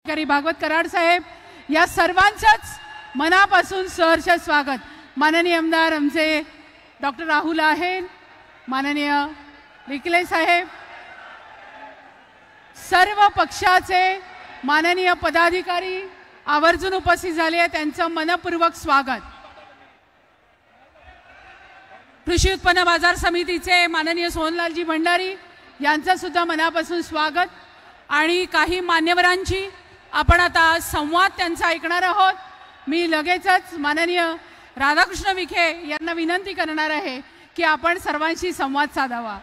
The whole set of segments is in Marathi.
भागवत कराड साहेब या सर्वांचंच मनापासून सहर्ष स्वागत। माननीय आमदार आमचे डॉक्टर राहुल आहेर, माननीय विकले साहेब, सर्व पक्षाचे माननीय पदाधिकारी आवर्जून उपस्थित झाले आहेत, त्यांचं मनपूर्वक स्वागत। कृषी उत्पन्न बाजार समितीचे माननीय सोहनलालजी भंडारी यांचं सुद्धा मनापासून स्वागत। आणि काही मान्यवरांची आपण आता संवाद त्यांचा ऐकणार आहोत। मी लगेचच माननीय राधाकृष्ण विखे यांना विनंती करणार आहे की आपण सर्वांशी संवाद साधावा।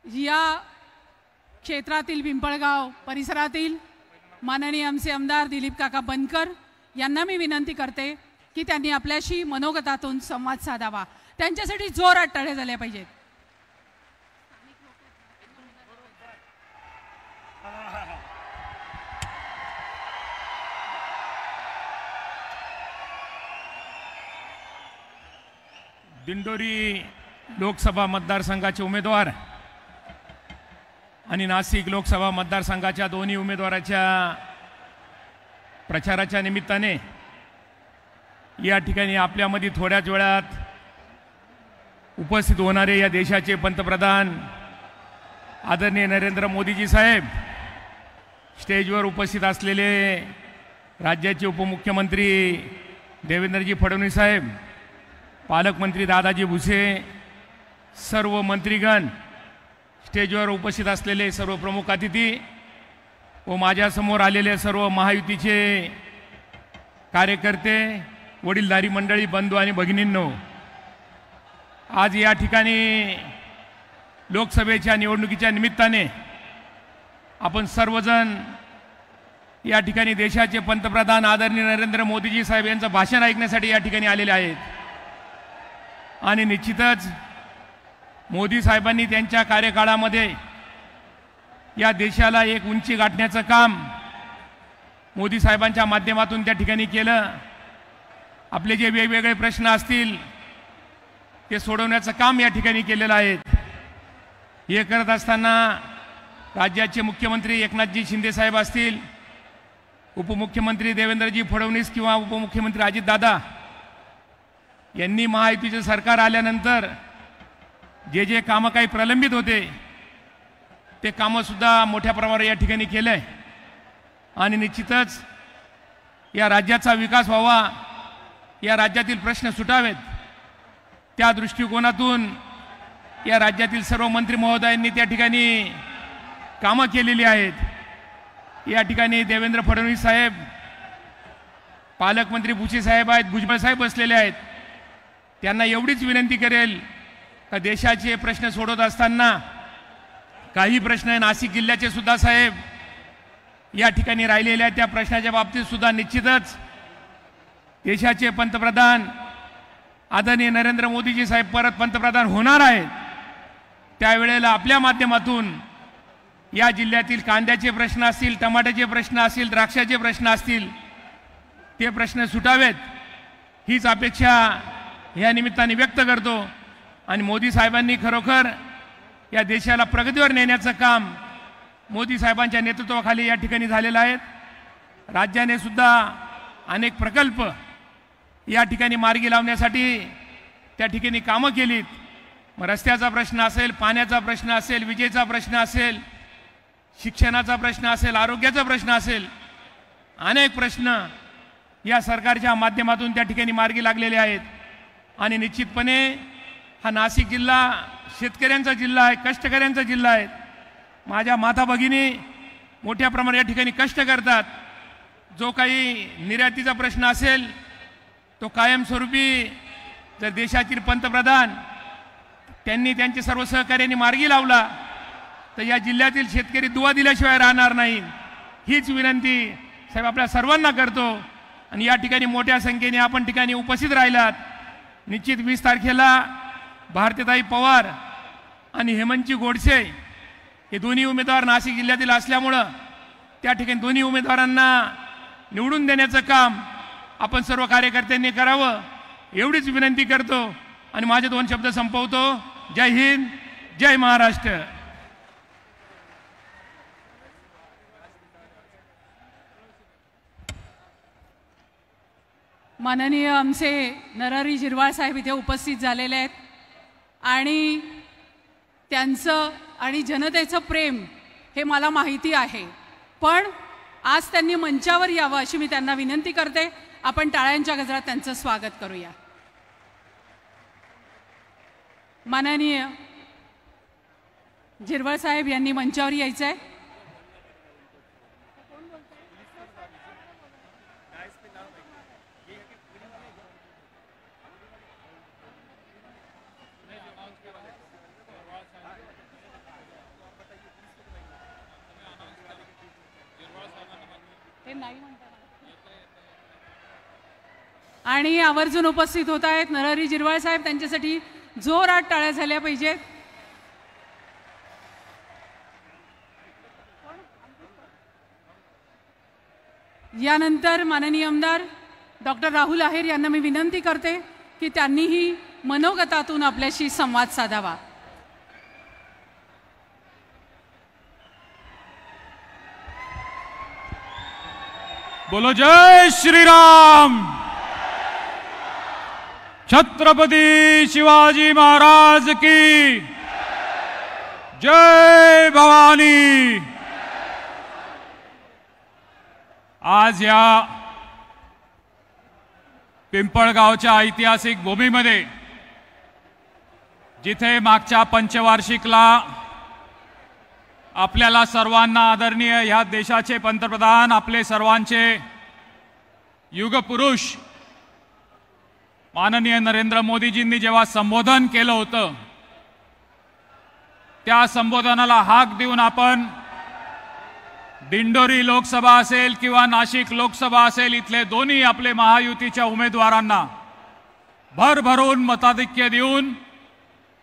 या क्षेत्रातील पिंपळगाव परिसरातील माननीय आमचे आमदार दिलीप काका बनकर यांना मी विनंती करते की त्यांनी आपल्याशी मनोगतातून संवाद साधावा। त्यांच्यासाठी जोरात टाळ्या झाल्या पाहिजेत। दिंडोरी लोकसभा मतदारसंघाचे उमेदवार आणि नाशिक लोकसभा मतदारसंघाच्या दोन्ही उमेदवाराच्या प्रचाराच्या निमित्ताने या ठिकाणी आपल्यामध्ये थोड्याच वेळात उपस्थित होणारे या देशाचे पंतप्रधान आदरणीय नरेंद्र मोदीजी साहेब, स्टेजवर उपस्थित असलेले राज्याचे उपमुख्यमंत्री देवेंद्रजी फडणवीस साहेब, पालकमंत्री दादाजी भुसे, सर्व मंत्रीगण, स्टेजवर उपस्थित असलेले सर्व प्रमुख अतिथी व माझ्यासमोर आलेले सर्व महायुतीचे कार्यकर्ते, वडीलधारी मंडळी, बंधू आणि भगिनींनो, आज या ठिकाणी लोकसभेच्या निवडणुकीच्या निमित्ताने आपण सर्वजण या ठिकाणी देशाचे पंतप्रधान आदरणीय नरेंद्र मोदीजी साहेब यांचं भाषण ऐकण्यासाठी या ठिकाणी आलेले आहेत। आणि निश्चितच मोदी साहेबांनी त्यांच्या कार्यकाळामध्ये या देशाला एक उंची गाठण्याचं काम मोदी साहेबांच्या माध्यमातून त्या ठिकाणी केलं। आपले जे वेगवेगळे प्रश्न असतील ते सोडवण्याचं काम या ठिकाणी केलेलं आहे। हे करत असताना राज्याचे मुख्यमंत्री एकनाथजी शिंदे साहेब असतील, उपमुख्यमंत्री देवेंद्रजी फडणवीस किंवा उपमुख्यमंत्री अजितदादा यांनी महायुतीचे सरकार आल्यानंतर जे जे कामं काही प्रलंबित होते ते कामंसुद्धा मोठ्या प्रमाणावर या ठिकाणी केलं आहे। आणि निश्चितच या राज्याचा विकास व्हावा, या राज्यातील प्रश्न सुटावेत, त्या दृष्टिकोनातून या राज्यातील सर्व मंत्री महोदयांनी त्या ठिकाणी कामं केलेली आहेत। या ठिकाणी देवेंद्र फडणवीस साहेब, पालकमंत्री भुसे साहेब आहेत, भुजबळ साहेब बसलेले आहेत। त्यांना एवढीच विनंती करेल का देशाचे प्रश्न सोडवत असताना काही प्रश्न नाशिक जिल्ह्याचे सुद्धा साहेब या ठिकाणी राहिलेले आहेत, त्या प्रश्नाच्या बाबतीत सुद्धा निश्चितच देशाचे पंतप्रधान आदरणीय नरेंद्र मोदीजी साहेब परत पंतप्रधान होणार आहेत। त्यावेळेला आपल्या माध्यमातून या जिल्ह्यातील कांद्याचे प्रश्न असतील, टमाट्याचे प्रश्न असतील, द्राक्षाचे प्रश्न असतील, ते प्रश्न सुटावेत हीच अपेक्षा या निमित्ताने व्यक्त करतो। आणि मोदी साहेबांनी खरोखर या देशाला प्रगतीवर नेण्याचं काम मोदी साहेबांच्या नेतृत्वाखाली या ठिकाणी झालेलं आहे। राज्याने सुद्धा अनेक प्रकल्प या ठिकाणी मार्गी लावण्यासाठी त्या ठिकाणी कामं केलीत। मग रस्त्याचा प्रश्न असेल, पाण्याचा प्रश्न असेल, विजेचा प्रश्न असेल, शिक्षणाचा प्रश्न असेल, आरोग्याचा प्रश्न असेल, अनेक प्रश्न या सरकारच्या माध्यमातून त्या ठिकाणी मार्गी लागलेले आहेत। आणि निश्चितपणे हा नाशिक जिल्हा शेतकऱ्यांचा जिल्हा आहे, कष्टकऱ्यांचा जिल्हा आहे। माझ्या माता भगिनी मोठ्या प्रमाणात या ठिकाणी कष्ट करतात। जो काही निर्यातीचा प्रश्न असेल तो कायमस्वरूपी जर देशातील पंतप्रधान त्यांनी त्यांचे सर्व सहकार्यांनी मार्गी लावला तर या जिल्ह्यातील शेतकरी दुवा दिल्याशिवाय राहणार नाही। हीच विनंती साहेब आपल्या सर्वांना करतो। आणि या ठिकाणी मोठ्या संख्येने आपण ठिकाणी उपस्थित राहिलात। निश्चित 20 तारखेला भारतीताई पवार आणि हेमंतजी गोडसे हे दोन्ही उमेदवार नाशिक जिल्ह्यातील असल्यामुळं त्या ठिकाणी दोन्ही उमेदवारांना निवडून देण्याचं काम आपण सर्व कार्यकर्त्यांनी करावं एवढीच विनंती करतो आणि माझे 2 शब्द संपवतो। जय हिंद, जय महाराष्ट्र। माननीय आमचे नरहरी झिरवाळ साहेब इथे उपस्थित झालेले आहेत आणि त्यांचं आणि जनतेचं प्रेम हे मला माहिती आहे, पण आज त्यांनी मंचावर यावं अशी मी त्यांना विनंती करते। आपण टाळ्यांच्या गजरात त्यांचं स्वागत करूया। माननीय झिरवाळ साहेब यांनी मंचावर यायचं आहे। आणि आवर्जून उपस्थित होत आहेत नरहरी झिरवाळ साहेब, त्यांच्यासाठी जोरात टाळ्या झाल्या पाहिजेत। यानंतर माननीय आमदार डॉक्टर राहुल आहेर यांना मी विनंती करते की त्यांनीही मनोगतातून आपल्याशी संवाद साधावा। बोलो जय श्रीराम। छत्रपति शिवाजी महाराज की जय भवानी। आज या पिंपळगावच्या ऐतिहासिक भूमीमध्ये जिथे मागच्या पंचवार्षिकला आपल्याला सर्वांना आदरणीय ह्या देशाचे पंतप्रधान आपले सर्वांचे युगपुरुष माननीय नरेंद्र मोदीजींनी जेव्हा संबोधन केलं होतं त्या संबोधनाला हाक देऊन आपण दिंडोरी लोकसभा असेल किंवा नाशिक लोकसभा असेल इथले दोन्ही आपले महायुतीच्या उमेदवारांना भरभरून मताधिक्य देऊन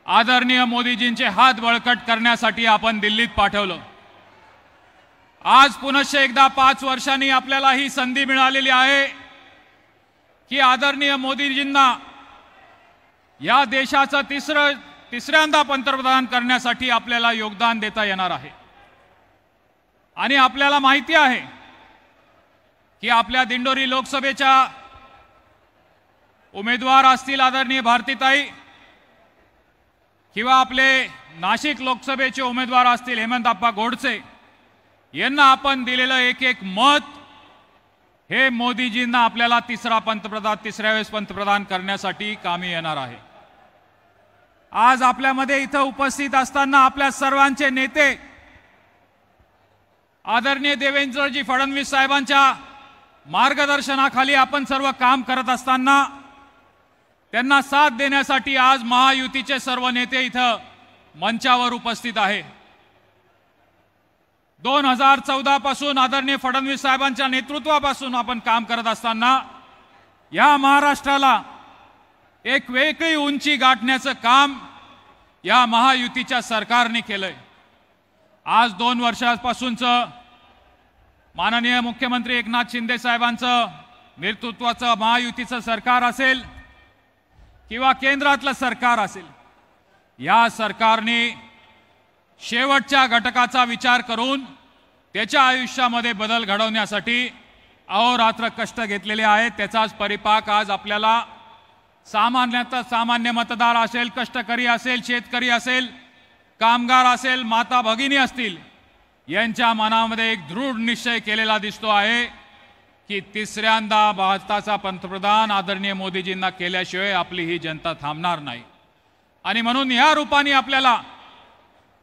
आदरणीय मोदीजींचे हात बळकट करण्यासाठी आपण दिल्लीत पाठवलं। आज पुनश्च एकदा 5 वर्षांनी आपल्याला ही संधी मिळालेली आहे की आदरणीय मोदीजींना या देशाचं तिसऱ्यांदा पंतप्रधान करण्यासाठी आपल्याला योगदान देता येणार आहे। आणि आपल्याला माहिती आहे की आपल्या दिंडोरी लोकसभेच्या उमेदवार असतील आदरणीय भारतीताई किंवा आपले नाशिक लोकसभेचे उमेदवार असतील हेमंतप्पा गोडसे यांना आपण दिलेलं एक मत हे मोदीजींना आपल्याला तिसऱ्या वेळेस पंतप्रधान करण्यासाठी कामी येणार आहे। आज आपल्यामध्ये इथं उपस्थित असताना आपल्या सर्वांचे नेते आदरणीय देवेंद्रजी फडणवीस साहेबांच्या मार्गदर्शनाखाली आपण सर्व काम करत असताना त्यांना साथ देण्यासाठी आज महायुतीचे सर्व नेते इथं मंचावर उपस्थित आहे। 2014 पासून आदरणीय फडणवीस साहेबांच्या नेतृत्वापासून आपण काम करत असताना या महाराष्ट्राला एक वेगळी उंची गाठण्याचं काम या महायुतीच्या सरकारने केलंय। आज 2 वर्षांपासूनचं माननीय मुख्यमंत्री एकनाथ शिंदे साहेबांचं नेतृत्वाचं महायुतीचं सरकार असेल किंवा केंद्रातलं सरकार असेल, या सरकारने शेवटच्या घटकाचा विचार करून त्याच्या आयुष्यामध्ये बदल घडवण्यासाठी अहोरात्र कष्ट घेतलेले आहेत, त्याचाच परिपाक आज आपल्याला सामान्य मतदार असेल, कष्टकरी असेल, शेतकरी असेल, कामगार असेल, माता भगिनी असतील, यांच्या मनामध्ये एक दृढ निश्चय केलेला दिसतो आहे की तिसऱ्यांदा भारताचा पंतप्रधान आदरणीय मोदीजींना केल्याशिवाय आपली ही जनता थांबणार नाही. आणि म्हणून या रूपाने आपल्याला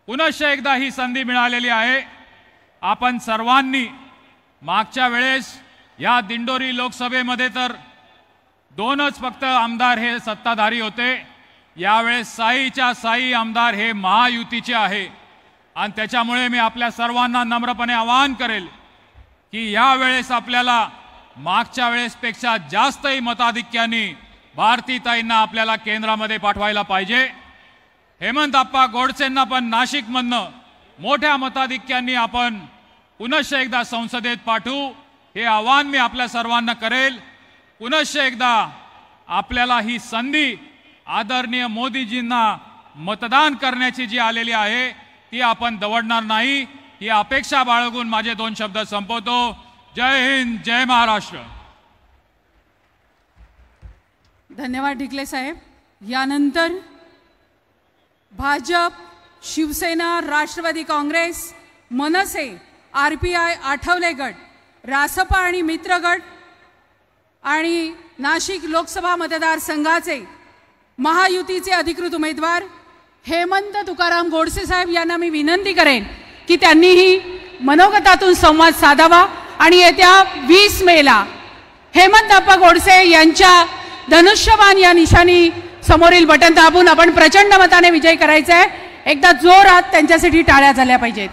पुनश्च एकदा ही संधी मिळालेली आहे. आपण सर्वांनी मागच्या वेळेस या दिंडोरी लोकसभेमध्ये तर 2च फक्त आमदार हे सत्ताधारी होते. यावेळेस साईच्या साई आमदार हे महायुतीचे आहे. आणि त्याच्यामुळे मी आपल्या सर्वांना नम्रपणे आवाहन करेल की यावेळेस आपल्याला मागच्या वेळेसपेक्षा जास्तही मताधिक्याने भारतीताईंना आपल्याला केंद्रामध्ये पाठवायला पाहिजे. हेमंत आप्पा गोडसेंना पण नाशिकमधनं मोठ्या मताधिक्यांनी आपण पुनश्च एकदा संसदेत पाठवू, हे आवाहन मी आपल्या सर्वांना करेल. पुनश्च एकदा आपल्याला ही संधी आदरणीय मोदीजींना मतदान करण्याची जी आलेली आहे ती आपण दवडणार नाही, ही अपेक्षा बाळगून माझे 2 शब्द संपवतो. जय हिंद, जय महाराष्ट्र. धन्यवाद ढिकले साहेब. यानंतर भाजप, शिवसेना, राष्ट्रवादी काँग्रेस, मनसे, RPI, आठवले गट, रासपा आणि मित्र गट आणि नाशिक लोकसभा मतदारसंघाचे महायुतीचे अधिकृत उमेदवार हेमंत तुकाराम गोडसे साहेब यांना मी विनंती करेन की त्यांनीही मनोगतातून संवाद साधावा आणि येत्या 20 मेला हेमंत आप्पा गोडसे यांच्या धनुष्यबाण या निशाणी समोरील बटन दाबून आपण प्रचंड मताने विजय करायचा आहे. एकदा जोरात त्यांच्यासाठी टाळ्या झाल्या पाहिजेत.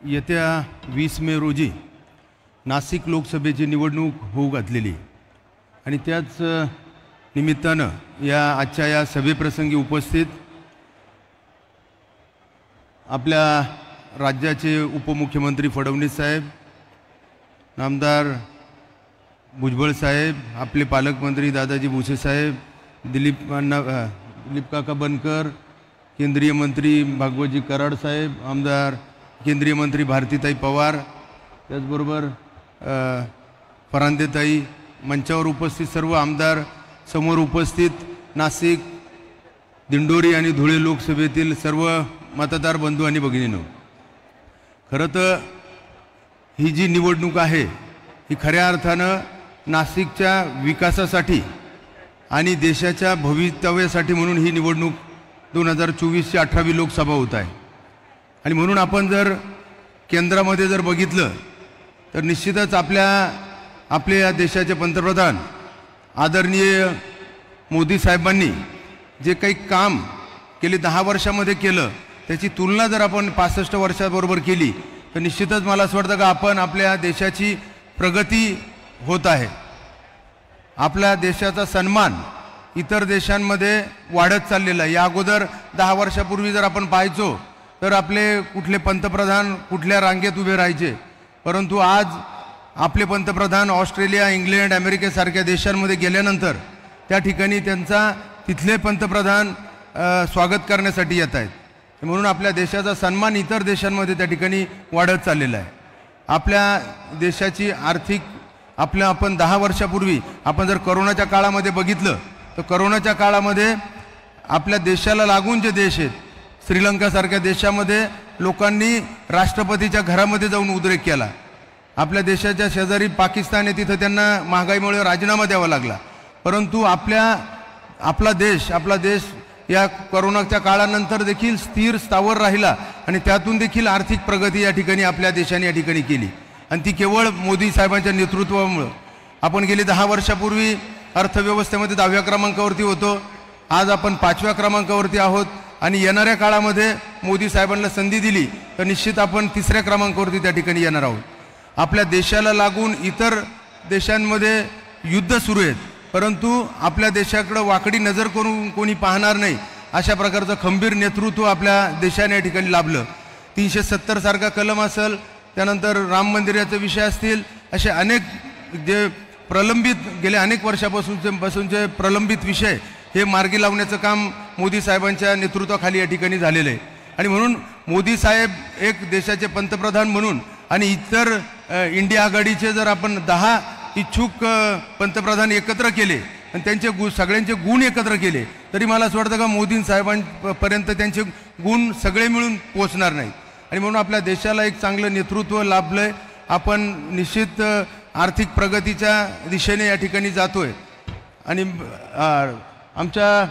येत्या 20 मे रोजी नाशिक लोकसभेची निवडणूक होऊ घातलेली आणि त्याच निमित्तानं आजच्या या सभेप्रसंगी उपस्थित आपल्या राज्याचे उपमुख्यमंत्री फडणवीस साहेब, नामदार भुजबळ साहेब, आपले पालकमंत्री दादाजी भुसे साहेब, दिलीप काका बनकर, केंद्रीय मंत्री भागवतजी कराड साहेब, आमदार केंद्रीय मंत्री भारतीताई पवार, त्याचबरोबर फरांदेताई, मंचावर उपस्थित सर्व आमदार, समोर उपस्थित नाशिक, दिंडोरी आणि धुळे लोकसभेतील सर्व मतदार बंधू आणि भगिनींनो, खरं तर ही जी निवडणूक आहे ही खऱ्या अर्थानं नाशिकच्या विकासासाठी आणि देशाच्या भवितव्यासाठी म्हणून ही निवडणूक 2024ची 18वी लोकसभा होत आहे. आणि म्हणून आपण जर केंद्रामध्ये जर बघितलं तर निश्चितच आपल्या देशाचे पंतप्रधान आदरणीय मोदी साहेबांनी जे काही काम गेली 10 वर्षामध्ये केलं त्याची तुलना जर आपण 65 वर्षाबरोबर केली तर निश्चितच मला असं वाटतं की आपल्या देशाची प्रगती होत आहे. आपल्या देशाचा सन्मान इतर देशांमध्ये वाढत चाललेला आहे. या अगोदर 10 वर्षापूर्वी जर आपण पाहायचो तर आपले कुठले पंतप्रधान कुठल्या रांगेत उभे राहायचे, परंतु आज आपले पंतप्रधान ऑस्ट्रेलिया, इंग्लंड, अमेरिकेसारख्या देशांमध्ये गेल्यानंतर त्या ठिकाणी त्यांचा तिथले पंतप्रधान स्वागत करण्यासाठी येत आहेत. म्हणून आपल्या देशाचा सन्मान इतर देशांमध्ये त्या ठिकाणी वाढत चाललेला आहे. आपल्या देशाची आर्थिक आपण 10 वर्षापूर्वी आपण जर करोनाच्या काळामध्ये बघितलं तर करोनाच्या काळामध्ये आपल्या देशाला लागून जे देश आहेत, श्रीलंकासारख्या देशामध्ये लोकांनी राष्ट्रपतीच्या घरामध्ये जाऊन उद्रेक केला. आपल्या देशाच्या शेजारी पाकिस्तान आहे, तिथं त्यांना महागाईमुळे राजीनामा द्यावा लागला. परंतु आपला देश या करोनाच्या काळानंतर देखील स्थिर स्थावर राहिला आणि त्यातून देखील आर्थिक प्रगती या ठिकाणी आपल्या देशाने या ठिकाणी केली आणि ती केवळ मोदी साहेबांच्या नेतृत्वामुळे. आपण गेली 10 वर्षापूर्वी अर्थव्यवस्थेमध्ये 10व्या क्रमांकावरती होतो, आज आपण 5व्या क्रमांकावरती आहोत आणि येणाऱ्या काळामध्ये मोदी साहेबांना संधी दिली तर निश्चित आपण 3ऱ्या क्रमांकावरती त्या ठिकाणी येणार आहोत. आपल्या देशाला लागून इतर देशांमध्ये युद्ध सुरू आहेत, परंतु आपल्या देशाकडे वाकडी नजर करून कोणी पाहणार नाही अशा प्रकारचं खंबीर नेतृत्व आपल्या देशाने या ठिकाणी लाभलं. 370 सारखा कलम असेल, त्यानंतर राम मंदिराचे विषय असतील, असे अनेक जे प्रलंबित गेल्या अनेक वर्षापासूनचे प्रलंबित विषय हे मार्गी लावण्याचं काम मोदी साहेबांच्या नेतृत्वाखाली या ठिकाणी झालेलं आहे. आणि म्हणून मोदी साहेब एक देशाचे पंतप्रधान म्हणून आणि इतर इंडिया आघाडीचे जर आपण 10 इच्छुक पंतप्रधान एकत्र केले आणि त्यांचे सगळ्यांचे गुण एकत्र केले तरी मला असं वाटतं का मोदी साहेबांपर्यंत त्यांचे गुण सगळे मिळून पोहोचणार नाहीत. आणि म्हणून आपल्या देशाला एक चांगलं नेतृत्व लाभलं आहे. आपण निश्चित आर्थिक प्रगतीच्या दिशेने या ठिकाणी जातो आहे. आणि आमच्या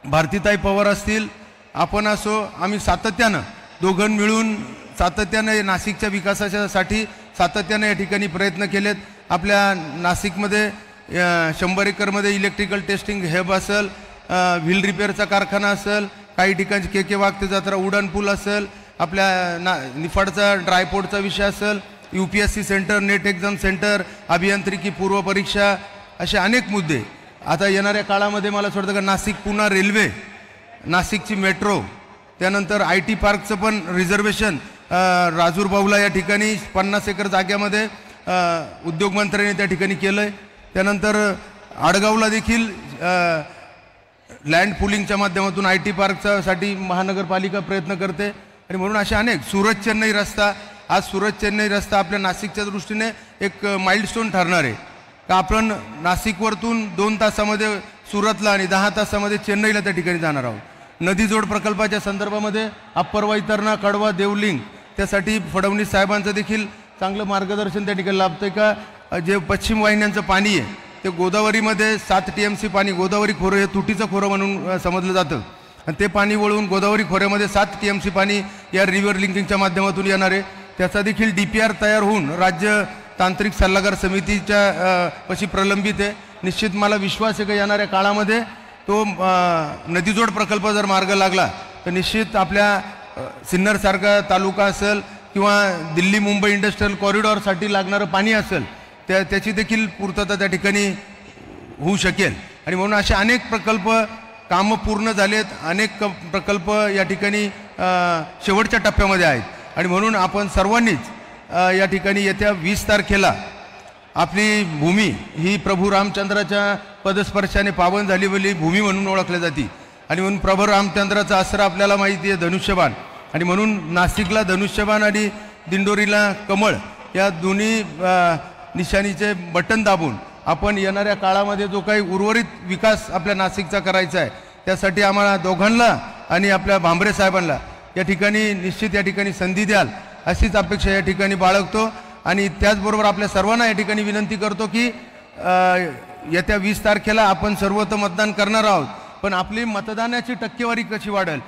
भारतीताई पवार असतील, आपण असो, आम्ही सातत्यानं दोघं मिळून सातत्यानं नाशिकच्या विकासासाठी सातत्यानं या ठिकाणी प्रयत्न केलेत. आपल्या नाशिकमध्ये 100 एकरमध्ये इलेक्ट्रिकल टेस्टिंग हब असेल, व्हील रिपेअरचा कारखाना असेल, काही ठिकाणी के वागते जात्रा उड्डाणपूल असेल, आपल्या निफाडचा ड्रायपोर्टचा विषय असेल, UPSC centre, net exam centre, अभियांत्रिकी पूर्वपरीक्षा, असे अनेक मुद्दे. आता येणाऱ्या काळामध्ये मला असं वाटतं का नाशिक पुणा रेल्वे, नाशिकची मेट्रो, त्यानंतर IT पार्कचं पण रिझर्वेशन राजूर बाऊला या ठिकाणी 50 एकर जाग्यामध्ये उद्योग मंत्र्यांनी त्या ठिकाणी केलं आहे. त्यानंतर आडगावला देखील लँड पुलिंगच्या माध्यमातून IT पार्कसाठी महानगरपालिका प्रयत्न करते. आणि म्हणून अशा अनेक, सुरत चेन्नई रस्ता, आज सुरत चेन्नई रस्ता आपल्या नाशिकच्या दृष्टीने एक माइलस्टोन ठरणार आहे का आपण नाशिकवरतून 2 तासामध्ये सुरतला आणि 10 तासामध्ये चेन्नईला त्या ठिकाणी जाणार आहोत. नदीजोड प्रकल्पाच्या संदर्भामध्ये अप्पर वैतरणा, कडवा, देवलिंग, त्यासाठी फडणवीस साहेबांचं देखील चांगलं मार्गदर्शन त्या ठिकाणी लाभतंय का जे पश्चिम वाहिन्यांचं पाणी आहे ते गोदावरीमध्ये 7 TMC पाणी, गोदावरी खोरं हे तुटीचं खोरं म्हणून समजलं जातं, आणि ते पाणी वळवून गोदावरी खोऱ्यामध्ये 7 TMC पाणी या रिव्हर लिंकिंगच्या माध्यमातून येणार आहे. त्याचा देखील DPR तयार होऊन राज्य तांत्रिक सल्लागार समितीच्या पशी प्रलंबित आहे. निश्चित मला विश्वास आहे की येणाऱ्या काळामध्ये तो नदीजोड प्रकल्प जर मार्ग लागला तर निश्चित आपल्या सिन्नरसारखा तालुका असेल किंवा दिल्ली मुंबई इंडस्ट्रियल कॉरिडॉरसाठी लागणारं पाणी असेल त्याची देखील पूर्तता त्या ठिकाणी होऊ शकेल. आणि म्हणून असे अनेक प्रकल्प कामं पूर्ण झालेत, अनेक प्रकल्प या ठिकाणी शेवटच्या टप्प्यामध्ये आहेत. आणि म्हणून आपण सर्वांनीच या ठिकाणी येत्या 20 तारखेला आपली भूमी ही प्रभू रामचंद्राच्या पदस्पर्शाने पावन झालेली भूमी म्हणून ओळखली जाते. आणि म्हणून प्रभू रामचंद्राचा आसरा आपल्याला माहिती आहे, धनुष्यबाण. आणि म्हणून नाशिकला धनुष्यबाण आणि दिंडोरीला कमळ या दोन्ही निशाणीचे बटन दाबून आपण येणाऱ्या काळामध्ये जो काही उर्वरित विकास आपल्या नाशिकचा करायचा आहे त्यासाठी आम्हाला दोघांना आणि आपल्या भांबरे साहेबांना या ठिकाणी निश्चित या ठिकाणी संधी द्याल अशीच अपेक्षा या ठिकाणी बाळगतो. आणि त्याचबरोबर आपल्या सर्वांना या ठिकाणी विनंती करतो की येत्या 20 तारखेला आपण सर्व तर मतदान करणार आहोत, पण आपली मतदानाची टक्केवारी कशी वाढेल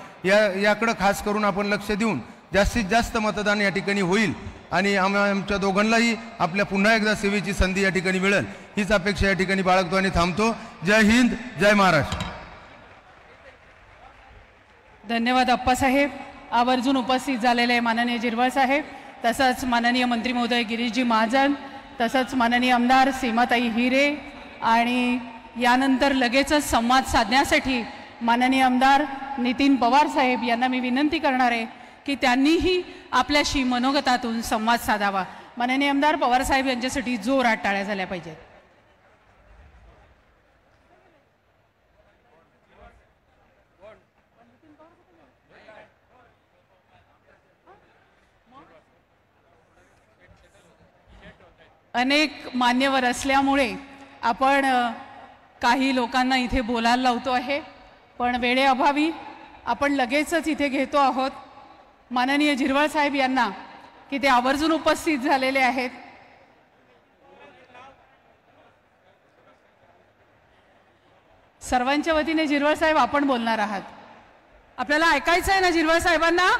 याकडे खास करून आपण लक्ष देऊन जास्तीत जास्त मतदान या ठिकाणी होईल आणि आमच्या दोघांनाही आपल्या पुन्हा एकदा सेवेची संधी या ठिकाणी मिळेल हीच अपेक्षा या ठिकाणी बाळगतो आणि थांबतो. जय हिंद, जय महाराष्ट्र. धन्यवाद अप्पासाहेब. आवर्जून उपस्थित झालेले माननीय जिरवळ साहेब, तसंच माननीय मंत्री महोदय गिरीशजी महाजन, तसंच माननीय आमदार सीमाताई हिरे, आणि यानंतर लगेचच संवाद साधण्यासाठी माननीय आमदार नितीन पवार साहेब यांना मी विनंती करणार आहे की त्यांनीही आपल्याशी मनोगतातून संवाद साधावा. माननीय आमदार पवार साहेब यांच्यासाठी जोरात टाळ्या झाल्या पाहिजेत. अनेक मान्यवर असल्यामुळे आपण काही लोकांना इथे बोलायला लावतो आहे, पण वेळेअभावी आपण लगेचच इथे घेतो आहोत माननीय जिरवळ साहेब यांना की ते आवर्जून उपस्थित झालेले आहेत. सर्वांच्या वतीने जिरवळ साहेब आपण बोलणार आहात, आपल्याला ऐकायचं आहे ना जिरवळ साहेबांना?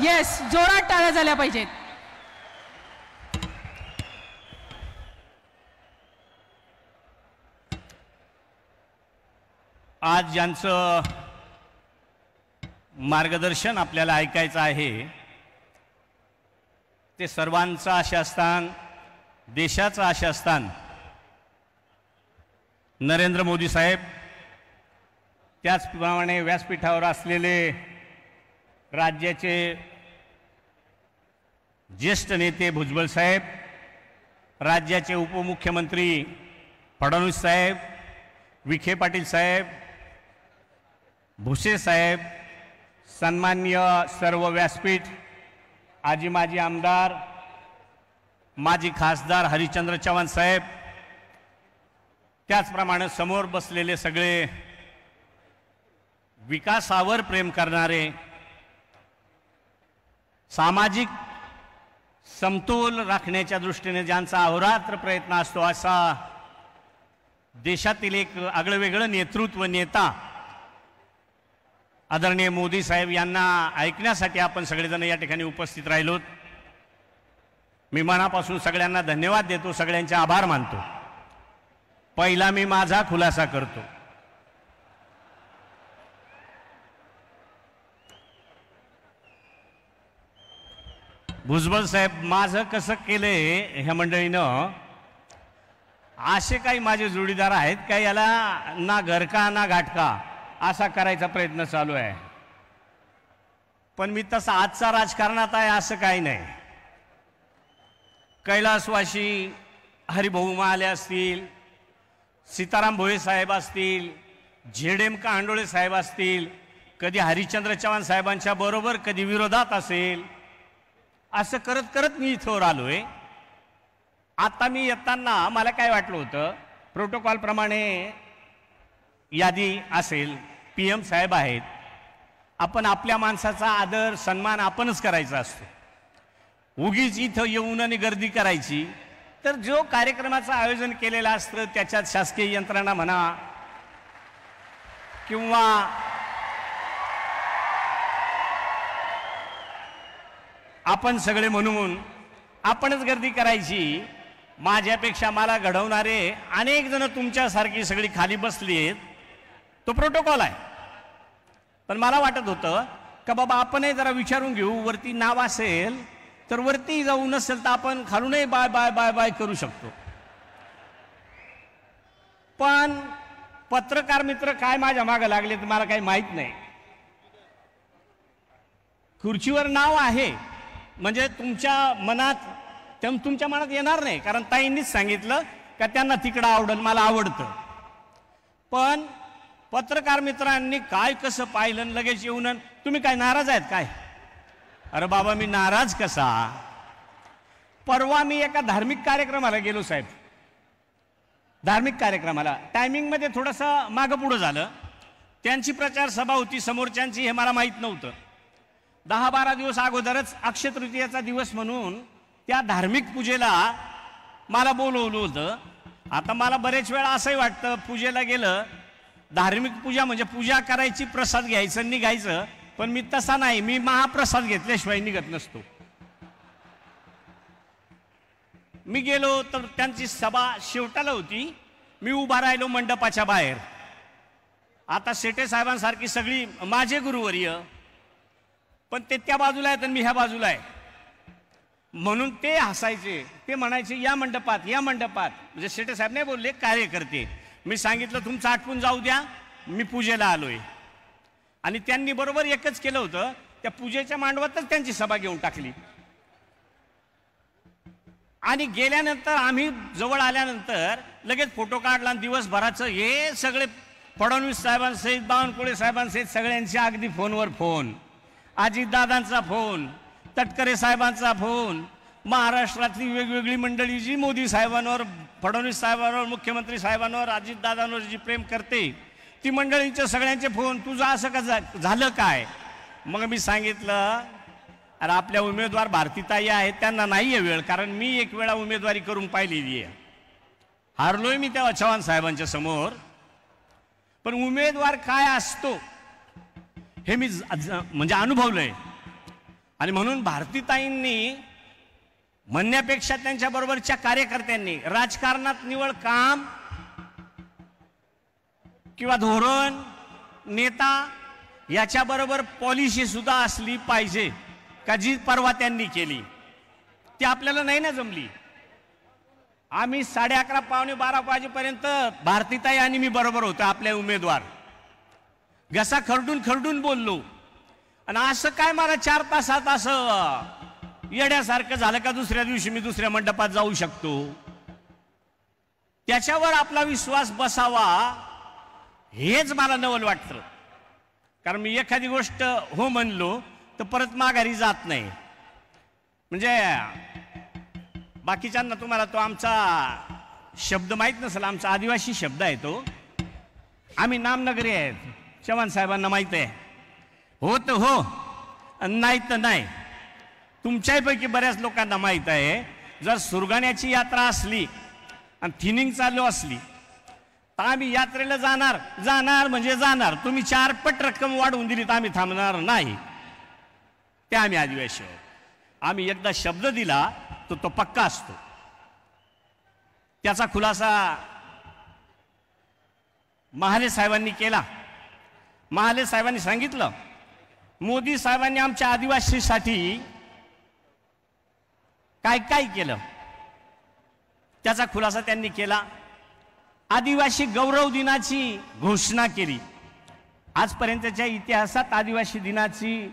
येस, जोरात टाळ्या झाल्या पाहिजेत. आज ज्यांचं मार्गदर्शन आपल्याला ऐकायचं आहे ते सर्वांचं आशास्थान, देशाचं आशास्थान नरेंद्र मोदी साहेब, त्याचप्रमाणे व्यासपीठावर असलेले राज्याचे ज्येष्ठ नेते भुजबळ साहेब, राज्याचे उपमुख्यमंत्री फडणवीस साहेब, विखे पाटील साहेब, भुसे साहेब, सन्माननीय सर्व व्यासपीठ, आजी माजी आमदार, माजी खासदार हरिश्चंद्र चव्हाण साहेब, त्याचप्रमाणे समोर बसलेले सगळे विकासावर प्रेम करणारे, सामाजिक समतोल राखण्याच्या दृष्टीने ज्यांचा अहोरात्र प्रयत्न असतो असा देशातील एक आगळंवेगळं नेतृत्व नेता आदरणीय मोदी साहेब यांना ऐकण्यासाठी आपण सगळेजण या ठिकाणी उपस्थित राहिलोत. मी मनापासून सगळ्यांना धन्यवाद देतो, सगळ्यांचे आभार मानतो. पहिला मी माझा खुलासा करतो. भुजबळ साहेब, माझं कसं केलंय ह्या मंडळीनं, असे काही माझे जोडीदार आहेत का याला ना घरका ना घाटका असा करायचा प्रयत्न चालू आहे. पण मी तसा आजचा राजकारणात आहे असं काही नाही. कैलासवासी हरिभाऊ महाले असतील, सीताराम भोये साहेब असतील, झेडेम कांडोळे साहेब असतील, कधी हरिश्चंद्र चव्हाण साहेबांच्या बरोबर कधी विरोधात असेल, असं करत करत मी इथवर आलोय. आता मी येताना मला काय वाटलं होतं, प्रोटोकॉलप्रमाणे यादी असेल, PM साहेब आहेत, आपण आपल्या माणसाचा आदर सन्मान आपणच करायचा असतो. उगीच इथं येऊन आणि गर्दी करायची तर जो कार्यक्रमाचं आयोजन केलेलं असतं त्याच्यात शासकीय यंत्रणा म्हणा किंवा आपण सगळे म्हणून आपणच गर्दी करायची. माझ्यापेक्षा मला घडवणारे अनेक जण तुमच्यासारखी सगळी खाली बसली आहेत, तो प्रोटोकॉल आहे. पण मला वाटत होतं का बाबा आपणही जरा विचारून घेऊ, वरती नाव असेल तर वरती जाऊ, नसेल तर आपण खालूनही बाय बाय बाय बाय करू शकतो. पण पत्रकार मित्र काय माझ्या मागे लागले तर मला काही माहीत नाही. खुर्चीवर नाव आहे म्हणजे तुमच्या मनात येणार नाही, कारण ताईंनीच सांगितलं का त्यांना तिकडं आवडेल, मला आवडतं. पण पत्रकार मित्रांनी काय कसं पाहिलं, लगेच येऊन तुम्ही काय नाराज आहेत काय? अरे बाबा, मी नाराज कसा? परवा मी एका धार्मिक कार्यक्रमाला गेलो साहेब. धार्मिक कार्यक्रमाला टायमिंगमध्ये थोडंसं मागं पुढं झालं. त्यांची प्रचार सभा होती समोरच्यांची, हे मला माहीत नव्हतं. 10-12 दिवस अगोदरच अक्षय तृतीयेचा दिवस म्हणून त्या धार्मिक पूजेला मला बोलवलं होतं. आता मला बरेच वेळा असंही वाटतं, पूजेला गेलं, धार्मिक पूजा म्हणजे पूजा करायची, प्रसाद घ्यायचं, निघायचं. पण मी तसा नाही, मी महाप्रसाद घेतल्याशिवाय निघत नसतो. मी गेलो तर त्यांची सभा शेवटाला होती. मी उभा राहिलो मंडपाच्या बाहेर. आता शेटे साहेबांसारखी सगळी माझे गुरुवर्य, पण ते त्या बाजूला आहेत आणि मी ह्या बाजूला आहे. म्हणून ते हसायचे, ते म्हणायचे या मंडपात या मंडपात. म्हणजे शेटे साहेब नाही बोलले, कार्यकर्ते. मी सांगितलं तुमचं आटपून जाऊ द्या, मी पूजेला आलोय. आणि त्यांनी बरोबर एकच केलं होतं, त्या पूजेच्या मांडवातच त्यांची सभा घेऊन टाकली. आणि गेल्यानंतर आम्ही जवळ आल्यानंतर लगेच फोटो काढला आणि दिवसभराचं हे सगळे फडणवीस साहेबांसहित, बावनकुळे साहेबांसहित सगळ्यांचे अगदी फोनवर फोन, अजितदादांचा फोन, तटकरे साहेबांचा फोन, महाराष्ट्रातली वेगवेगळी मंडळी जी मोदी साहेबांवर, फडणवीस साहेबांवर, मुख्यमंत्री साहेबांवर, अजितदादांवर जी प्रेम करते ती मंडळींचे सगळ्यांचे फोन, तुझं असं का झालं काय? मग मी सांगितलं, अरे आपल्या उमेदवार भारतीताई आहेत, त्यांना नाही आहे वेळ, कारण मी एक वेळा उमेदवारी करून पाहिलेली आहे. हारलोय मी तेव्हा चव्हाण साहेबांच्या समोर. पण उमेदवार काय असतो हे मी म्हणजे अनुभवलंय. आणि म्हणून भारतीताईंनी म्हणण्यापेक्षा त्यांच्या बरोबरच्या कार्यकर्त्यांनी राजकारणात निवळ काम किंवा धोरण, नेता याच्याबरोबर पॉलिसी सुद्धा असली पाहिजे का जी परवा त्यांनी केली ती आपल्याला नाही ना जमली. आम्ही 11:30 पावणे 12 वाजेपर्यंत भारतीताई आणि मी बरोबर होतो, आपले उमेदवार. घसा खरडून बोललो. आणि असं काय मला 4 तासात असं येड्यासारखं झालं का दुसऱ्या दिवशी मी दुसऱ्या मंडपात जाऊ शकतो? त्याच्यावर आपला विश्वास बसावा हेच मला नवल वाटतं. कारण मी एखादी गोष्ट हो म्हणलो तर परत माघारी जात नाही. म्हणजे बाकीच्यांना तुम्हाला तो आमचा शब्द माहीत नसेल, आमचा आदिवासी शब्द आहे तो. आम्ही नामनगरी आहेत, चव्हाण साहेबांना माहीत आहे. हो तर हो, नाही तर नाही. तुमच्यापैकी बऱ्याच लोकांना माहीत आहे, जर सुरगाण्याची यात्रा असली आणि थिनिंग चालू असली तर आम्ही यात्रेला जाणार म्हणजे जाणार. तुम्ही 4 पट रक्कम वाढवून दिली तर आम्ही थांबणार नाही. ते आम्ही आदिवासी आहोत. आम्ही एकदा शब्द दिला तर तो पक्का असतो. त्याचा खुलासा महाले साहेबांनी केला. महाले साहेबांनी सांगितलं, मोदी साहेबांनी आमच्या आदिवासीसाठी काय काय केलं त्याचा खुलासा त्यांनी केला. आदिवासी गौरव दिनाची घोषणा केली. आजपर्यंतच्या इतिहासात आदिवासी दिनाची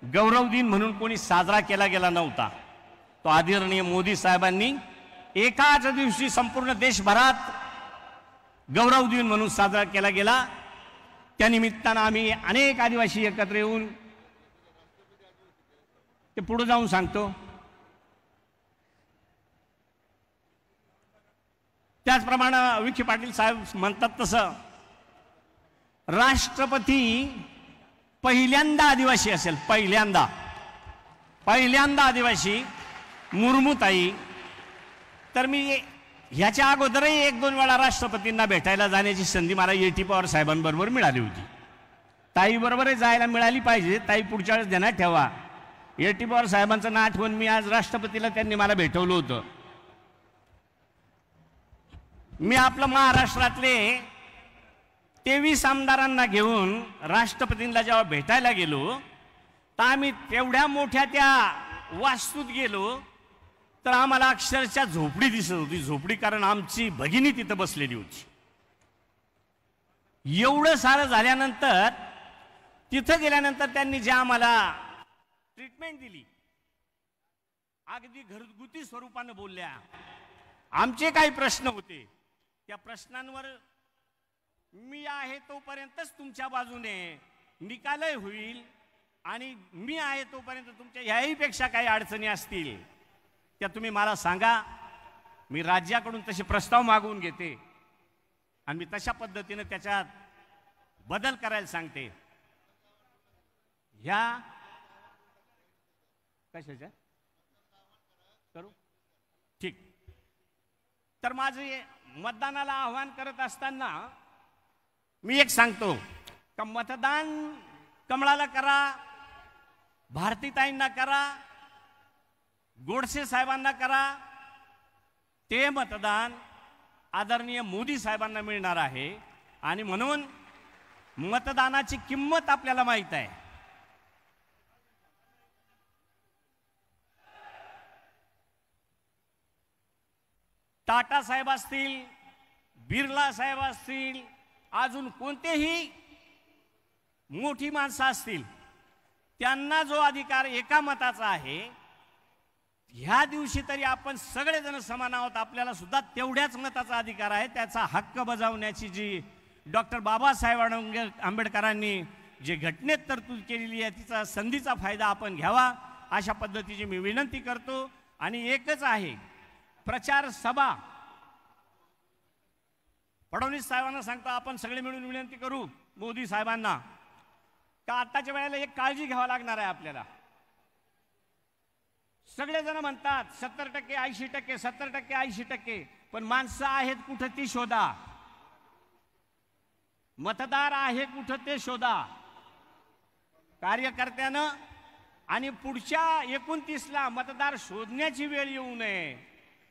गौरव दिन म्हणून कोणी साजरा केला गेला नव्हता. तो आदरणीय मोदी साहेबांनी एकाच दिवशी संपूर्ण देशभरात गौरव दिन म्हणून साजरा केला गेला. त्यानिमित्तानं आम्ही अनेक आदिवासी एकत्र येऊन ते पुढे जाऊन सांगतो. त्याचप्रमाणे विखे पाटील साहेब म्हणतात तसं राष्ट्रपती पहिल्यांदा आदिवासी असेल, पहिल्यांदा आदिवासी मुर्मूताई. तर मी ह्याच्या अगोदरही 1-2 वेळा राष्ट्रपतींना भेटायला जाण्याची संधी मला A.T. पवार साहेबांबरोबर मिळाली होती. ताईबरोबरही जायला मिळाली पाहिजे. ताई पुढच्या वेळेस ध्यानात ठेवा, A.T. पवार साहेबांचं नाव आठवून मी आज राष्ट्रपतीला त्यांनी मला भेटवलं होतं. मी आपलं महाराष्ट्रातले 23 आमदारांना घेऊन राष्ट्रपतींना जेव्हा भेटायला गेलो तर आम्ही तेवढ्या मोठ्या त्या वास्तूत गेलो तर आम्हाला अक्षरशः झोपडी दिसत होती. झोपडी, कारण आमची भगिनी तिथं बसलेली होती. एवढं सारं झाल्यानंतर तिथं गेल्यानंतर त्यांनी जे आम्हाला ट्रीटमेंट दिली, अगदी घरगुती स्वरूपानं बोलल्या. आमचे काही प्रश्न होते, त्या प्रश्नांवर मी आहे तोपर्यंतच तुमच्या बाजूने निकालही होईल आणि मी आहे तोपर्यंत तुमच्या ह्याहीपेक्षा काही अडचणी असतील त्या तुम्ही मला सांगा. मी राज्याकडून तसे प्रस्ताव मागवून घेते आणि मी तशा पद्धतीने त्याच्यात बदल करायला सांगते. ह्या कशाच्या करू ठीक. तर माझे मतदानाला आव्हान करत असताना मी एक सांगतो का मतदान कमळाला करा, भारतीताईंना करा, गोडसे साहेबांना करा. ते मतदान आदरणीय मोदी साहेबांना मिळणार आहे आणि म्हणून मतदानाची किंमत आपल्याला माहित आहे. टाटा साहेब असतील, बिर्ला साहेब असतील, अजून कोणतेही मोठी माणसं असतील, त्यांना जो अधिकार एका मताचा आहे, ह्या दिवशी तरी आपण सगळेजण समान आहोत. आपल्याला सुद्धा तेवढ्याच मताचा अधिकार आहे. त्याचा हक्क बजावण्याची जी डॉक्टर बाबासाहेब आंबेडकरांनी जी घटनेत तरतूद केलेली आहे, तिचा संधीचा फायदा आपण घ्यावा अशा पद्धतीची मी विनंती करतो. आणि एकच आहे, प्रचार सभा फडणवीस साहेबांना सांगतो, आपण सगळे मिळून विनंती करू मोदी साहेबांना का आताच्या वेळेला एक काळजी घ्यावी लागणार आहे आपल्याला. सगळेजण म्हणतात 70%, 80%, 70%, 80%, पण माणसं आहेत कुठं ती शोधा. मतदार आहे कुठं ते शोधा. कार्यकर्त्यानं आणि पुढच्या 29ला मतदार शोधण्याची वेळ येऊ नये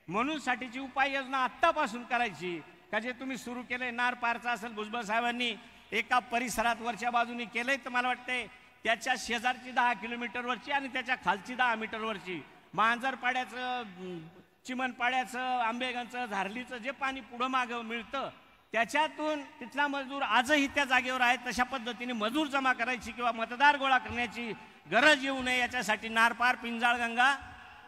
म्हणून साठीची उपाययोजना आत्तापासून करायची. का जे तुम्ही सुरू केलंय, नार पारचा असेल, भुजबळ साहेबांनी एका परिसरात वरच्या बाजूने केलंय, तर मला वाटतंय त्याच्या शेजारची 10 किलोमीटरवरची आणि त्याच्या खालची 10 मीटरवरची मांजरपाड्याचं, चिमणपाड्याचं, आंबेगांचं, झारलीचं जे पाणी पुढं मागं मिळतं त्याच्यातून तिथला मजूर आजही त्या जागेवर आहे. तशा पद्धतीने मजूर जमा करायची किंवा मतदार गोळा करण्याची गरज येऊ नये याच्यासाठी नारपार, पिंजाळगंगा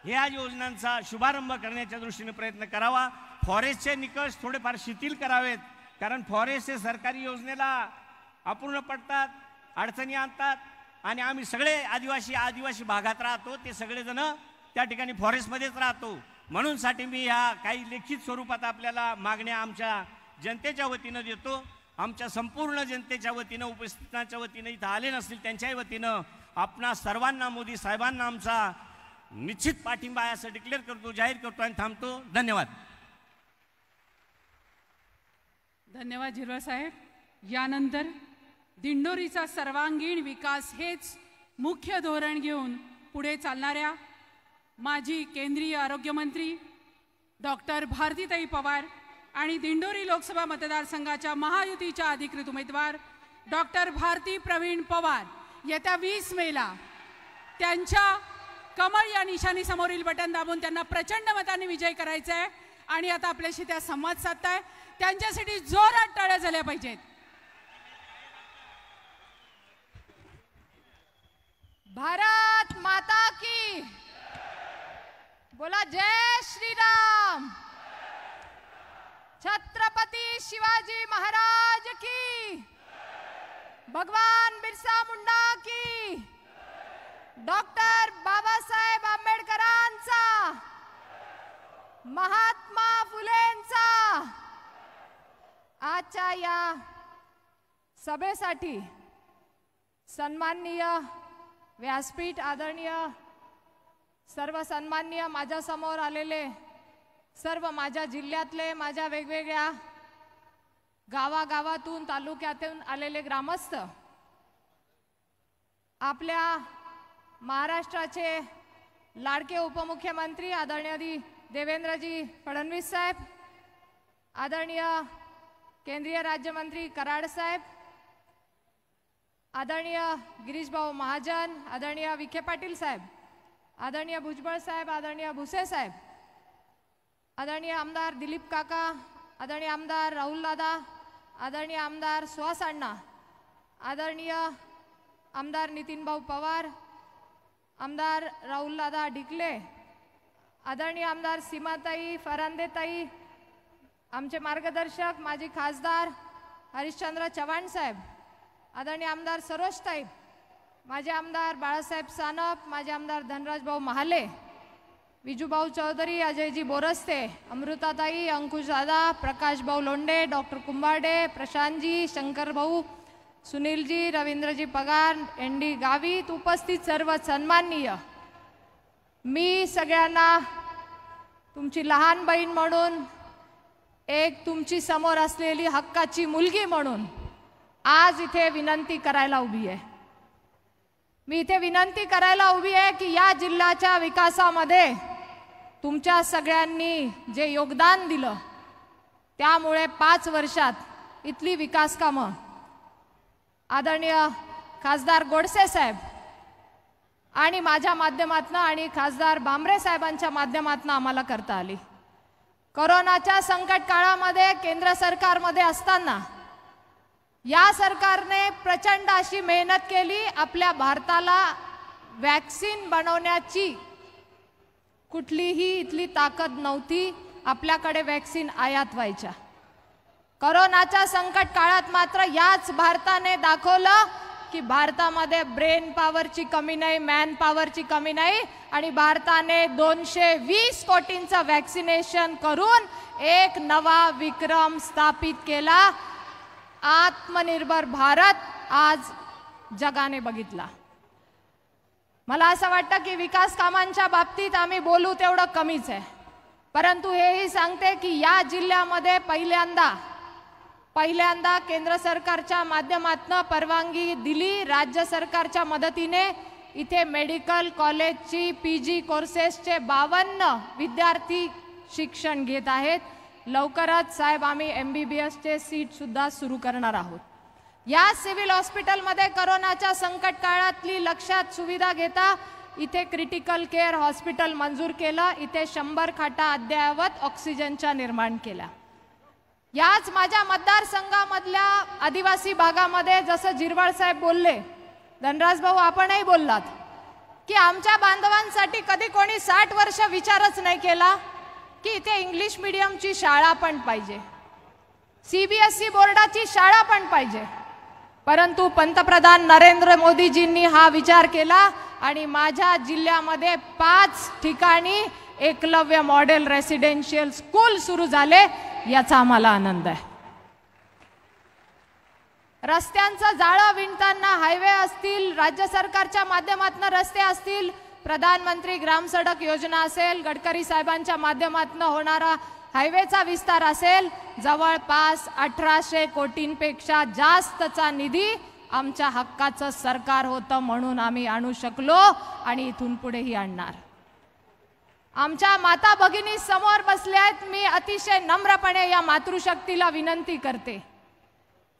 ह्या योजनांचा शुभारंभ करण्याच्या दृष्टीने प्रयत्न करावा. फॉरेस्टचे निकष थोडेफार शिथिल करावेत, कारण फॉरेस्ट हे सरकारी योजनेला अपूर्ण पडतात. अडचणी आणतात आणि आम्ही सगळे आदिवासी भागात राहतो, ते सगळेजण त्या ठिकाणी फॉरेस्टमध्येच राहतो. म्हणून साठी मी ह्या काही लिखित स्वरूपात आपल्याला मागण्या आमच्या जनतेच्या वतीनं देतो. आमच्या संपूर्ण जनतेच्या वतीनं, उपस्थितांच्या वतीनं, इथं आले नसतील त्यांच्याही वतीनं आपणा सर्वांना, मोदी साहेबांना आमचा निश्चित पाठिंबा आहे असं डिक्लेअर करतो, जाहीर करतो आणि थांबतो. धन्यवाद. धन्यवाद झिरवाळ साहेब. यानंतर दिंडोरीचा सर्वांगीण विकास हेच मुख्य धोरण घेऊन पुढे चालणाऱ्या माजी केंद्रीय आरोग्यमंत्री डॉक्टर भारतीताई पवार आणि दिंडोरी लोकसभा मतदारसंघाच्या महायुतीच्या अधिकृत उमेदवार डॉक्टर भारती प्रवीण पवार येत्या 20 मेला त्यांच्या कमळ या निशाणी समोरील बटन दाबून त्यांना प्रचंड मताने विजय करायचा आहे. आणि आता आपल्याशी त्या संवाद साधताय, त्यांच्यासाठी जोरात टाळ्या झाल्या पाहिजेत. भारत माता की बोला, जय श्री राम. छत्रपती शिवाजी महाराज की, भगवान बिरसा मुंडा की, डॉक्टर बाबासाहेब आंबेडकरांचा, महात्मा फुलेंचा. आजच्या या सभेसाठी सन्माननीय व्यासपीठ, आदरणीय सर्व सन्माननीय माझ्या समोर आलेले सर्व माझ्या जिल्ह्यातले, माझ्या वेगवेगळ्या गावागावातून, तालुक्यातून आलेले ग्रामस्थ, आपल्या महाराष्ट्राचे लाडके उपमुख्यमंत्री आदरणीय देवेंद्रजी फडणवीस साहेब, आदरणीय केंद्रीय राज्यमंत्री कराड साहेब, आदरणीय गिरीश भाऊ महाजन, आदरणीय विखे पाटील साहेब, आदरणीय भुजबळ साहेब, आदरणीय भुसे साहेब, आदरणीय आमदार दिलीप काका, आदरणीय आमदार राहुल दादा, आदरणीय आमदार सुहास अण्णा, आदरणीय आमदार नितीन भाऊ पवार, आमदार राहुल दादा डिकले, आदरणीय आमदार सीमाताई फरांदेताई, आमचे मार्गदर्शक माजी खासदार हरिश्चंद्र चव्हाण साहेब, आदरणीय आमदार सरोजताई, माझे आमदार बाळासाहेब सानप, माझे आमदार धनराज भाऊ महाले, विजूभाऊ चौधरी, अजयजी बोरस्ते, अमृताताई, अंकुश दादा, प्रकाश भाऊ लोंढे, डॉक्टर कुंभारडे, प्रशांतजी, शंकर भाऊ, सुनीलजी, रवींद्रजी पगार, एनडी गावित, उपस्थित सर्व सन्माननीय. मी सगळ्यांना तुमची लहान बहीण म्हणून, एक तुमची समोर असलेली हक्काची मुलगी म्हणून आज इथे विनंती करायला उभी आहे. मी इथे विनंती करायला उभी आहे की या जिल्ह्याच्या विकासामध्ये तुमच्या सगळ्यांनी जे योगदान दिलं त्यामुळे 5 वर्षात इथली विकास कामं आदरणीय खासदार गोडसे साहेब आणि माझ्या माध्यमातून आणि खासदार बांबरे साहेबांच्या माध्यमातून आम्हाला करता आली. कोरोनाच्या संकट काळामध्ये केंद्र सरकारमध्ये असताना या सरकारने प्रचंड अशी मेहनत केली. आपल्या भारताला वॅक्सिन बनवण्याची कुठलीही इथली ताकद नव्हती, आपल्याकडे वॅक्सिन आयात व्हायच्या. कोरोनाच्या संकट काळात मात्र याच भारताने दाखवलं की भारतामध्ये ब्रेन पॉवरची कमी नाही, मॅन पॉवरची कमी नाही आणि भारताने 220 कोटींचं वॅक्सिनेशन करून एक नवा विक्रम स्थापित केला. आत्मनिर्भर भारत आज जगाने बघितला. मला असं वाटतं की विकास कामांच्या बाबतीत आम्ही बोलू तेवढं कमीच आहे, परंतु हेही सांगते की या जिल्ह्यामध्ये पहिल्यांदा केंद्र सरकारच्या माध्यमातून परवानगी दिली. राज्य सरकारच्या मदतीने इथे मेडिकल कॉलेजची PG कोर्सेसचे 52 विद्यार्थी शिक्षण घेत आहेत. लवकरच साहेब आम्ही MBBSचे सीट सुद्धा सुरू करणार आहोत. या सिव्हिल हॉस्पिटलमध्ये कोरोनाच्या संकट काळातली लक्षात सुविधा घेता इथे क्रिटिकल केअर हॉस्पिटल मंजूर केलं. इथे 100 खाटा अद्ययावत ऑक्सिजनच्या निर्माण केल्या. याच माझ्या मतदारसंघामधल्या आदिवासी भागामध्ये जसं झिरवाळ साहेब बोलले, धनराज भाऊ आपणही बोललात की आमच्या बांधवांसाठी कधी कोणी 60 वर्ष विचारच नाही केला की इथे इंग्लिश मीडियमची शाळा पण पाहिजे, CBSE बोर्डाची शाळा पण पाहिजे. परंतु पंतप्रधान नरेंद्र मोदीजींनी हा विचार केला आणि माझ्या जिल्ह्यामध्ये 5 ठिकाणी एकलव्य मॉडेल रेसिडेन्शियल स्कूल सुरू झाले, याचा आम्हाला आनंद आहे. रस्त्यांचं जाळं विणताना हायवे असतील, राज्य सरकारच्या माध्यमातून रस्ते असतील, प्रधानमंत्री ग्राम सडक योजना असेल, गडकरी साहेबांच्या माध्यमातून होणारा हायवेचा विस्तार असेल, जवळपास 1800 कोटींपेक्षा जास्तचा निधी आमच्या हक्काचं सरकार होतं, म्हणून आम्ही आणू शकलो आणि इथून पुढेही आणणार. आमच्या माता भगिनी समोर बसल्या आहेत. मी अतिशय नम्रपणे या मातृशक्तीला विनंती करते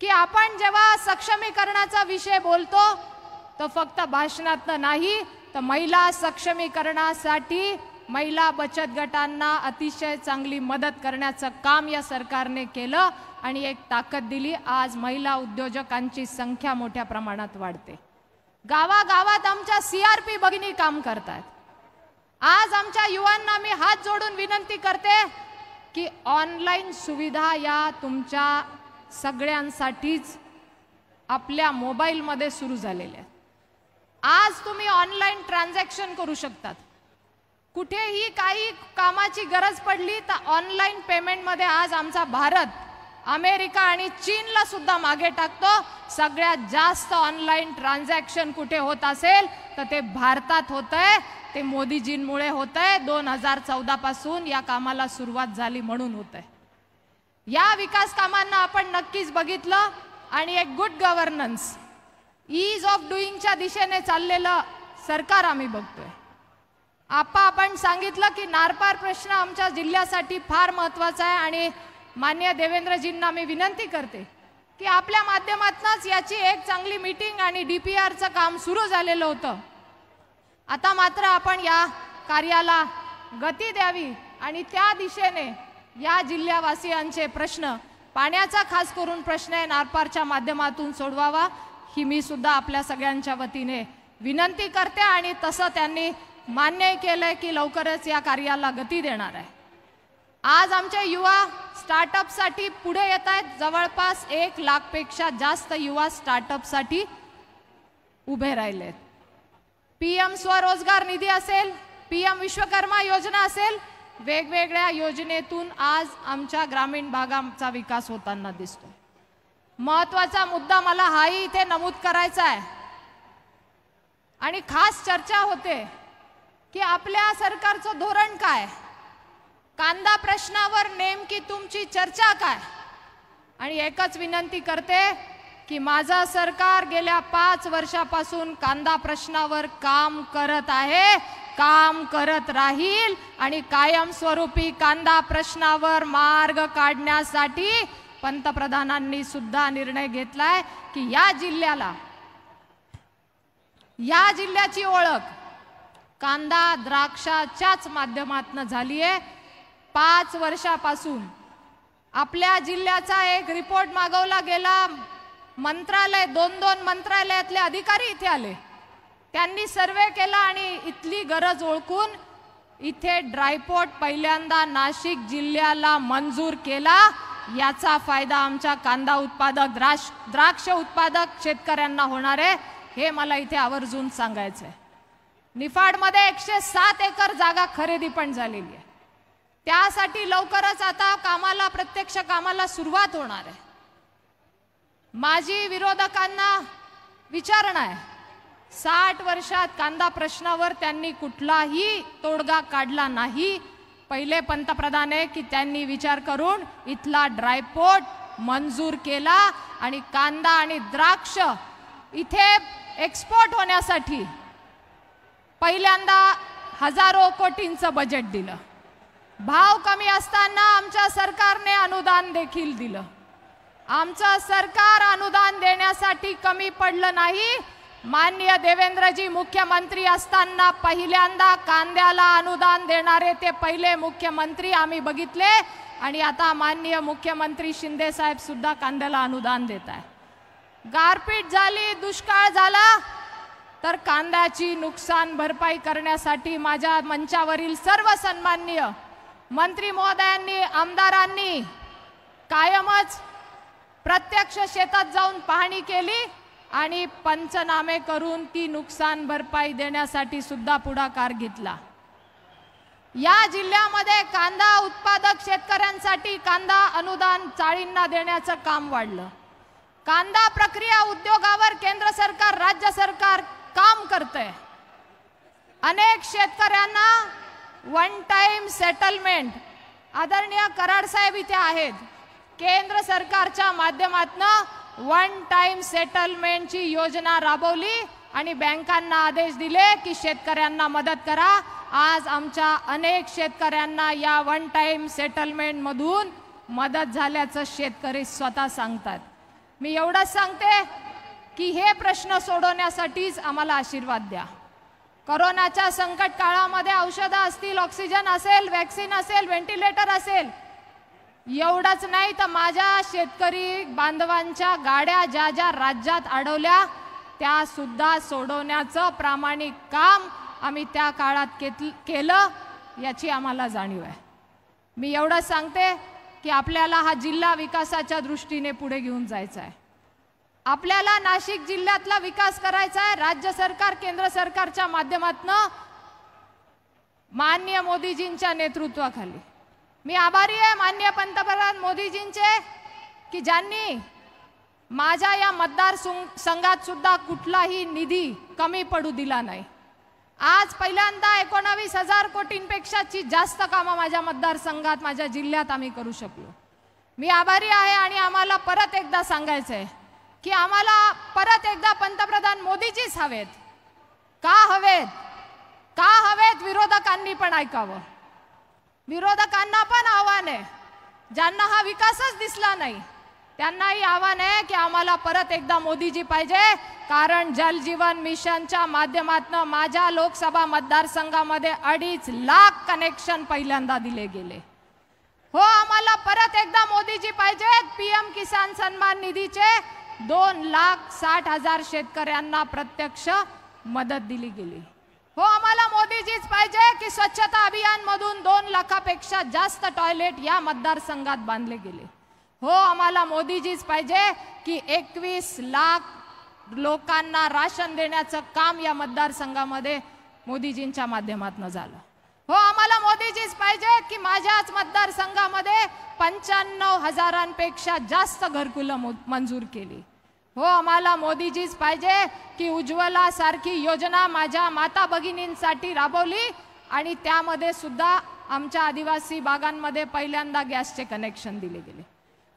की आपण जेव्हा सक्षमीकरणाचा विषय बोलतो तो फक्त भाषणात नाही, तर महिला सक्षमीकरणासाठी महिला बचत गटांना अतिशय चांगली मदत करण्याचं काम या सरकारने केलं आणि एक ताकद दिली. आज महिला उद्योजकांची संख्या मोठ्या प्रमाणात वाढते. गावागावात आमच्या CRP भगिनी काम करतात. आज आमच्या युवांना मी हात जोडून विनंती करते की ऑनलाईन सुविधा या तुमच्या सगळ्यांसाठीच आपल्या मोबाईलमध्ये सुरू झालेल्या आहेत. आज तुम्ही ऑनलाईन ट्रान्झॅक्शन करू शकतात. कुठेही काही कामाची गरज पडली तर ऑनलाईन पेमेंटमध्ये आज आमचा भारत अमेरिका आणि चीनला सुद्धा मागे टाकतो. सगळ्यात जास्त ऑनलाईन ट्रान्झॅक्शन कुठे होत असेल तर ते भारतात होतंय. ते मोदीजींमुळे होतंय. 2014 पासून या कामाला सुरुवात झाली म्हणून होतंय. या विकास कामांना आपण नक्कीच बघितलं आणि एक गुड गव्हर्नन्स, ईज ऑफ डुईंगच्या दिशेने चाललेलं सरकार आम्ही बघतोय. आपण सांगितलं की नारपार प्रश्न आमच्या जिल्ह्यासाठी फार महत्त्वाचा आहे आणि माननीय देवेंद्रजींना मी विनंती करते की आपल्या माध्यमातूनच याची एक चांगली मीटिंग आणि DPRचं काम सुरू झालेलं होतं. आता मात्र आपण या कार्याला गती द्यावी आणि त्या दिशेने या जिल्ह्यावासियांचे प्रश्न, पाण्याचा खास करून प्रश्न आहे, नारपारच्या माध्यमातून सोडवावा ही मी सुद्धा आपल्या सगळ्यांच्या वतीने विनंती करते आणि तसं त्यांनी मान्य केलंय की लवकरच या कार्याला गती देणार आहे. आज आमचे युवा स्टार्टअपसाठी पुढे येत आहेत. जवळपास 1 लाखपेक्षा जास्त युवा स्टार्टअपसाठी उभे राहिलेत. PM स्वरोजगार निधी असेल, PM विश्वकर्मा योजना असेल, वेगवेगळ्या योजनेतून आज आमच्या ग्रामीण भागाचा विकास होताना दिसतो. महत्त्वाचा मुद्दा मला हाही इथे नमूद करायचा आहे आणि खास चर्चा होते की आपल्या सरकारचं धोरण काय, कांदा प्रश्नावर नेमकी तुमची चर्चा काय. आणि एकच विनंती करते की माझं सरकार गेल्या 5 वर्षापासून कांदा प्रश्नावर काम करत आहे, काम करत राहील आणि कायमस्वरूपी कांदा प्रश्नावर मार्ग काढण्यासाठी पंतप्रधानांनी सुद्धा निर्णय घेतलाय की या जिल्ह्याची ओळख कांदा द्राक्षाच्याच माध्यमातून झाली आहे. 5 वर्षापासून आपल्या जिल्ह्याचा एक रिपोर्ट मागवला गेला. मंत्रालय 2 मंत्रालयातले अधिकारी इथे आले, त्यांनी सर्वे केला आणि इथली गरज ओळखून इथे ड्रायपोर्ट पहिल्यांदा नाशिक जिल्ह्याला मंजूर केला. याचा फायदा आमच्या कांदा उत्पादक, द्राक्ष उत्पादक शेतकऱ्यांना होणार आहे, हे मला इथे आवर्जून सांगायचं आहे. निफाडमध्ये 107 एकर जागा खरेदी पण झालेली आहे. त्यासाठी लवकरच आता प्रत्यक्ष कामाला सुरुवात होणार आहे. माझी विरोधकांना विचारणा आहे, 60 वर्षात कांदा प्रश्नावर त्यांनी कुठलाही तोडगा काढला नाही. पहिले पंतप्रधान आहे की त्यांनी विचार करून इथला ड्रायपोर्ट मंजूर केला आणि कांदा आणि द्राक्ष इथे एक्सपोर्ट होण्यासाठी पहिल्यांदा हजारो कोटींचं बजेट दिलं. भाव कमी असताना आमच्या सरकारने अनुदान देखील दिलं. आमचं सरकार अनुदान देण्यासाठी कमी पडलं नाही. माननीय देवेंद्रजी मुख्यमंत्री असताना पहिल्यांदा कांद्याला अनुदान देणारे ते पहिले मुख्यमंत्री आम्ही बघितले आणि आता माननीय मुख्यमंत्री शिंदे साहेब सुद्धा कांद्याला अनुदान देत आहे. गारपीट झाली, दुष्काळ झाला तर कांद्याची नुकसान भरपाई करण्यासाठी माझ्या मंचावरील सर्व सन्माननीय मंत्री महोदयांनी, आमदारांनी कायमच प्रत्यक्ष शेतात जाऊन पाहणी केली आणि पंचनामे करून ती नुकसान भरपाई देण्यासाठी सुद्धा पुढाकार घेतला। या जिल्ह्यामध्ये कांदा उत्पादक शेतकऱ्यांसाठी कांदा अनुदान चाळींना देण्याचं काम वाढलं। कांदा प्रक्रिया उद्योगावर केंद्र सरकार राज्य सरकार काम करते। अनेक शेतकऱ्यांना वन टाइम सेटलमेंट, आदरणीय कराड साहेब इथे आहेत, केंद्र सरकारच्या माध्यमातून वन टाइम सेटलमेंटची योजना राबवली आणि बँकांना आदेश दिले की शेतकऱ्यांना मदत करा। आज आमच्या अनेक शेतकऱ्यांना या वन टाइम सेटलमेंट मधून मदत झाल्याचं शेतकरी स्वतः सांगतात। मी एवढंच सांगते की हे प्रश्न सोडवण्यासाठीच आम्हाला आशीर्वाद द्या। कोरोनाच्या संकट काळामध्ये औषधं असतील, ऑक्सिजन असेल, वॅक्सिन असेल, व्हेंटिलेटर असेल, एवढंच नाही तर माझ्या शेतकरी बांधवांच्या गाड्या ज्या ज्या राज्यात अडवल्या त्या सुद्धा सोडवण्याचं प्रामाणिक काम आम्ही त्या काळात केलं, याची आम्हाला जाणीव आहे। मी एवढंच सांगते की आपल्याला हा जिल्हा विकासाच्या दृष्टीने पुढे घेऊन जायचा आहे। आपल्याला नाशिक जिल्ह्यातला विकास करायचा आहे। राज्य सरकार केंद्र सरकारच्या माध्यमातून माननीय मोदीजींच्या नेतृत्वाखाली मी आभारी आहे माननीय पंतप्रधान मोदीजींचे की ज्यांनी माझ्या या मतदार संघात सुद्धा कुठलाही निधी कमी पडू दिला नाही। आज पहिल्यांदा 19,000 कोटींपेक्षा जास्त कामं माझ्या मतदारसंघात माझ्या जिल्ह्यात आम्ही करू शकलो। मी आभारी आहे आणि आम्हाला परत एकदा सांगायचं आहे की आम्हाला परत एकदा पंतप्रधान मोदीजीच हवेत। का हवेत? का हवेत? विरोधकांनी पण ऐकावं। विरोधकांना पण आव्हान आहे, ज्यांना हा विकासच दिसला नाही त्यांनाही आव्हान आहे की आम्हाला परत एकदा मोदीजी पाहिजे, कारण जल जीवन मिशनच्या माध्यमातून माझ्या लोकसभा मतदारसंघामध्ये 2.5 लाख कनेक्शन पहिल्यांदा दिले गेले। हो, आम्हाला परत एकदा मोदीजी पाहिजे। पीएम किसान सन्मान निधीचे 2,60,000 शेतकऱ्यांना प्रत्यक्ष मदत दिली गेली। हो, आम्हाला मोदीजीच पाहिजे की स्वच्छता अभियान मधून 2 लाखापेक्षा जास्त टॉयलेट या मतदारसंघात बांधले गेले। हो, आम्हाला मोदीजीच पाहिजे की 21 लाख लोकांना राशन देण्याचं काम या मतदारसंघामध्ये मोदीजींच्या माध्यमातून झालं। हो, आम्हाला मोदीजीच पाहिजे की माझ्याच मतदारसंघामध्ये 95,000पेक्षा जास्त घरकुलं मंजूर केली। हो, आम्हाला मोदीजीच पाहिजे की उज्ज्वला सारखी योजना माझ्या माता भगिनींसाठी राबवली आणि त्यामध्ये सुद्धा आमच्या आदिवासी भागांमध्ये पहिल्यांदा गॅसचे कनेक्शन दिले गेले।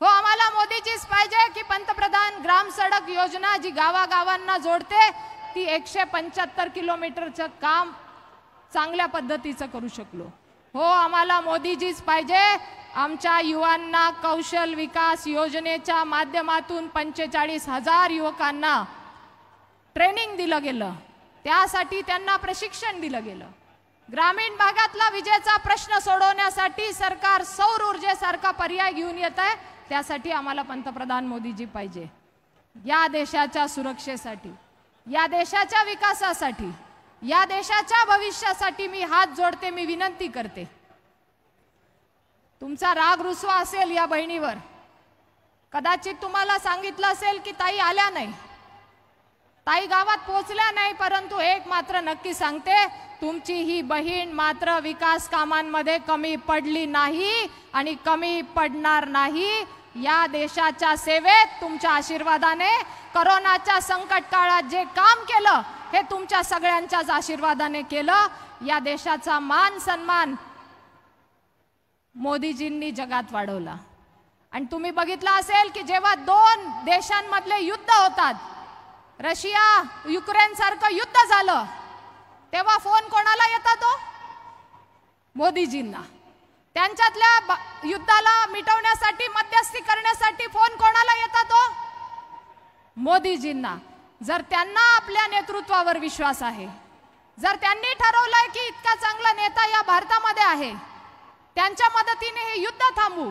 हो, आम्हाला मोदीजीच पाहिजे की पंतप्रधान ग्राम सडक योजना जी गावागावांना जोडते ती 175 किलोमीटरचं काम चांगल्या पद्धतीचं करू शकलो। हो, आम्हाला मोदीजीच पाहिजे आमच्या युवांना कौशल विकास योजनेच्या माध्यमातून 45,000 युवकांना ट्रेनिंग दिलं गेलं, त्यासाठी त्यांना प्रशिक्षण दिलं गेलं। ग्रामीण भागातला विजेचा प्रश्न सोडवण्यासाठी सरकार सौर ऊर्जेसारखा पर्याय घेऊन येत आहे, त्यासाठी आम्हाला पंतप्रधान मोदीजी पाहिजे। या देशाच्या सुरक्षेसाठी, या देशाच्या विकासासाठी, या देशाच्या भविष्यासाठी मी हात जोडते, मी विनंती करते। तुमचा राग रुसवा असेल या बहिणीवर, कदाचित तुम्हाला सांगितलं असेल की ताई आल्या नाही, ताई गावात पोहोचल्या नाही, परंतु एक मात्र नक्की सांगते, तुमची ही बहीण मात्र विकास कामांमध्ये कमी पडली नाही आणि कमी पडणार नाही। या देशाच्या सेवेत तुमच्या आशीर्वादाने कोरोनाच्या संकट काळात जे काम केलं हे तुमच्या सगळ्यांच्याच आशीर्वादाने केलं। या देशाचा मान सन्मान मोदीजींनी जगात वाढवला। आणि तुम्ही बघितलं असेल की जेव्हा 2 देशांमधले युद्ध होतात, रशिया युक्रेन सारखं युद्ध झालं, तेव्हा फोन कोणाला येतात? मोदीजींना। त्यांच्यातल्या युद्धाला मिटवण्यासाठी, मध्यस्थी करण्यासाठी फोन कोणाला येतात? मोदीजींना। जर त्यांना आपल्या नेतृत्वावर विश्वास आहे, जर त्यांनी ठरवलंय की इतका चांगला नेता या भारतामध्ये आहे, त्यांच्या मदतीने हे युद्ध थांबू,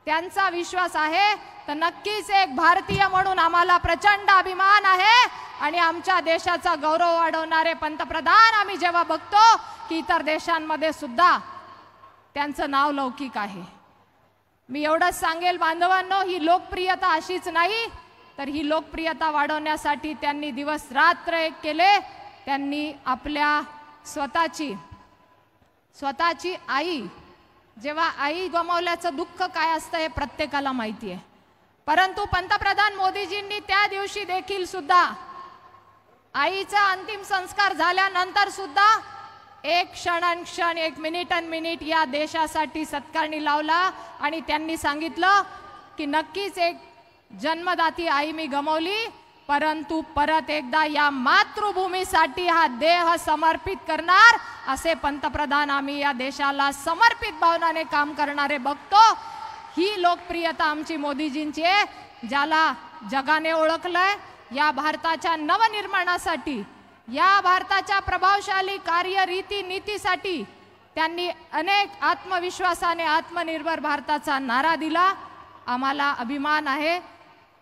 त्यांचा विश्वास आहे, तर नक्कीच एक भारतीय म्हणून आम्हाला प्रचंड अभिमान आहे। आणि आमच्या देशाचा गौरव वाढवणारे पंतप्रधान आम्ही जेव्हा बघतो की इतर देशांमध्ये सुद्धा त्यांचं नाव लौकिक आहे। मी एवढंच सांगेल बांधवांनो, ही लोकप्रियता अशीच नाही, तर ही लोकप्रियता वाढवण्यासाठी त्यांनी दिवस रात्र एक केले. त्यांनी आपल्या स्वतःची आई, जेव्हा आई गमावल्याचं दुःख काय असतं हे प्रत्येकाला माहिती आहे. परंतु पंतप्रधान मोदीजींनी त्या दिवशी देखील सुद्धा आईचा अंतिम संस्कार झाल्यानंतर सुद्धा एक क्षण एक मिनिट या देशासाठी सत्कारणी लावला आणि त्यांनी सांगितलं की नक्कीच एक जन्मदाती आई मी गमावली, परंतु परत एकदा या मातृभूमीसाठी हा देह समर्पित करणार असे पंतप्रधान आम्ही या देशाला समर्पित भावनाने काम करणारे बघतो. ही लोकप्रियता आमची मोदीजींची आहे, ज्याला जगाने ओळखलंय. या भारताच्या नवनिर्माणासाठी, या भारताच्या प्रभावशाली कार्यरीती नीतीसाठी त्यांनी अनेक आत्मविश्वासाने आत्मनिर्भर भारताचा नारा दिला. आम्हाला अभिमान आहे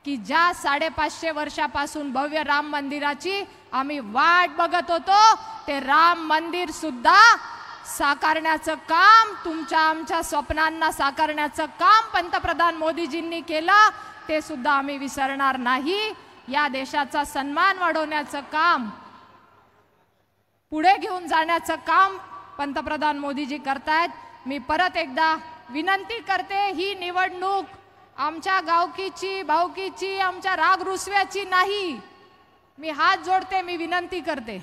की ज्या 550 वर्षापासून भव्य राम मंदिराची आम्ही वाट बघत होतो, ते राम मंदिर सुद्धा साकारण्याचं काम, तुमच्या आमच्या स्वप्नांना साकारण्याचं काम पंतप्रधान मोदीजींनी केलं. ते सुद्धा आम्ही विसरणार नाही. या देशाचा सन्मान वाढवण्याचं काम, पुढे घेऊन जाण्याचं काम पंतप्रधान मोदीजी करतायत. मी परत एकदा विनंती करते, ही निवडणूक आमच्या गावकीची, भावकीची, आमच्या राग रुसव्याची नाही. मी हात जोडते, मी विनंती करते,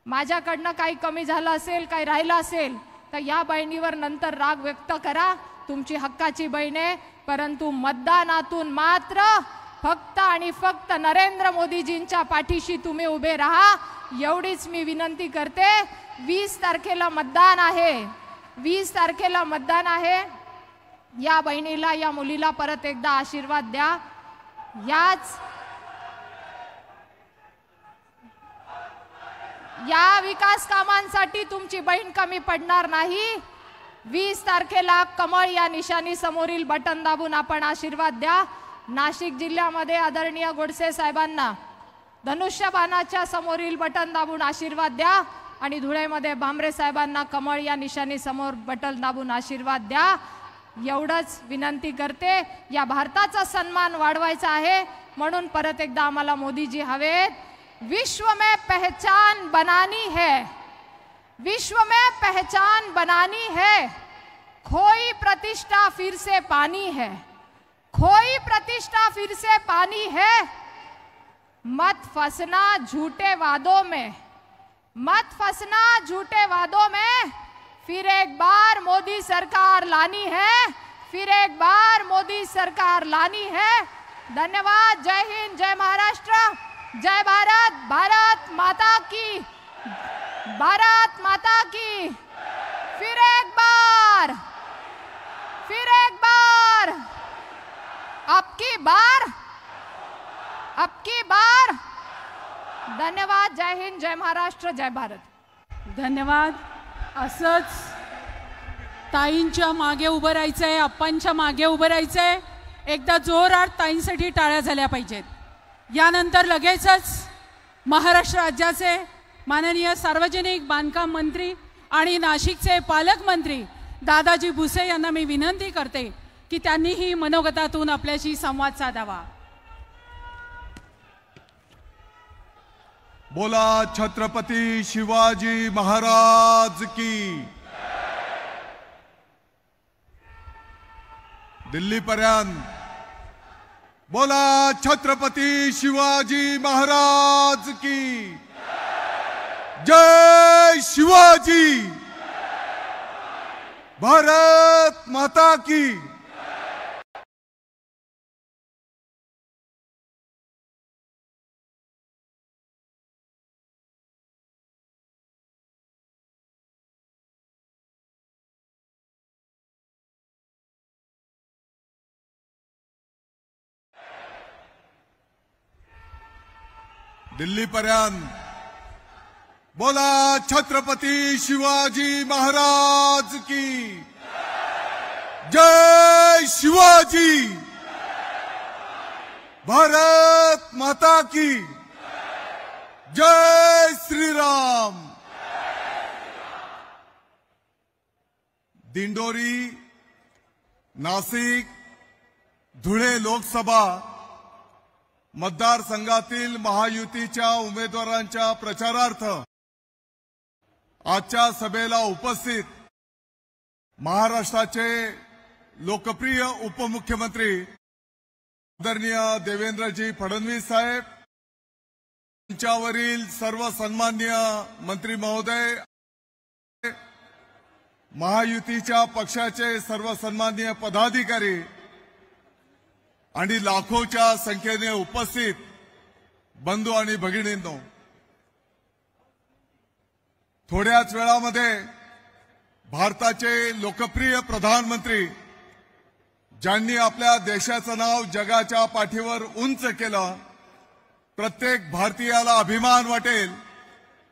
माझ्याकडनं काही कमी झालं असेल, काही राहिलं असेल तर या बहिणीवर नंतर राग व्यक्त करा. तुमची हक्काची बहीण आहे. परंतु मतदानातून मात्र फक्त आणि फक्त नरेंद्र मोदीजींच्या पाठीशी तुम्ही उभे राहा, एवढीच मी विनंती करते. 20 तारखेला मतदान आहे, 20 तारखेला मतदान आहे. या बहिणीला, या मुलीला परत एकदा आशीर्वाद द्या. या विकास कामांसाठी तुमची बहीण कमी पडणार नाही. 20 तारखेला कमळ या निशाणी समोरील बटन दाबून आपण आशीर्वाद द्या. नाशिक जिल्ह्यामध्ये आदरणीय गोडसे साहेबांना धनुष्यबाणाच्या समोरील बटन दाबून आशीर्वाद द्या आणि धुळेमध्ये भामरे साहेबांना कमळ या निशाणी समोर बटन दाबून आशीर्वाद द्या. एवढंच विनंती करते. या भारताचा सन्मान वाढवायचा आहे, म्हणून परत एकदा आम्हाला मोदीजी हवेत. विश्व में पहचान बनानी है, विश्व में पहचान बनानी है, खोई प्रतिष्ठा फिर से पानी है, खोई प्रतिष्ठा फिर से पानी है. मत फंसना झूठे वादों में, मत फंसना झूठे वादों में. फिर एक बार मोदी सरकार लानी है, फिर एक बार मोदी सरकार लानी है. धन्यवाद. जय हिंद, जय महाराष्ट्र, जय भारत. भारत माता की, भारत माता की. फिर एक बार, फिर एक बार, अब की बार, अब की बार. धन्यवाद. जय हिंद, जय महाराष्ट्र, जय भारत. धन्यवाद. असंच ताईंच्या मागे उभं राहायचंय, अप्पांच्या मागे उभं राहायचंय. एकदा जोरात ताईंसाठी टाळ्या झाल्या पाहिजेत. यानंतर लगेचच महाराष्ट्र राज्याचे माननीय सार्वजनिक बांधकाम मंत्री आणि नाशिकचे पालकमंत्री दादाजी भुसे यांना मी विनंती करते की त्यांनीही मनोगतातून आपल्याशी संवाद साधावा. बोला छत्रपती शिवाजी महाराज की. दिल्लीपर्यंत बोला छत्रपती शिवाजी महाराज की. जय शिवाजी. भारत माता की. दिल्लीपर्यंत बोला छत्रपती शिवाजी महाराज की. जय शिवाजी. भारत माता की. जय श्रीराम. दिंडोरी, नाशिक, धुळे लोकसभा मतदारसंघातील महायुतीच्या उमेदवारांच्या प्रचारार्थ आजच्या सभेला उपस्थित महाराष्ट्राचे लोकप्रिय उपमुख्यमंत्री आदरणीय देवेंद्रजी फडणवीस साहेब, त्यांच्यावरील सर्व सन्माननीय मंत्री महोदय, महायुतीच्या पक्षाचे सर्व सन्माननीय पदाधिकारी आणि लाखोच्या संख्येने उपस्थित बंधू आणि भगिनींनो, थोड्याच वेळामध्ये भारताचे लोकप्रिय प्रधानमंत्री ज्यांनी आपल्या देशाचं नाव जगाच्या पाठीवर उंच केलं, प्रत्येक भारतीयाला अभिमान वाटेल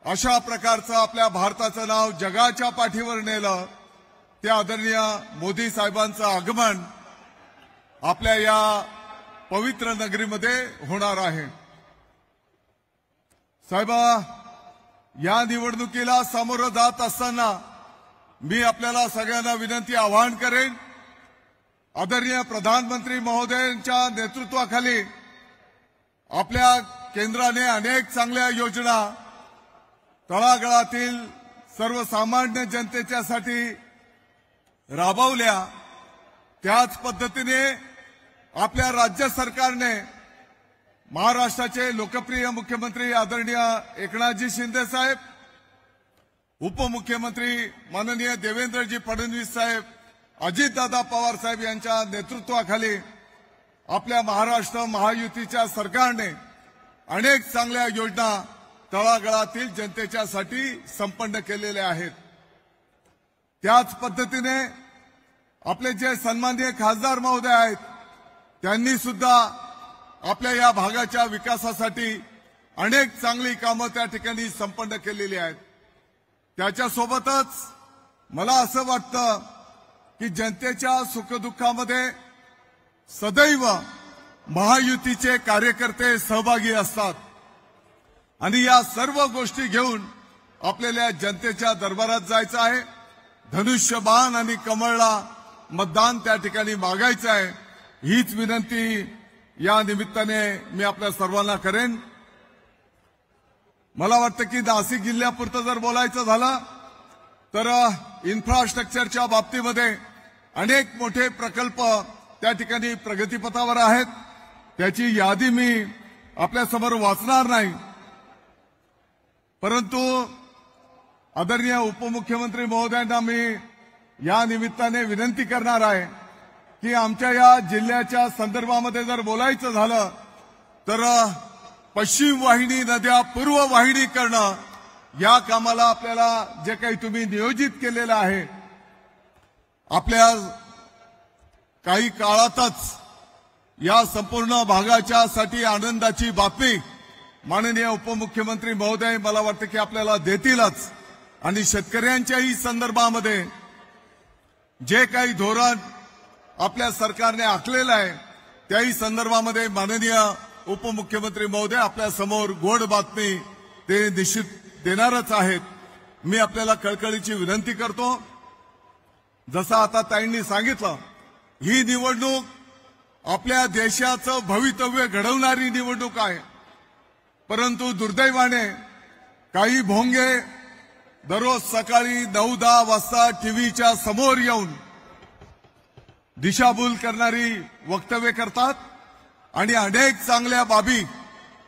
अशा प्रकारचं आपल्या भारताचं नाव जगाच्या पाठीवर नेलं, ते आदरणीय मोदी साहेबांचं आगमन आपल्या या पवित्र नगरीमध्ये होणार आहे. साहेब, या निवडणुकीला सामोरं जात असताना मी आपल्याला सगळ्यांना विनंती आवाहन करेन, आदरणीय प्रधानमंत्री महोदयांच्या नेतृत्वाखाली आपल्या केंद्राने अनेक चांगल्या योजना तळागाळातील सर्वसामान्य जनतेच्यासाठी राबवल्या. त्याच पद्धतीने आपल्या राज्य सरकारने महाराष्ट्राचे लोकप्रिय मुख्यमंत्री आदरणीय एकनाथजी शिंदे साहेब, उपमुख्यमंत्री माननीय देवेंद्रजी फडणवीस साहेब, अजितदादा पवार साहेब यांच्या नेतृत्वाखाली आपल्या महाराष्ट्र महायुतीच्या सरकारने अनेक चांगल्या योजना तळागाळातील जनतेच्यासाठी संपन्न केलेल्या आहेत. त्याच पद्धतीने आपले जे सन्माननीय खासदार महोदय आहेत, त्यांनी सुद्धा आपल्या या भागाच्या विकासासाठी अनेक चांगली कामं त्या ठिकाणी संपन्न केलेली आहेत. त्याच्यासोबतच मला असं वाटतं की जनतेच्या सुखदुःखामध्ये सदैव महायुतीचे कार्यकर्ते सहभागी असतात आणि या सर्व गोष्टी घेऊन आपल्याला जनतेच्या दरबारात जायचं आहे. धनुष्यबाण आणि कमळला मतदान त्या ठिकाणी मागायचं आहे. हीच विनंती या निमित्ताने मी आपल्या सर्वांना करेन. मला वाटतं की नाशिक जिल्ह्यापुरतं जर बोलायचं झालं तर इन्फ्रास्ट्रक्चरच्या बाबतीमध्ये अनेक मोठे प्रकल्प त्या ठिकाणी प्रगतीपथावर आहेत. त्याची यादी मी आपल्यासमोर वाचणार नाही, परंतु आदरणीय उपमुख्यमंत्री महोदयांना मी या निमित्ताने विनंती करणार आहे की आमच्या या जिल्ह्याच्या संदर्भामध्ये जर बोलायचं झालं तर पश्चिम वाहिनी नद्या पूर्व वाहिनी करणं, या कामाला आपल्याला जे काही तुम्ही नियोजित केलेलं आहे, आपल्या काही काळातच या संपूर्ण भागाच्या साठी आनंदाची बातमी माननीय उपमुख्यमंत्री महोदय मला वाटतं की आपल्याला देतीलच. आणि शेतकऱ्यांच्याही संदर्भामध्ये जे काही धोरण आपल्या सरकारने आखलेलं आहे, त्याही संदर्भामध्ये माननीय उपमुख्यमंत्री महोदय आपल्या समोर गोड बातमी ते निश्चित देणारच आहेत. मी आपल्याला कळकळीची विनंती करतो, जसं आता ताईंनी सांगितलं, ही निवडणूक आपल्या देशाचं भवितव्य घडवणारी निवडणूक आहे. परंतु दुर्दैवाने काही भोंगे दररोज सकाळी 9-10 वाजता टीव्हीच्या समोर येऊन दिशाभूल करणारी वक्तव्य करतात आणि अनेक चांगल्या बाबी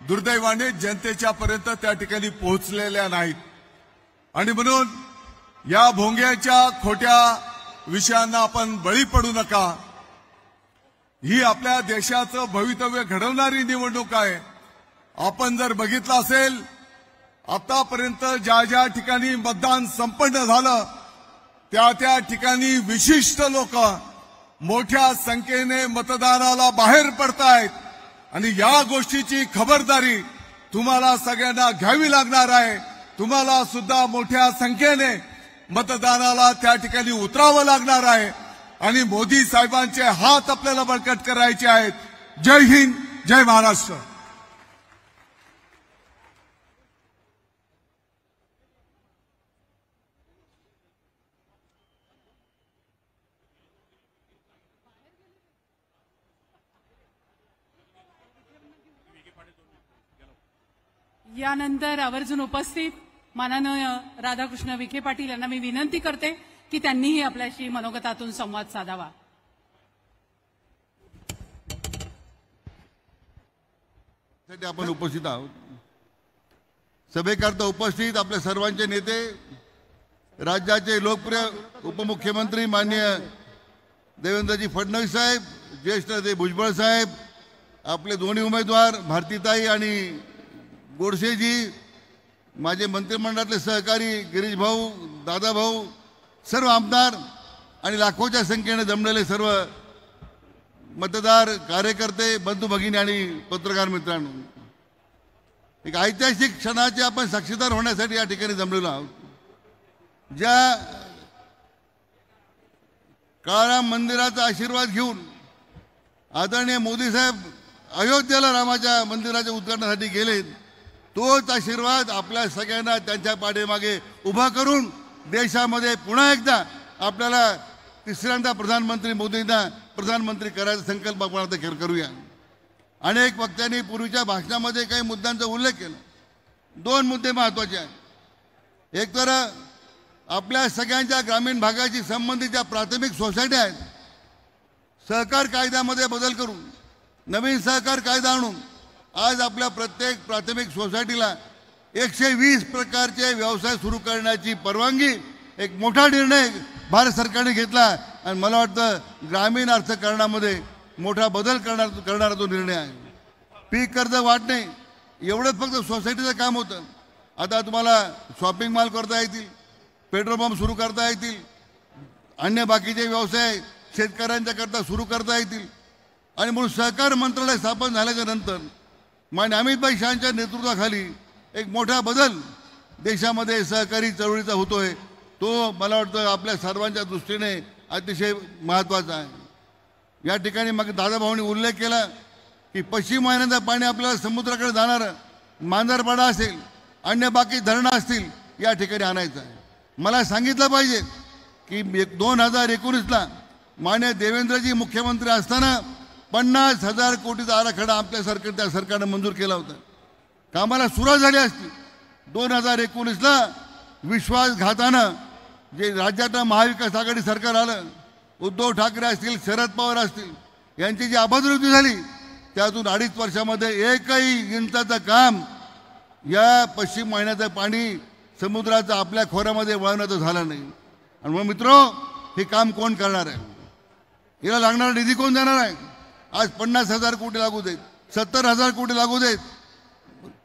दुर्दैवाने जनतेच्या पर्यंत त्या ठिकाणी पोहोचलेल्या नाहीत. आणि म्हणून या भोंग्याच्या खोट्या विषयांना आपण बळी पडू नका. ही आपल्या देशाचं भवितव्य घडवणारी निवडणूक आहे. आपण जर बघितलं असेल, आतापर्यंत ज्या ज्या ठिकाणी मतदान संपन्न झालं त्या त्या ठिकाणी विशिष्ट लोक मोठ्या संख्येने मतदानाला बाहेर पडतायत आणि या गोष्टीची खबरदारी तुम्हाला सगळ्यांना घ्यावी लागणार आहे. तुम्हाला सुद्धा मोठ्या संख्येने मतदानाला त्या ठिकाणी उतरावं लागणार आहे आणि मोदी साहेबांचे हात आपल्याला बळकट करायचे आहेत. जय हिंद, जय महाराष्ट्र. यानंतर आवर्जून उपस्थित माननीय राधाकृष्ण विखे पाटील यांना मी विनंती करते की त्यांनीही आपल्याशी मनोगतातून संवाद साधावा. आपण उपस्थित आहोत. सभेकरता उपस्थित आपल्या सर्वांचे नेते, राज्याचे लोकप्रिय उपमुख्यमंत्री माननीय देवेंद्रजी फडणवीस साहेब, ज्येष्ठ नेते भुजबळ साहेब, आपले दोन्ही उमेदवार भारतीताई आणि गोडसेजी, माझे मंत्रिमंडळातले सहकारी गिरीश भाऊ, दादा भाऊ, सर्व आमदार आणि लाखोच्या संख्येने जमलेले सर्व मतदार, कार्यकर्ते, बंधू भगिनी आणि पत्रकार मित्रांनो, एक ऐतिहासिक क्षणाचे आपण साक्षीदार होण्यासाठी या ठिकाणी जमलेलो आहोत. ज्या काळाराम मंदिराचा आशीर्वाद घेऊन आदरणीय मोदी साहेब अयोध्येला रामाच्या मंदिराच्या उद्घाटनासाठी गेले, तोच आशीर्वाद आपल्या सगळ्यांना त्यांच्या पाठीमागे उभा करून देशामध्ये पुन्हा एकदा आपल्याला तिसऱ्यांदा प्रधानमंत्री मोदींना प्रधानमंत्री करायचा संकल्प आपण आता करूया. अनेक वक्त्यांनी पूर्वीच्या भाषणामध्ये काही मुद्द्यांचा उल्लेख केला. दोन मुद्दे महत्त्वाचे आहेत. एक तर आपल्या सगळ्यांच्या ग्रामीण भागाशी संबंधित ज्या प्राथमिक सोसायटी आहेत, सहकार कायद्यामध्ये बदल करून नवीन सहकार कायदा आणून आज आपल्या प्रत्येक प्राथमिक सोसायटीला 120 प्रकारचे व्यवसाय सुरू करण्याची परवानगी, एक मोठा निर्णय भारत सरकारने घेतला आणि मला वाटतं ग्रामीण अर्थकारणामध्ये मोठा बदल करणारा तो निर्णय आहे. पीक कर्ज वाटणे एवढंच फक्त सोसायटीचं काम होतं. आता तुम्हाला शॉपिंग मॉल करता येतील, पेट्रोल पंप सुरू करता येतील, अन्य बाकीचे व्यवसाय शेतकऱ्यांच्या करता सुरू करता येतील. आणि म्हणून सहकार मंत्रालय स्थापन झाल्याच्या नंतर माननीय अमितभाई शहांच्या नेतृत्वाखाली एक मोठा बदल देशामध्ये सहकारी चळवळीचा होतोय. तो मला वाटतं आपल्या सर्वांच्या दृष्टीने अतिशय महत्त्वाचा आहे. या ठिकाणी मग दादाभाऊंनी उल्लेख केला की पश्चिम वाहिन्यांचं पाणी आपल्याला समुद्राकडे जाणारं मांजरपाडा असेल, अन्य बाकी धरणं असतील, या ठिकाणी आणायचं आहे. मला सांगितलं पाहिजे की 2019ला माननीय देवेंद्रजी मुख्यमंत्री असताना 50,000 कोटीचा आराखडा आपल्या त्या सरकारनं मंजूर केला होता. कामाला सुरुवात झाली असती. 2019ला विश्वासघातानं जे राज्यातलं महाविकास आघाडी सरकार आलं, उद्धव ठाकरे असतील, शरद पवार असतील, यांची जी अभद्रवृत्ती झाली, त्यातून 2.5 वर्षामध्ये एकही इंचाचं काम या पश्चिम वाहिन्याचं पाणी समुद्राचं आपल्या खोऱ्यामध्ये वळवण्याचं झालं नाही. आणि मग मित्रो, हे काम कोण करणार आहे? याला लागणारा निधी कोण देणार आहे? आज 50,000 कोटी लागू देत, 70,000 कोटी लागू देत,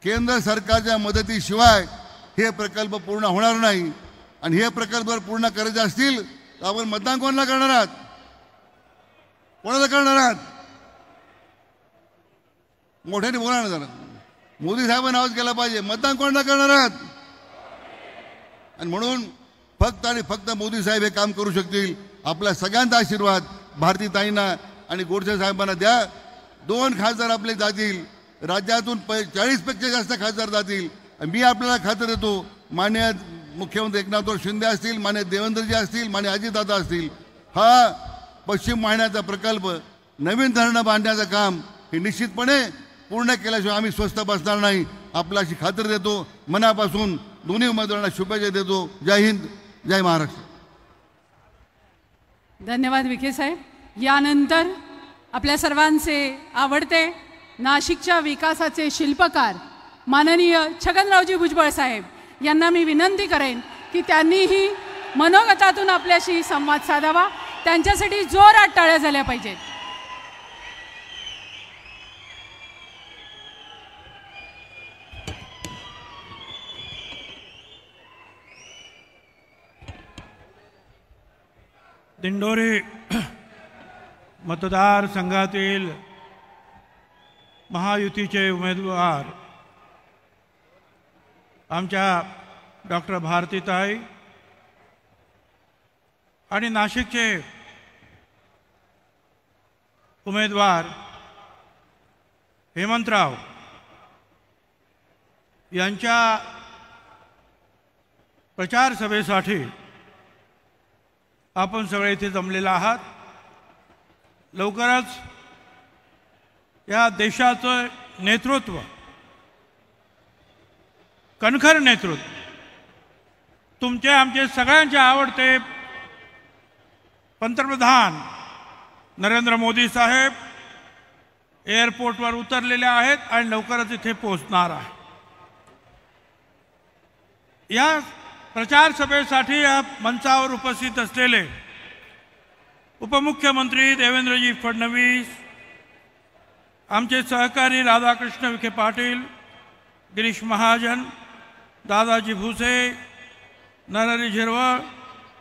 केंद्र सरकारच्या मदतीशिवाय हे प्रकल्प पूर्ण होणार नाही. आणि हे प्रकल्प जर पूर्ण करायचे असतील तर आपण मतदान कोणाला करणार आहात? कोणाला करणार आहात? मोठ्याने बोला ना जरा. मोदी साहेबांना आवाज केला पाहिजे. मतदान कोणाला करणार आहात? आणि म्हणून फक्त आणि फक्त मोदी साहेब हे काम करू शकतील. आपल्या सगळ्यांचा आशीर्वाद भारतीताईंना आणि गोडसे साहेबांना द्या. 2 खासदार आपले जातील, राज्यातून 40पेक्षा जास्त खासदार जातील. मी आपल्याला खात्री देतो, माननीय मुख्यमंत्री एकनाथ शिंदे असतील, माननीय देवेंद्रजी असतील, माननीय अजितदादा असतील, हा पश्चिम वाहिन्याचा प्रकल्प, नवीन धरणं बांधण्याचं काम हे निश्चितपणे पूर्ण केल्याशिवाय आम्ही स्वस्थ बसणार नाही. आपल्याशी खात्री देतो. मनापासून दोन्ही उमेदवारांना शुभेच्छा देतो. जय हिंद, जय महाराष्ट्र. धन्यवाद विखे साहेब. यानंतर आपल्या सर्वांचे आवडते नाशिकच्या विकासाचे शिल्पकार माननीय छगनरावजी भुजबळ साहेब यांना मी विनंती करेन की त्यांनीही मनोगतातून आपल्याशी संवाद साधावा. त्यांच्यासाठी जोरात टाळ्या झाल्या पाहिजेत. दिंडोरी मतदारसंघातील महायुतीचे उमेदवार आमच्या डॉक्टर भारतीताई आणि नाशिकचे उमेदवार हेमंतराव यांच्या प्रचार सभेसाठी आपण सगळे इथे जमलेला आहात. लवकरच या देशाचं नेतृत्व कणखर नेतृत्व, तुमचे आमचे सगळ्यांचे आवडते पंतप्रधान नरेंद्र मोदी साहेब एअरपोर्टवर उतरलेले आहेत आणि लवकरच इथे पोहोचणार आहे. या प्रचार सभेसाठी या मंचावर उपस्थित असलेले उपमुख्यमंत्री देवेंद्रजी फडणवीस, आमचे सहकारी राधाकृष्ण विखे पाटील, गिरीश महाजन, दादाजी भुसे, नरहरी झिरवळ,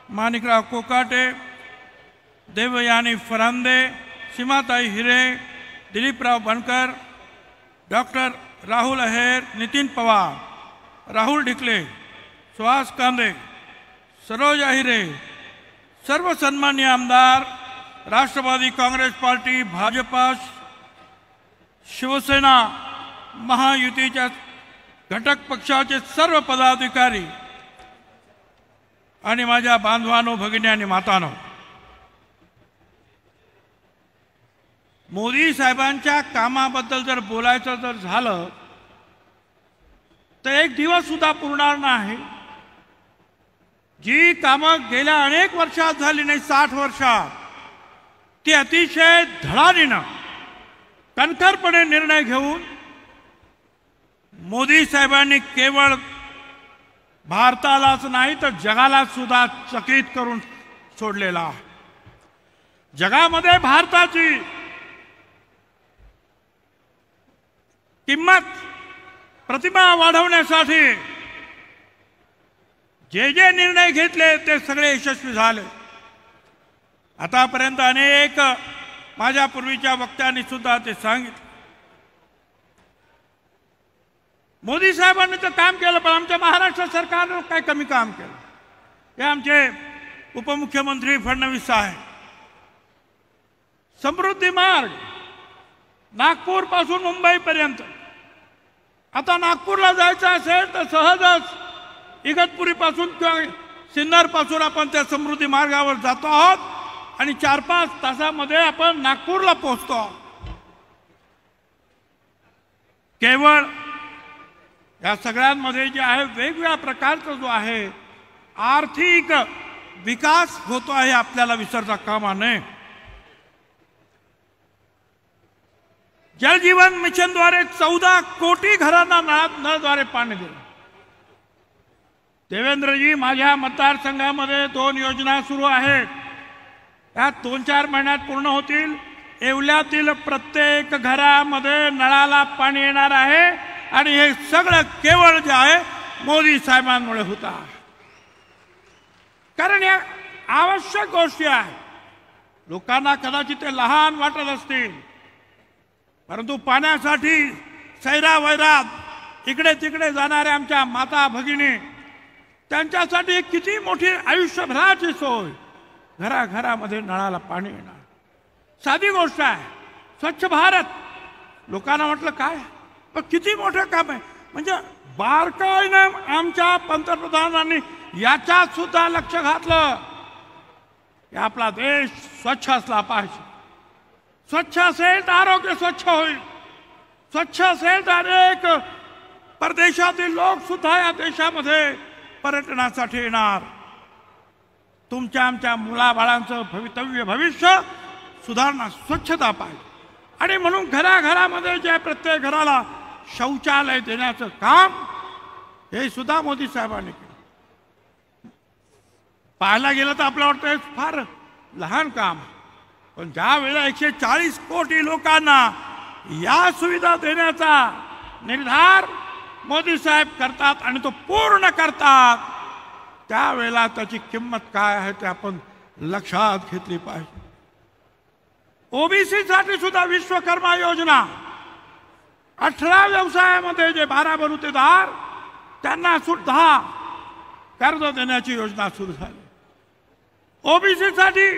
माणिकराव कोकाटे, देवयानी फरांदे, सीमाताई हिरे, दिलीपराव बनकर, डॉक्टर राहुल अहेर, नितीन पवार, राहुल ढिकले, सुहास कांदे, सरोज अहिरे, सर्व सन्मान्य आमदार, राष्ट्रवादी काँग्रेस पार्टी, भाजपा, शिवसेना, महायुतीच्या घटक पक्षाचे सर्व पदाधिकारी आणि माझ्या बांधवांनो, भगिनी आणि मातांनो, मोदी साहेबांच्या कामाबद्दल जर बोलायचं जर झालं तर एक दिवस सुद्धा पुरणार नाही. जी कामं गेल्या अनेक वर्षात झाली नाही, 60 वर्षात, ती अतिशय धडाडीनं कणखरपणे निर्णय घेऊन मोदी साहेबांनी केवळ भारतालाच नाही तर जगाला सुद्धा चकित करून सोडलेला आहे. जगामध्ये भारताची किंमत, प्रतिमा वाढवण्यासाठी जे जे निर्णय घेतले ते सगळे यशस्वी झाले. आतापर्यंत अनेक माझ्या पूर्वीच्या वक्त्यांनी सुद्धा ते सांगितले. मोदी साहेबांनी तर काम केलं, पण आमच्या महाराष्ट्र सरकारनं काय कमी काम केलं. हे आमचे उपमुख्यमंत्री फडणवीस साहेब समृद्धी मार्ग नागपूर पासून मुंबईपर्यंत, आता नागपूरला जायचं असेल तर सहजच इगतपुरीपासून किंवा सिन्नरपासून आपण त्या समृद्धी मार्गावर जातो आहोत आणि 4-5 तासामध्ये आपण नागपूरला पोहोचतो आहोत. केवळ या सगळ्यांमध्ये जे आहे वेगवेगळ्या प्रकारचा जो आहे आर्थिक विकास होतो आहे, आपल्याला विसरता कामा नये. जलजीवन मिशनद्वारे 14 कोटी घरांना नळाद्वारे पाणी दिलं. देवेंद्रजी, माझ्या मतदारसंघामध्ये 2 योजना सुरू आहेत, त्या 2-4 महिन्यात पूर्ण होतील. येवल्यातील प्रत्येक घरामध्ये नळाला पाणी येणार आहे आणि हे सगळं केवळ जे आहे मोदी साहेबांमुळे होत आहे. कारण या आवश्यक गोष्टी आहेत. लोकांना कदाचित ते लहान वाटत असतील, परंतु पाण्यासाठी सैरावैरात इकडे तिकडे जाणाऱ्या आमच्या माता भगिनी, त्यांच्यासाठी किती मोठी आयुष्यभराची सोय. घराघरामध्ये नळाला पाणी येणार, साधी गोष्ट आहे. स्वच्छ भारत, लोकांना म्हटलं काय, पण किती मोठं काम आहे. म्हणजे बारकाईनं आमच्या पंतप्रधानांनी याच्यात सुद्धा लक्ष घातलं की आपला देश स्वच्छ असला पाहिजे. स्वच्छ असेल तर आरोग्य स्वच्छ होईल, स्वच्छ असेल तर अनेक परदेशातील लोक सुद्धा या देशामध्ये पर्यटनासाठी येणार. तुमच्या आमच्या मुलाबाळांचं भविष्य सुधारणा, स्वच्छता पाहिजे. आणि म्हणून घराघरामध्ये जे प्रत्येक घराला शौचालय देण्याचं काम हे सुद्धा मोदी साहेबांनी केलं. पाहायला गेलं तर आपल्याला वाटतं हे फार लहान काम, पण ज्या वेळेला 140 कोटी लोकांना या सुविधा देण्याचा निर्धार मोदी साहेब करतात आणि तो पूर्ण करतात, त्यावेळेला त्याची किंमत काय आहे ते आपण लक्षात घेतली पाहिजे. ओबीसी साठी सुद्धा विश्वकर्मा योजना, 18 व्यवसायामध्ये जे 12 बलुतेदार त्यांना सुद्धा कर्ज देण्याची योजना सुरू झाली. ओबीसी साठी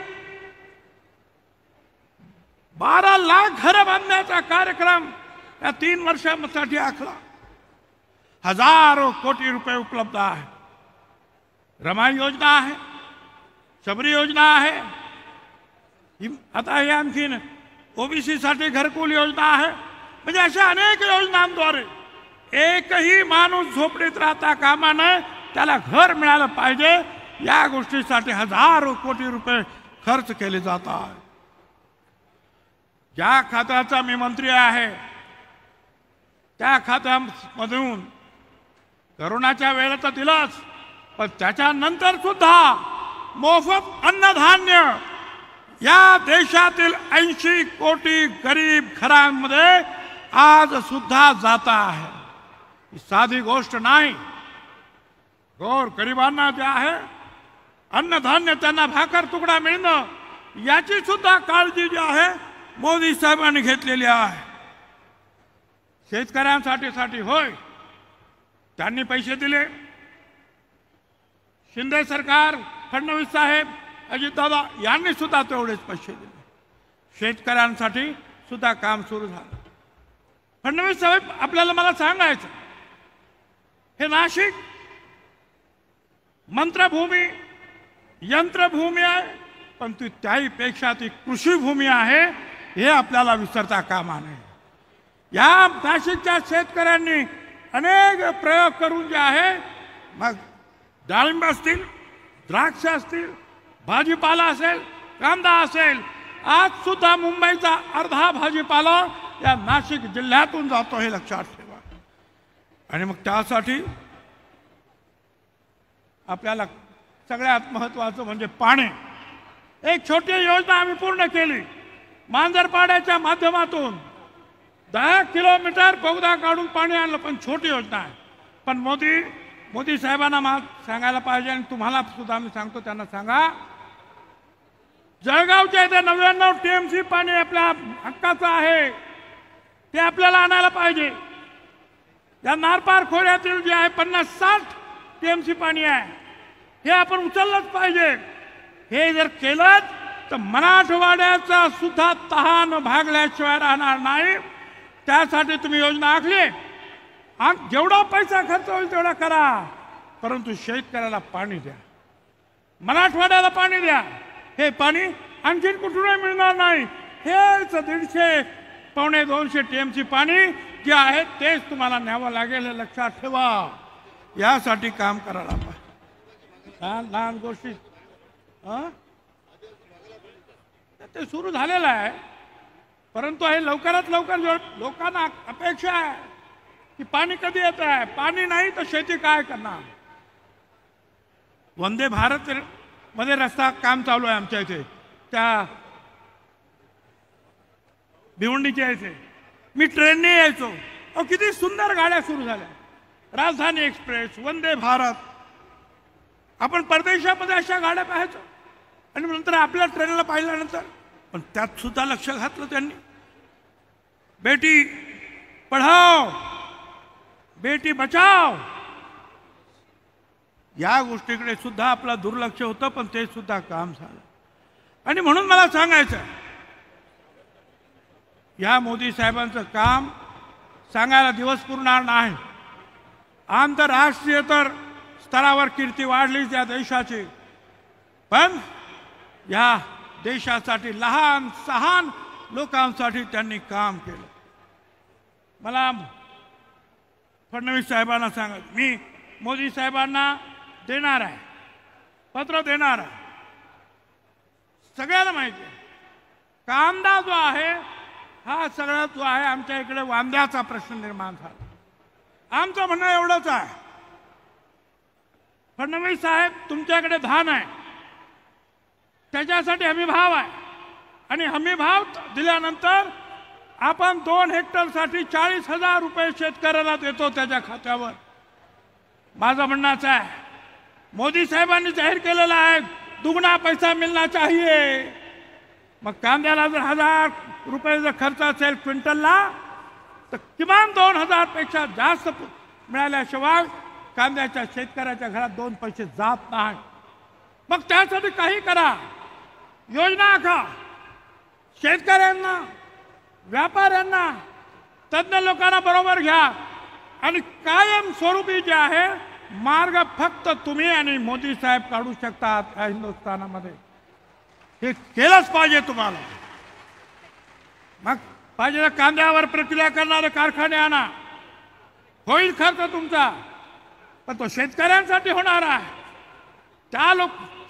12 लाख घरं बांधण्याचा कार्यक्रम या 3 वर्षांसाठी आखला. हजारो कोटी रुपये उपलब्ध आहे. रमाई योजना आहे, शबरी योजना आहे, आता हे आणखीन ओबीसी साठी घरकुल योजना आहे. म्हणजे अशा अनेक योजनांद्वारे एकही माणूस झोपडीत राहता कामा नये, त्याला घर मिळालं पाहिजे. या गोष्टीसाठी हजारो कोटी रुपये खर्च केले जातात. ज्या खात्याचा मी मंत्री आहे त्या खात्यामधून करोनाच्या वेळेला तर दिलंच, पण त्याच्यानंतर सुद्धा मोफत अन्नधान्य या देशातील 80 कोटी गरीब घरांमध्ये आज सुद्धा जात आहे. ही साधी गोष्ट नाही. गोर गरिबांना जे आहे अन्नधान्य, त्यांना भाकर तुकडा मिळणं, याची सुद्धा काळजी जी आहे मोदी साहेबांनी घेतलेली आहे. शेतकऱ्यांसाठी होय, त्यांनी पैसे दिले. शिंदे सरकार, फडणवीस साहेब, अजितदादा यांनी सुद्धा तेवढेच पैसे दिले. शेतकऱ्यांसाठी सुद्धा काम सुरू झालं. फडणवीस साहेब, आपल्याला मला सांगायचं, हे नाशिक मंत्रभूमी, यंत्रभूमी आहे, पण त्याहीपेक्षा ती कृषीभूमी आहे, हे आपल्याला विसरता कामा नये. या नाशिकच्या शेतकऱ्यांनी अनेक प्रयोग करून जे आहे, मग डाळिंब असतील, द्राक्ष असतील, भाजीपाला असेल, कांदा असेल, आज सुद्धा मुंबईचा अर्धा भाजीपाला या नाशिक जिल्ह्यातून जातो, हे लक्षात ठेवा. आणि मग त्यासाठी आपल्याला सगळ्यात महत्त्वाचं म्हणजे पाणी. एक छोटी योजना आम्ही पूर्ण केली. मांजरपाड्याच्या माध्यमातून 10 किलोमीटर बोगदा काढून पाणी आणलं, पण छोटी योजना आहे. पण मोदी साहेबांना सांगायला पाहिजे, आणि तुम्हाला सुद्धा मी सांगतो, त्यांना सांगा, जळगावच्या इथे 99 TMC पाणी आपल्या हक्काचं आहे, ते आपल्याला आणायला पाहिजे. या नारपार खोऱ्यातील जे आहे 50-60 TMC पाणी आहे, हे आपण उचललंच पाहिजे. हे जर केलं तर मराठवाड्याचा सुद्धा तहान भागल्याशिवाय राहणार नाही. त्यासाठी तुम्ही योजना आखली, जेवढा पैसा खर्च होईल तेवढा करा, परंतु शेतकऱ्याला पाणी द्या, मराठवाड्याला पाणी द्या. हे पाणी आणखीन कुठूनही मिळणार नाही. हेच 150-200 TMC पाणी जे आहे तेच तुम्हाला न्यावं लागेल, हे लक्षात ठेवा. यासाठी काम करायला पाहिजे. लहान गोष्टी ते सुरू झालेलं आहे, परंतु हे लवकरात लवकर लोकांना अपेक्षा आहे की पाणी कधी येत आहे. पाणी नाही तर शेती काय करणार. वंदे भारत मध्ये रस्ता काम चालू आहे आमच्या इथे, त्या भिवंडीच्या इथे. मी ट्रेनने यायचो, किती सुंदर गाड्या सुरू झाल्या. राजधानी एक्सप्रेस, वंदे भारत. आपण परदेशामध्ये अशा गाड्या पाहायचो, आणि नंतर आपल्या ट्रेनला पाहिल्यानंतर पण त्यात सुद्धा लक्ष घातलं त्यांनी. बेटी पढाओ, बेटी बचाओ, या गोष्टीकडे सुद्धा आपलं दुर्लक्ष होतं, पण ते सुद्धा काम झालं. आणि म्हणून मला सांगायचं, या मोदी साहेबांचं काम सांगायला दिवस पुरणार नाही. आंतरराष्ट्रीय तर स्तरावर कीर्ती वाढलीच या देशाची, पण या देशासाठी लहान सहान लोकांसाठी त्यांनी काम केलं. मला फडणवीस साहेबांना सांगत, मी मोदी साहेबांना देणार आहे, पत्र देणार आहे. सगळ्यांना माहिती आहे, कांदा जो आहे हा सगळा जो आहे आमच्या इकडे वांद्याचा प्रश्न निर्माण झाला. आमचं म्हणणं एवढंच आहे, फडणवीस साहेब, तुमच्याकडे धान आहे, त्याच्यासाठी हमीभाव आहे, आणि हमीभाव दिल्यानंतर आपण 2 हेक्टरसाठी 40,000 रुपये शेतकऱ्याला देतो त्याच्या खात्यावर. माझं म्हणणं असं आहे, मोदी साहेबांनी जाहीर केलेलं आहे दुगना पैसा मिलना चाहिए. मग कांद्याला जर 1000 रुपये जर खर्च असेल क्विंटलला, तर किमान 2000 पेक्षा जास्त मिळाल्याशिवाय कांद्याच्या शेतकऱ्याच्या घरात 2 पैसे जात नाही. मग त्यासाठी काही करा, योजना आखा. शेतकऱ्यांना, व्यापाऱ्यांना, तज्ञ लोकांना बरोबर घ्या, आणि कायम स्वरूपी जे आहे मार्ग फक्त तुम्ही आणि मोदी साहेब काढू शकतात या हिंदुस्थानामध्ये. हे केलंच पाहिजे तुम्हाला. मग पाहिजे कांद्यावर प्रक्रिया करणारे कारखाने आणा, होईल खर्च तुमचा, पण तो शेतकऱ्यांसाठी होणार आहे. त्या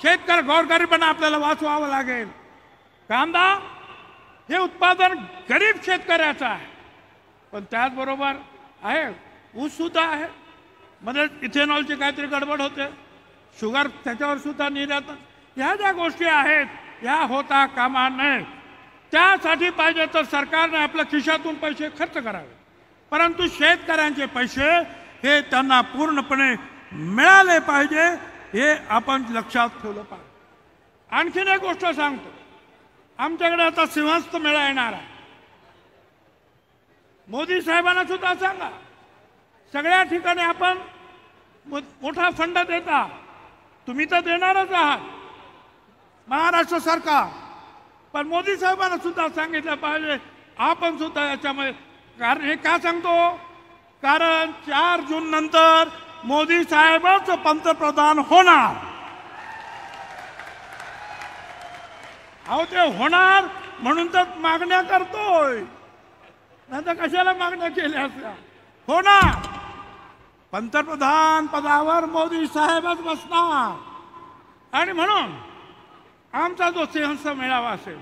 शेतकरी गोरगरिबांना आपल्याला वाचवावं लागेल. कांदा हे उत्पादन गरीब शेतकऱ्याचं आहे, पण त्याचबरोबर आहे ऊस सुद्धा आहे. मध्ये इथेनॉलची काहीतरी गडबड होते, शुगर त्याच्यावर सुद्धा निर्यात. ह्या ज्या गोष्टी आहेत ह्या होता कामा नये. त्यासाठी पाहिजे तर सरकारने आपल्या खिशातून पैसे खर्च करावे, परंतु शेतकऱ्यांचे पैसे हे त्यांना पूर्णपणे मिळाले पाहिजे, हे आपण लक्षात ठेवलं पाहिजे. आणखीन एक गोष्ट सांगतो, आमच्याकडे आता सिंहस्थ मेळा येणार आहे. मोदी साहेबांना सुद्धा सांगा, सगळ्या ठिकाणी आपण मोठा फंड देता, तुम्ही तर देणारच आहात महाराष्ट्र सरकार, पण मोदी साहेबांना सुद्धा सांगितलं पाहिजे आपण सुद्धा याच्यामध्ये. कारण हे का सांगतो, कारण 4 जून नंतर मोदी साहेबच पंतप्रधान होणार. अहो ते होणार म्हणून तर मागण्या करतोय, नाही तर कशाला मागण्या केल्या असल्या. होणार, पंतप्रधान पदावर मोदी साहेबच बसणार. आणि म्हणून आमचा जो सिंहस्थ मेळावा असेल,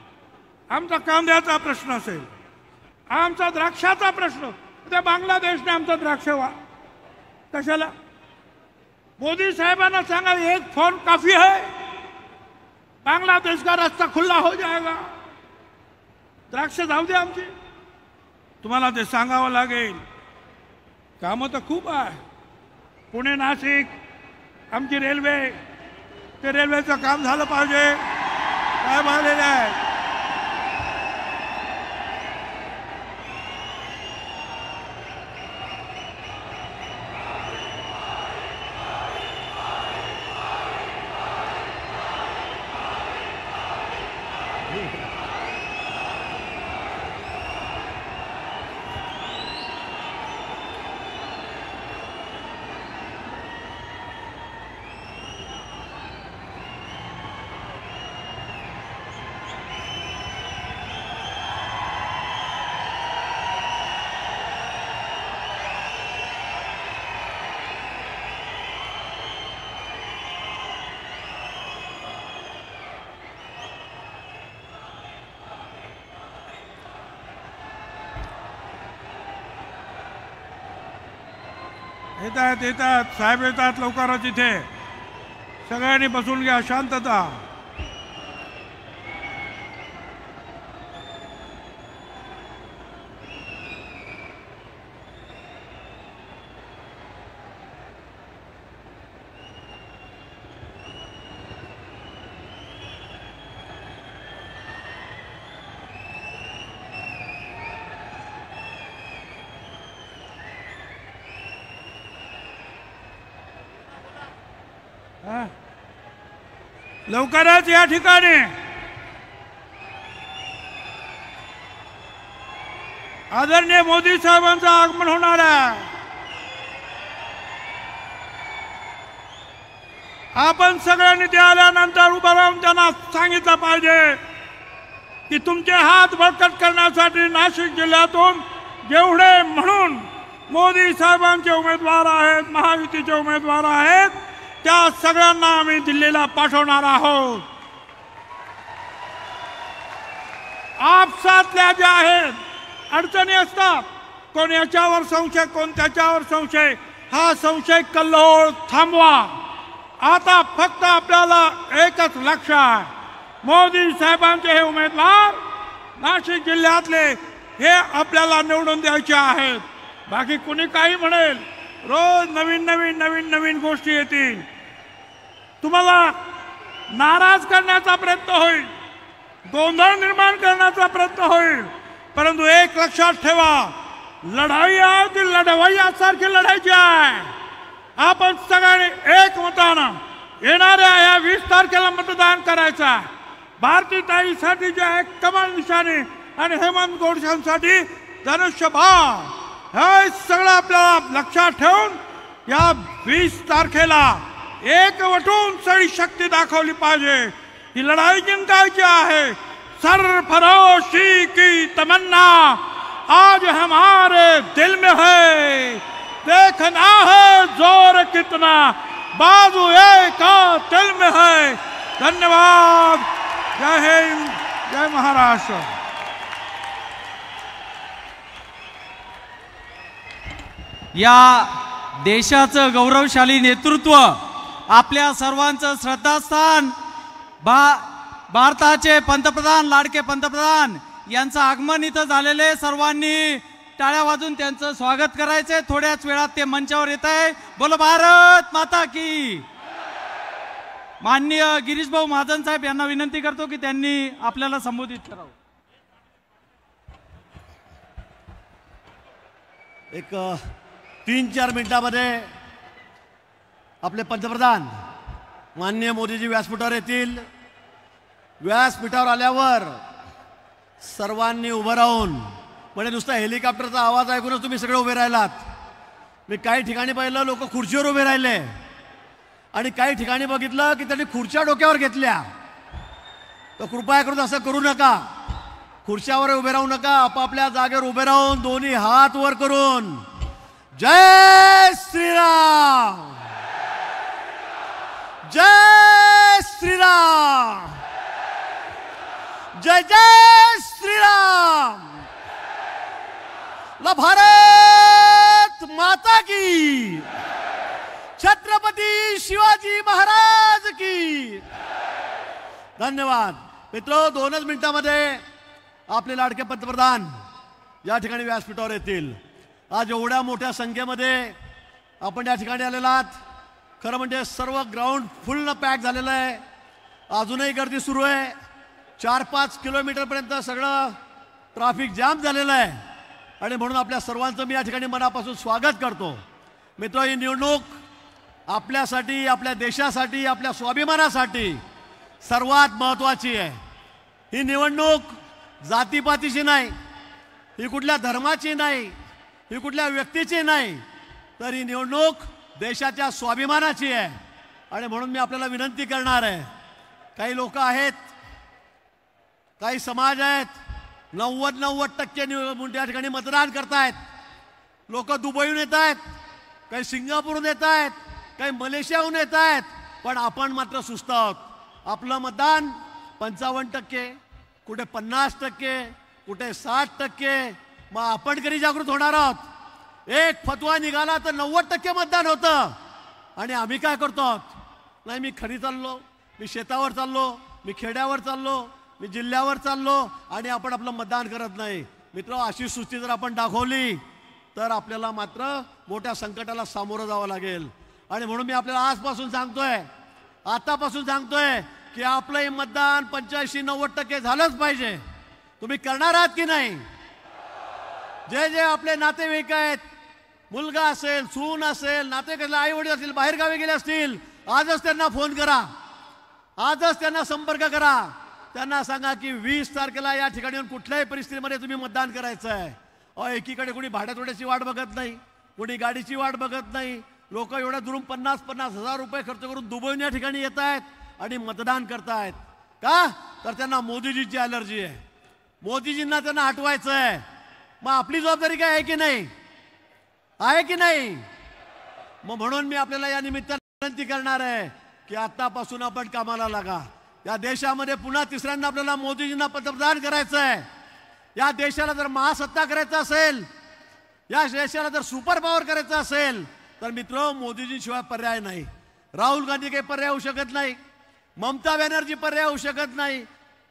आमचा कांद्याचा प्रश्न असेल, आमचा द्राक्षाचा प्रश्न, त्या बांगलादेशने आमचा द्राक्ष कशाला. मोदी साहेबांना सांगा एक फोन काफी है, बांग्लादेश का रास्ता खुला हो जाएगा. द्राक्ष जाऊ दे आमची, तुम्हाला ते सांगावं लागेल. कामं तर खूप आहे. पुणे नाशिक आमची रेल्वे, ते रेल्वेचं काम झालं पाहिजे, काय झालेलं आहे. येतात साहेब, येतात लवकरच. इथे सगळ्यांनी बसून घ्या, शांतता. लवकरच या ठिकाणी आदरणीय मोदी साहेबांचं आगमन होणार आहे. आपण सगळ्यांनी ते आल्यानंतर उभं राहून त्यांना सांगितलं पाहिजे की तुमचे हात बळकट करण्यासाठी नाशिक जिल्ह्यातून जेवढे म्हणून मोदी साहेबांचे उमेदवार आहेत, महायुतीचे उमेदवार आहेत, त्या सगळ्यांना आम्ही दिल्लीला पाठवणार आहोत. आपसातल्या ज्या आहेत अडचणी असतात, कोण याच्यावर संशय, कोण त्याच्यावर संशय, हा संशय कल्लोळ थांबवा. आता फक्त आपल्याला एकच लक्ष आहे, मोदी साहेबांचे हे उमेदवार नाशिक जिल्ह्यातले हे आपल्याला निवडून द्यायचे आहेत. बाकी कुणी काही म्हणेल, रोज नवीन नवीन नवीन नवीन गोष्टी येतील, तुम्हाला नाराज करण्याचा प्रयत्न होईल, गोंधळ निर्माण करण्याचा प्रयत्न होईल. परंतु एक लक्षात ठेवा, लढाई आहे ती लढवय्यासारखी लढायची आहे. आपण सगळ्यांनी एकमतानं येणाऱ्या या 20 तारखेला मतदान करायचं आहे. भारतीताईसाठी जे आहे कमळ निशाणी आणि हेमंत गोडसेंसाठी धनुष्यबाण, हे सगळं आपल्याला लक्षात ठेवून या 20 तारखेला एकवटून सगळी शक्ती दाखवली पाहिजे. ही लढाई जिंकायची आहे. सरफरोशी की तमन्ना आज हमारे दिल में है, देखना है जोर कितना, बाजू एक दिल में है। धन्यवाद। जय हिंद, जय महाराष्ट्र। या देशाचं गौरवशाली नेतृत्व, आपल्या सर्वांचं श्रद्धास्थान, भारताचे पंतप्रधान, लाडके पंतप्रधान यांचं आगमन इथं झालेले, सर्वांनी टाळ्या वाजून त्यांचं स्वागत करायचंय। थोड्याच वेळात ते मंचावर येत आहे। बोलो भारत माता की। माननीय गिरीश भाऊ महाजन साहेब यांना विनंती करतो की त्यांनी आपल्याला संबोधित करावं। एक 3-4 मिनिटांमध्ये आपले पंतप्रधान माननीय मोदीजी व्यासपीठावर येतील। व्यासपीठावर आल्यावर सर्वांनी उभं राहून, म्हणजे नुसता हेलिकॉप्टरचा आवाज ऐकूनच तुम्ही सगळे उभे राहिलात। मी काही ठिकाणी पाहिलं लोक खुर्चीवर उभे राहिले आणि काही ठिकाणी बघितलं की त्यांनी खुर्च्या डोक्यावर घेतल्या। तर कृपया करून असं करू नका, खुर्च्यावर उभे राहू नका, आपापल्या जागेवर उभे राहून दोन्ही हात वर करून जय श्रीराम, जय श्रीराम, जय जय श्रीराम, ला भारत माता की, छत्रपती शिवाजी महाराज की। धन्यवाद मित्रो। 2च मिनिटांमध्ये आपले लाडके पंतप्रधान या ठिकाणी व्यासपीठावर येतील। आज एवढ्या मोठ्या संख्येमध्ये आपण या ठिकाणी आलेला आहात। खरं म्हणजे सर्व ग्राउंड फुल पॅक झालेलं आहे। अजूनही गर्दी सुरू आहे। 4-5 किलोमीटरपर्यंत सगळं ट्रॅफिक जाम झालेलं आहे आणि म्हणून आपल्या सर्वांचं मी या ठिकाणी मनापासून स्वागत करतो। मित्र, ही निवडणूक आपल्यासाठी, आपल्या देशासाठी, आपल्या स्वाभिमानासाठी सर्वात महत्त्वाची आहे। ही निवडणूक जातीपातीची नाही, ही कुठल्या धर्माची नाही, ही कुठल्या व्यक्तीची नाही, तर ही निवडणूक देशाच्या स्वाभिमानाची आहे। आणि म्हणून मी आपल्याला विनंती करणार आहे, काही लोक आहेत, काही समाज आहेत, 90% या ठिकाणी मतदान करतायत। लोक दुबईहून येत आहेत, काही सिंगापूरहून येत आहेत, काही मलेशियाहून येत आहेत, पण आपण मात्र सुस्त आहोत। आपलं मतदान 55%, कुठे 50%, कुठे 60%। मग आपण कधी जागृत होणार आहोत? एक फतवा निघाला तर 90% मतदान होतं आणि आम्ही काय करतो आहोत? नाही, मी खरी चाललो, मी शेतावर चाललो, मी खेड्यावर चाललो, मी जिल्ह्यावर चाललो आणि आपण आपलं मतदान करत नाही। मित्र, अशी सुस्ती जर आपण दाखवली तर आपल्याला मात्र मोठ्या संकटाला सामोरं जावं लागेल। आणि म्हणून मी आपल्याला आजपासून सांगतोय, आतापासून सांगतोय की आपलं हे मतदान 85-90% झालंच पाहिजे। तुम्ही करणार आहात की नाही? जे जे आपले नातेवाईक आहेत, मुलगा असेल, सून असेल, नातेवाईक आई वडील असतील, बाहेरगावी गेले असतील, आजच त्यांना फोन करा, आजच त्यांना संपर्क करा। त्यांना सांगा की 20 तारखेला या ठिकाणी येऊन कुठल्याही परिस्थितीमध्ये तुम्ही मतदान करायचं आहे। एकीकडे कोणी भाड्यातोड्याची वाट बघत नाही, कोणी गाडीची वाट बघत नाही। लोक एवढ्या दुरून 50-50 हजार रुपये खर्च करून दुबईहून या ठिकाणी येत आहेत आणि मतदान करतायत। का? तर त्यांना मोदीजीची ॲलर्जी आहे, मोदीजींना त्यांना हटवायचं आहे। मग आपली जबाबदारी काय आहे की नाही? आहे की नाही? मग म्हणून मी आपल्याला या निमित्ताने विनंती करणार आहे की आतापासून आपण कामाला लागा। या देशामध्ये पुन्हा तिसऱ्यांदा आपल्याला मोदीजींना पंतप्रधान करायचं आहे। या देशाला जर महासत्ता करायचं असेल, या देशाला जर सुपर पॉवर करायचं असेल तर मित्र, मोदीजींशिवाय पर्याय नाही। राहुल गांधी काही पर्याय होऊ शकत नाही, ममता बॅनर्जी पर्याय होऊ शकत नाही,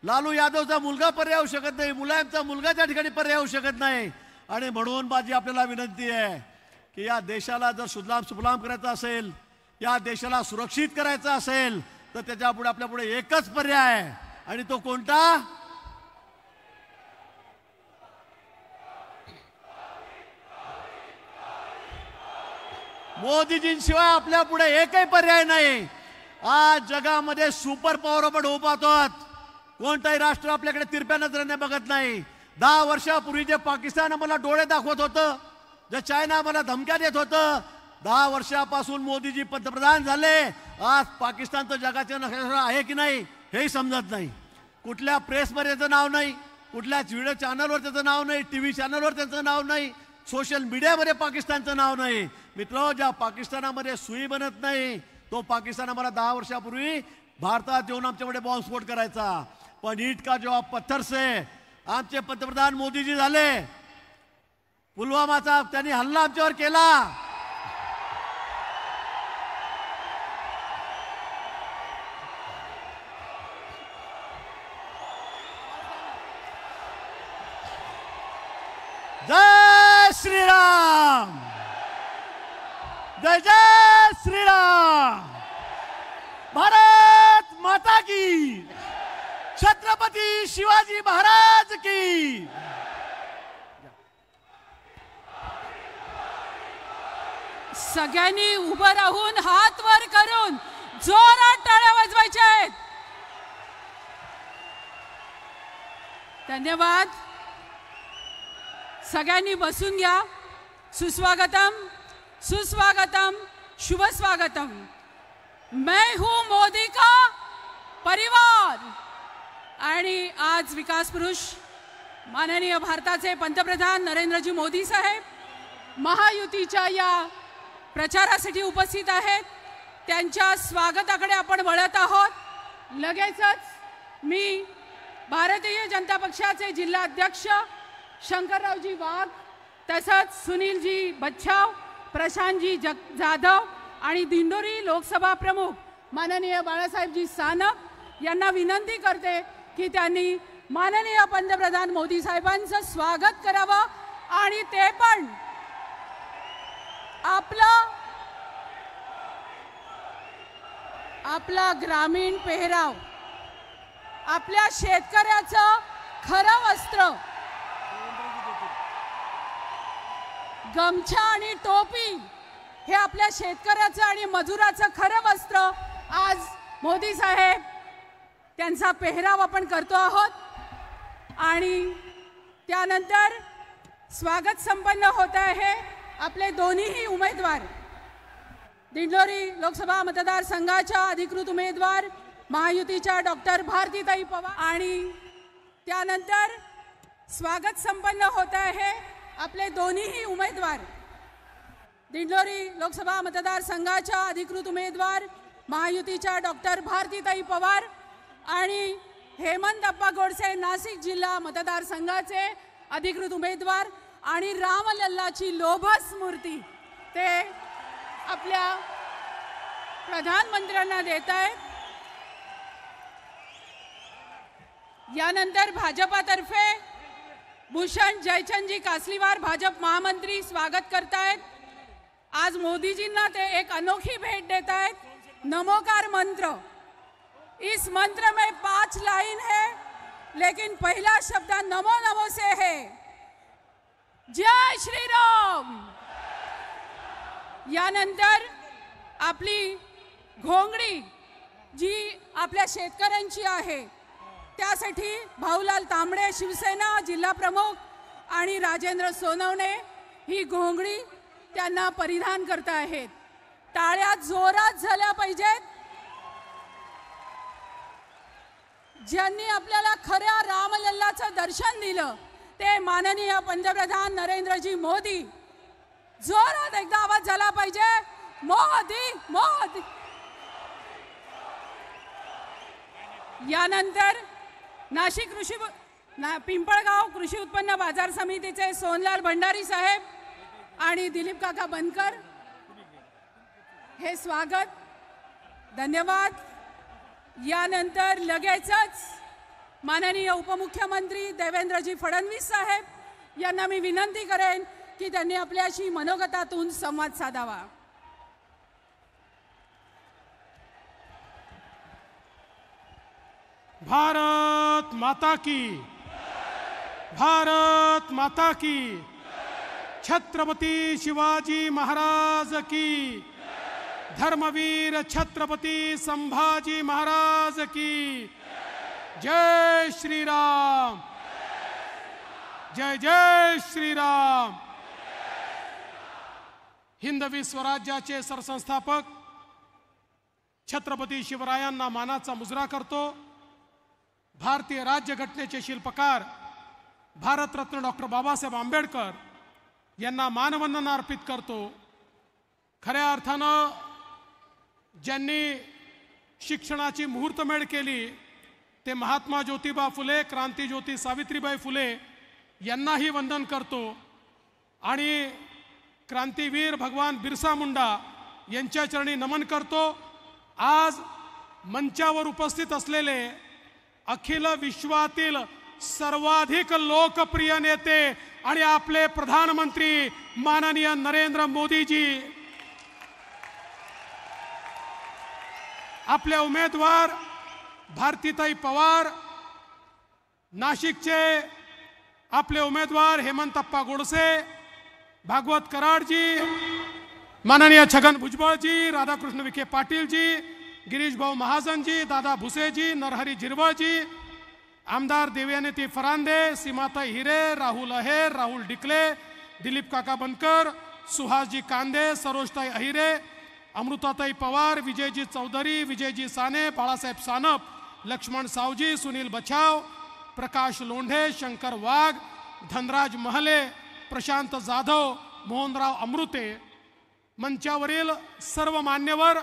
लालू यादवचा मुलगा पर्याय होऊ शकत नाही, मुलायमचा मुलगा त्या ठिकाणी पर्याय होऊ शकत नाही। आणि म्हणून माझी आपल्याला विनंती आहे की या देशाला जर सुजलाम सुफलाम करायचं असेल, या देशाला सुरक्षित करायचं असेल तर त्याच्यापुढे आपल्यापुढे एकच पर्याय आहे आणि तो कोणता? मोदीजींशिवाय आपल्या पुढे एकही पर्याय नाही। आज जगामध्ये सुपर पॉवर आपण होऊ पाहतो, कोणताही राष्ट्र आपल्याकडे तिरप्या नजरेने बघत नाही। 10 वर्षापूर्वी जे पाकिस्तान आम्हाला डोळे दाखवत होतं, जे चायना आम्हाला धमक्या देत होतं, 10 वर्षापासून मोदीजी पंतप्रधान झाले। आज पाकिस्तानचं जगाच्या नकाशावर आहे की नाही हेही समजत नाही। कुठल्या प्रेसमध्ये त्याचं नाव नाही, कुठल्या व्हिडिओ चॅनलवर त्याचं नाव नाही, TV चॅनलवर त्याचं नाव नाही, सोशल मीडियामध्ये पाकिस्तानचं नाव नाही। मित्र, ज्या पाकिस्तानामध्ये सुई बनत नाही तो पाकिस्तान आम्हाला 10 वर्षापूर्वी भारतात येऊन आमच्याकडे बॉम्बस्फोट करायचा. पण ईट का जवाब पत्थर से आमचे पंतप्रधान मोदीजी झाले. पुलवामाचा त्यांनी हल्ला आमच्यावर केला. जय श्रीराम, जय जय श्रीराम. भारत माता की, छत्रपती शिवाजी महाराज की. सगळ्यांनी उभं राहून हात वर करून जोरात टाळ्या वाजवायच्या आहेत. धन्यवाद. सगळ्यांनी बसून घ्या. सुस्वागतम, सुस्वागतम, शुभ स्वागतम. मैं हूं मोदी का परिवार. आणि आज विकास पुरुष माननीय भारताचे पंतप्रधान नरेंद्रजी मोदी साहेब महायुतीच्या या प्रचारासाठी उपस्थित आहेत. त्यांच्या स्वागताकडे आपण वळत आहोत. लगेचच मी भारतीय जनता पक्षाचे जिल्हाध्यक्ष शंकररावजी वाघ, तसंच सुनीलजी बच्छाव, प्रशांतजी जाधव आणि दिंडोरी लोकसभा प्रमुख माननीय बाळासाहेबजी सानप यांना विनंती करते की त्यांनी माननीय पंतप्रधान मोदी साहेबांचं स्वागत करावं आणि ते पण आपला ग्रामीण पेहराव, आपल्या शेतकऱ्याचं खरं वस्त्र, गमछा आणि टोपी हे आपल्या शेतकऱ्याचं आणि मजुराचं खरं वस्त्र आज मोदी साहेब त्यांचा पेहराव आपण करतो आहोत. आणि त्यानंतर स्वागत संपन्न होत आहे. आपले दोन्हीही उमेदवार दिंडोरी लोकसभा मतदारसंघाच्या अधिकृत उमेदवार महायुतीच्या डॉक्टर भारतीताई पवार. आणि त्यानंतर स्वागत संपन्न होत आहे. आपले दोन्हीही उमेदवार दिंडोरी लोकसभा मतदारसंघाच्या अधिकृत उमेदवार महायुतीच्या डॉक्टर भारतीताई पवार आणि हेमंत अप्पा गोडसे नाशिक जिल्हा मतदारसंघाचे अधिकृत उमेदवार आणि रामलल्लाची लोभस मूर्ती ते आपल्या प्रधानमंत्र्यांना देत आहेत. यानंतर भाजपातर्फे भूषण जयचंदजी कासलीवार भाजप महामंत्री स्वागत करतायत. आज मोदीजींना ते एक अनोखी भेट देत आहेत. नमोकार मंत्र, इस मंत्र में 5 लाइन है, लेकिन पहला शब्द नमो नमो से है. जय श्री राम. यानंतर आपली घोंगडी जी आपल्या शेतकऱ्यांची आहे त्यासाठी भाऊलाल तांबडे शिवसेना जिल्हा प्रमुख आणि राजेंद्र सोनवणे ही घोंगडी त्यांना परिधान करत आहेत. टाळ्या जोरात झाल्या पाहिजेत. ज्यांनी आपल्याला खऱ्या रामलल्लाचं दर्शन दिलं ते माननीय पंतप्रधान नरेंद्रजी मोदी. जोरात एकदा आवाज झाला पाहिजे, मोदी मोदी. यानंतर नाशिक पिंपळगाव कृषी उत्पन्न बाजार समितीचे सोनलाल भंडारी साहेब आणि दिलीप काका बनकर हे स्वागत. धन्यवाद. यानंतर लगेचच माननीय उपमुख्यमंत्री देवेंद्रजी फडणवीस साहेब यांना मी विनंती करेन की त्यांनी आपल्याशी मनोगतातून संवाद साधावा. भारत माता की, भारत माता की. छत्रपती शिवाजी महाराज की. धर्मवीर छत्रपती संभाजी महाराज की. जय श्री राम, जय जय श्री राम. हिंदवी स्वराज्याचे सरसंस्थापक छत्रपती शिवरायांना मानाचा मुजरा करतो. भारतीय राज्यघटनेचे शिल्पकार भारतरत्न डॉक्टर बाबासाहेब आंबेडकर यांना मानवंदना अर्पित करतो. खऱ्या अर्थानं ज्यांनी शिक्षणाची मुहूर्तमेढ केली ते महात्मा ज्योतिबा फुले, क्रांतीज्योती सावित्रीबाई फुले यांनाही वंदन करतो आणि क्रांतीवीर भगवान बिरसा मुंडा यांच्या चरणी नमन करतो। आज मंचावर उपस्थित असलेले अखिल विश्वातील सर्वाधिक लोकप्रिय नेते आणि आपले प्रधानमंत्री माननीय नरेंद्र मोदीजी, आपले उमेदवार भारतीताई पवार, नाशिकचे आपले उमेदवार हेमंतप्पा गोडसे, भागवत कराडजी, माननीय छगन भुजबळजी, राधाकृष्ण विखे पाटीलजी, गिरीश भाऊ महाजनजी, दादा भुसेजी, नरहरी झिरवळजी, आमदार देवयानी फरांदे, सीमाताई हिरे, राहुल अहेर, राहुल डिकले, दिलीप काका बनकर, सुहासजी कांदे, सरोजताई अहिरे, अमृताताई पवार, विजयजी चौधरी, विजयजी साने, बाळासाहेब सानप, लक्ष्मण सावजी, सुनील बछाव, प्रकाश लोंढे, शंकर वाघ, धनराज महले, प्रशांत जाधव, मोहनराव अमृते, मंचावरील सर्व मान्यवर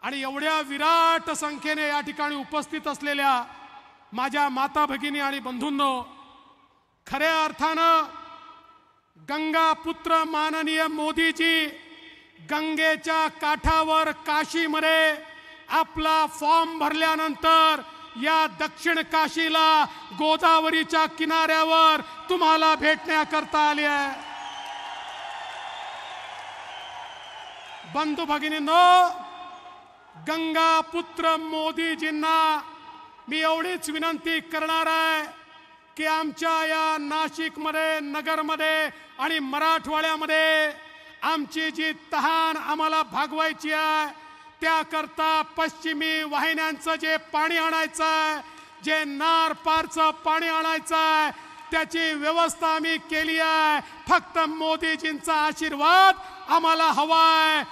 आणि एवढ्या विराट संख्येने या ठिकाणी उपस्थित असलेल्या माझ्या माता भगिनी आणि बंधूंनो, खऱ्या अर्थानं गंगा पुत्र माननीय मोदीजी गंगेच्या काठावर काशीमध्ये आपला फॉर्म भरल्यानंतर या दक्षिण काशीला गोदावरीच्या किनाऱ्यावर तुम्हाला भेटण्याकरता आले आहे। बंधू भगिनींनो, गंगा पुत्र मोदीजींना मी एवढीच विनंती करणार आहे की आमच्या या नाशिकमध्ये, नगरमध्ये आणि मराठवाड्यामध्ये आमची जी तहान आम्हाला भागवायची आहे त्याकरता पश्चिमी वाहिन्यांचं जे पाणी आणायचं आहे, जे नार पारचं पाणी आणायचं आहे, त्याची व्यवस्था आम्ही केली आहे। फक्त मोदीजींचा आशीर्वाद आम्हाला हवा आहे।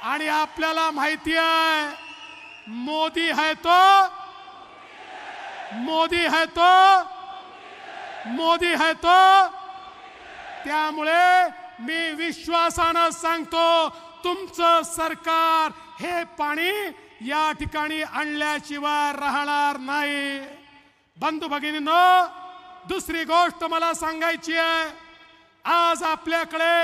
आणि आपल्याला माहिती आहे मोदी है तो, मोदी है तो, मोदी है तो। त्यामुळे मी विश्वासानं सांगतो तुमचं सरकार हे पाणी या ठिकाणी आणल्याशिवाय राहणार नाही। बंधू भगिनींनो, दुसरी गोष्ट मला सांगायची आहे, आज आपल्याकडे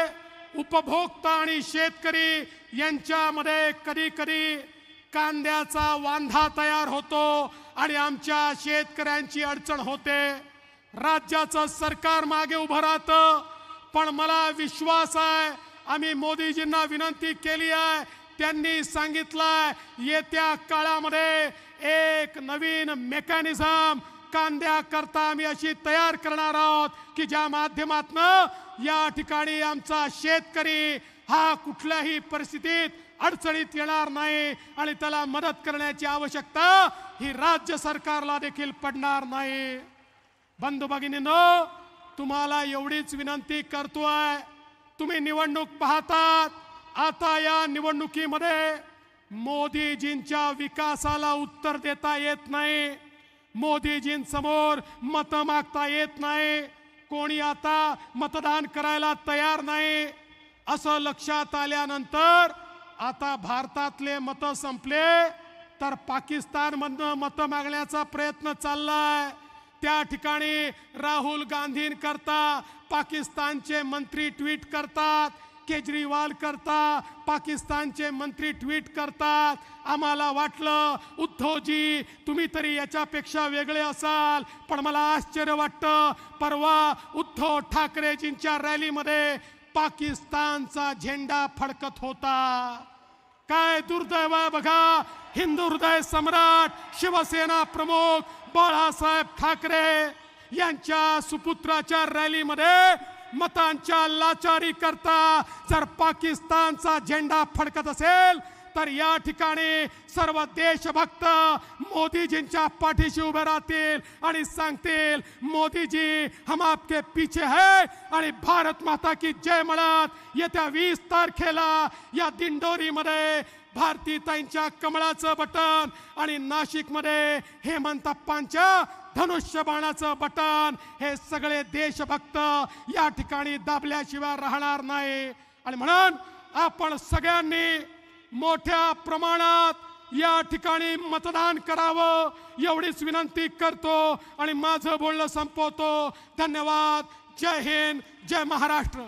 उपभोक्ता आणि शेतकरी यांच्यामध्ये कधी कधी कांद्याचा वांधा तयार होतो आणि आमच्या शेतकऱ्यांची अडचण होते। राज्याचं सरकार मागे उभं राहतं, पण मला विश्वास आहे, आम्ही मोदीजींना विनंती केली आहे, त्यांनी सांगितलंय येत्या काळामध्ये एक नवीन मेकॅनिझम कांद्याकरता आम्ही अशी तयार करणार आहोत की ज्या माध्यमातून या ठिकाणी आमचा शेतकरी हा कुठल्याही परिस्थितीत अडचणीत येणार नाही आणि त्याला मदत करण्याची आवश्यकता ही राज्य सरकारला देखील पडणार नाही। बंधू भगिनींनो, तुम्हाला एवढीच विनंती करतोय, तुम्ही निवडणूक पाहतात, आता या निवडणुकीमध्ये मोदीजींच्या विकासाला उत्तर देता येत नाही, मोदीजींसमोर मत मागता येत नाही, कोणी आता मतदान करायला तयार नाही। असं लक्षात आल्यानंतर आता भारतातले मत संपले तर पाकिस्तानमधनं मत मागण्याचा प्रयत्न चाललाय। त्या ठिकाणी राहुल गांधींकरता पाकिस्तानचे मंत्री ट्विट करतात, केजरीवाल करता पाकिस्तानचे मंत्री ट्विट करतात। आम्हाला वाटलं उद्धवजी तुम्ही तरी याच्यापेक्षा वेगळे असाल, पण मला आश्चर्य वाटतं, परवा उद्धव ठाकरेजींच्या रॅलीमध्ये पाकिस्तानचा झेंडा फडकत होता। काय दुर्दैव आहे बघा, हिंदू हृदय सम्राट शिवसेना प्रमुख बाळासाहेब ठाकरे यांच्या सुपुत्राच्या रॅलीमध्ये मतांच्या लाचारी करता जर पाकिस्तानचा झेंडा फडकत असेल तर या ठिकाणी सर्व देशभक्त मोदीजींच्या पाठीशी उभे राहतील आणि सांगतील मोदीजी हम आपके पीछे है आणि भारत माता की जय म्हणत येत्या 20 तारखेला या दिंडोरीमध्ये भारतीताईंच्या कमळाचं बटन आणि नाशिकमध्ये हेमंतप्पांच्या धनुष्यबाणाचं बटन हे सगळे देशभक्त या ठिकाणी दाबल्याशिवाय राहणार नाही। आणि म्हणून आपण सगळ्यांनी मोठ्या प्रमाणात या ठिकाणी मतदान करावं एवढीच विनंती करतो आणि माझं बोलणं संपवतो. धन्यवाद. जय हिंद, जय महाराष्ट्र.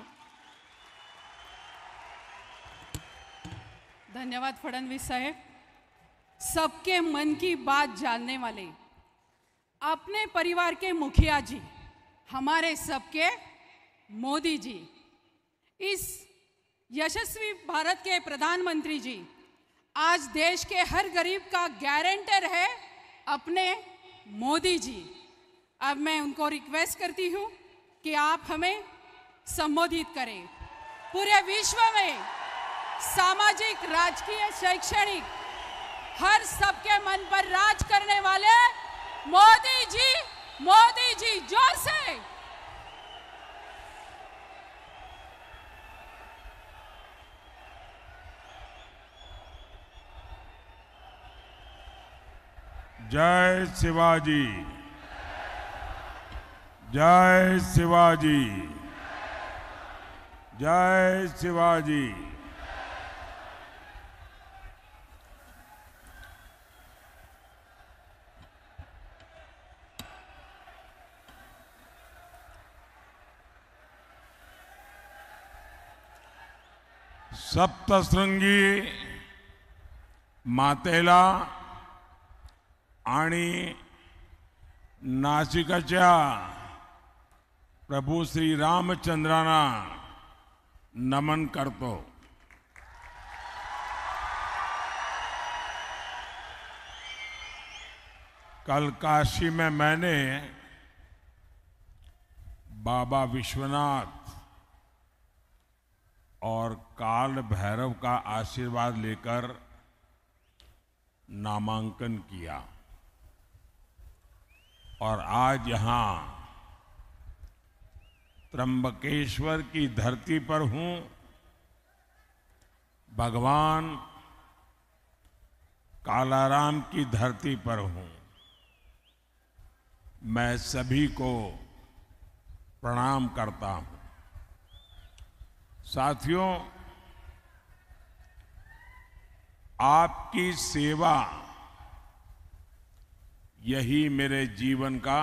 धन्यवाद फडणवीस साहेब. सबके मन की बात जानने वाले अपने परिवार के मुखिया जी, हमारे सबके मोदी जी, इस यशस्वी भारत के प्रधानमंत्री जी, आज देश के हर गरीब का गारंटर है अपने मोदी जी. अब मैं उनको रिक्वेस्ट करती हूँ कि आप हमें संबोधित करें. पूरे विश्व में सामाजिक, राजकीय, शैक्षणिक हर सबके मन पर राज करने वाले मोदी जी, जोर से. जय शिवाजी, जय शिवाजी, जय शिवाजी. सप्तशृंगी मातेला आणि नाशिकच्या प्रभू श्री रामचंद्रांना नमन करतो. कल काशी में मैंने बाबा विश्वनाथ और काल भैरव का आशीर्वाद लेकर नामांकन किया और आज यहां त्र्यंबकेश्वर की धरती पर हूं. भगवान कालाराम की धरती पर हूं. मैं सभी को प्रणाम करता हूं. साथियों, आपकी सेवा यही मेरे जीवन का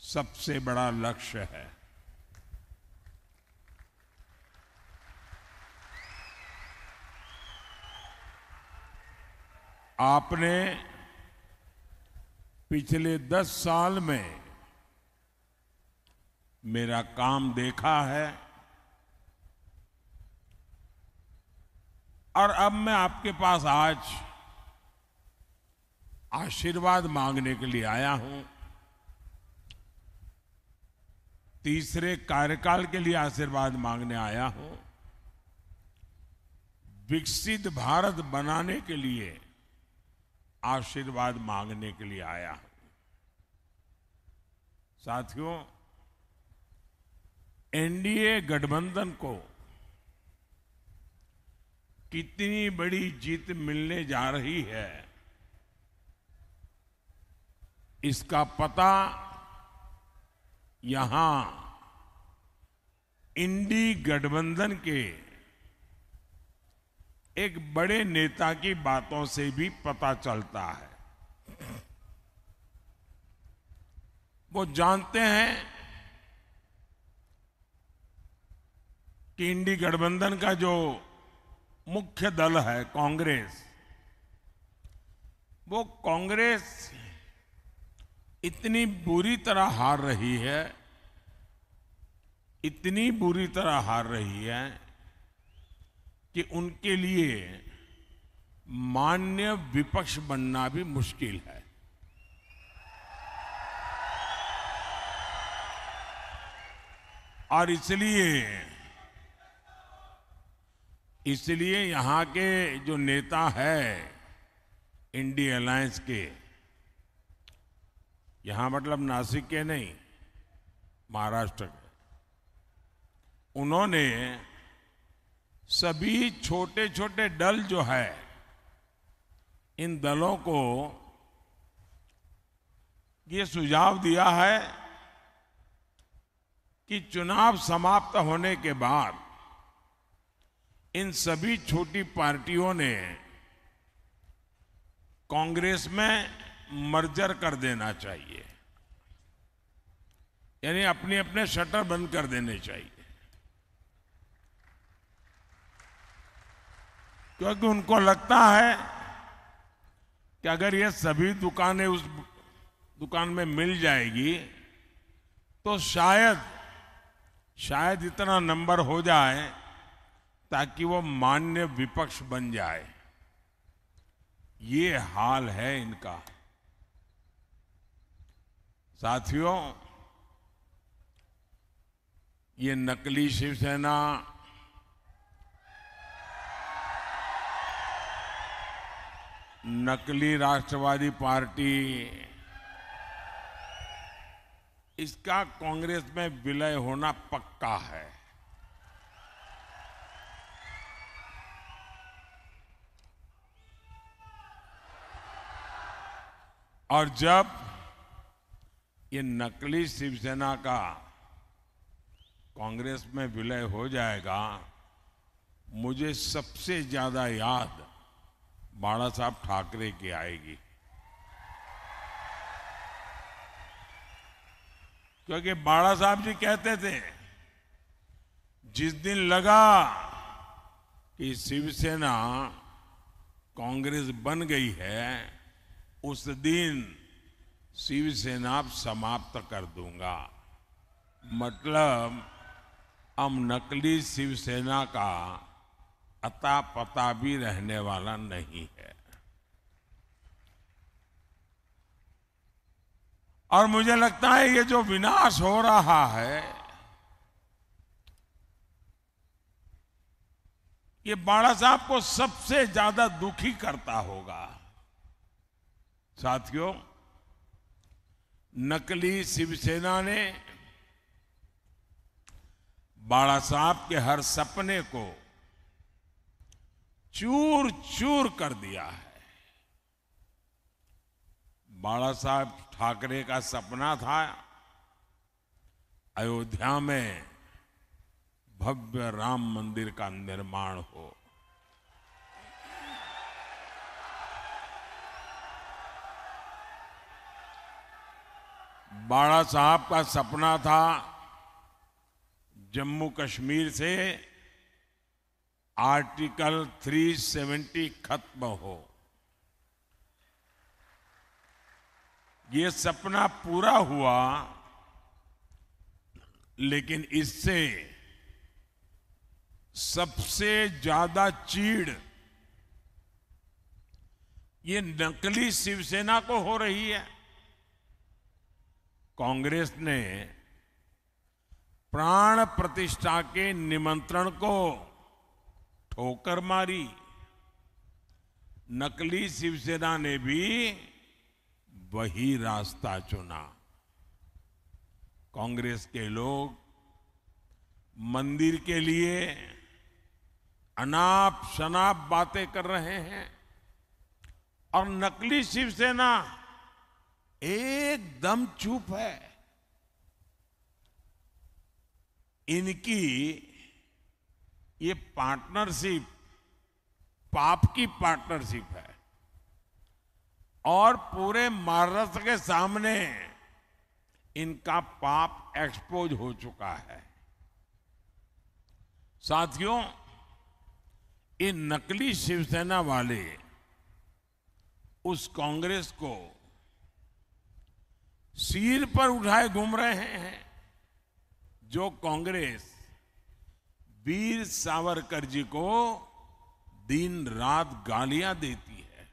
सबसे बड़ा लक्ष्य है. आपने पिछले 10 साल में मेरा काम देखा है और अब मैं आपके पास आज आशीर्वाद मांगने के लिए आया हूं. तीसरे कार्यकाल के लिए आशीर्वाद मांगने आया हूं. विकसित भारत बनाने के लिए आशीर्वाद मांगने के लिए आया हूं. साथियों, एनडीए गठबंधन को कितनी बड़ी जीत मिलने जा रही है, इसका पता यहां इंडी गठबंधन के एक बड़े नेता की बातों से भी पता चलता है. वो जानते हैं कि इंडी गठबंधन का जो मुख्य दल है कांग्रेस, वो कांग्रेस इतनी बुरी तरह हार रही है, इतनी बुरी तरह हार रही है कि उनके लिए मान्य विपक्ष बनना भी मुश्किल है. और इसलिए यहां के जो नेता है इंडी अलायंस के, यहां मतलब नासिक के नहीं, महाराष्ट्र के, उन्होंने सभी छोटे छोटे दल जो है, इन दलों को ये सुझाव दिया है कि चुनाव समाप्त होने के बाद इन सभी छोटी पार्टियों ने कांग्रेस में मर्जर कर देना चाहिए, यानी अपने अपने शटर बंद कर देने चाहिए, क्योंकि उनको लगता है कि अगर ये सभी दुकानें उस दुकान में मिल जाएगी तो शायद इतना नंबर हो जाए ताकि वो मान्य विपक्ष बन जाए। ये हाल है इनका। साथियों, ये नकली शिवसेना, नकली राष्ट्रवादी पार्टी, इसका कांग्रेस में विलय होना पक्का है। और जब ये नकली शिवसेना का कांग्रेस में विलय हो जाएगा, मुझे सबसे ज्यादा याद बाला साहब ठाकरे की आएगी, क्योंकि बाला साहब जी कहते थे जिस दिन लगा कि शिवसेना कांग्रेस बन गई है उस दिन शिवसेना समाप्त कर दूंगा। मतलब अब नकली शिवसेना का अता पता भी रहने वाला नहीं है। और मुझे लगता है ये जो विनाश हो रहा है, ये बाला साहब को सबसे ज्यादा दुखी करता होगा। साथियों, नकली शिवसेना ने बाला साहब के हर सपने को चूर चूर कर दिया है। बाला साहब ठाकरे का सपना था अयोध्या में भव्य राम मंदिर का निर्माण हो। बाला साहब का सपना था जम्मू कश्मीर से आर्टिकल 370 खत्म हो। ये सपना पूरा हुआ, लेकिन इससे सबसे ज्यादा चीड़ ये नकली शिवसेना को हो रही है। कांग्रेस ने प्राण प्रतिष्ठा के निमंत्रण को ठोकर मारी। नकली शिवसेना ने भी वही रास्ता चुना। कांग्रेस के लोग मंदिर के लिए अनाप शनाप बातें कर रहे हैं और नकली शिवसेना एकदम चुप है। इनकी ये पार्टनरशिप पाप की पार्टनरशिप है और पूरे महाराष्ट्र के सामने इनका पाप एक्सपोज हो चुका है। साथियों, ये नकली शिवसेना वाले उस कांग्रेस को सिर पर उठाए घूम रहे हैं जो कांग्रेस वीर सावरकर जी को दिन रात गालियां देती है।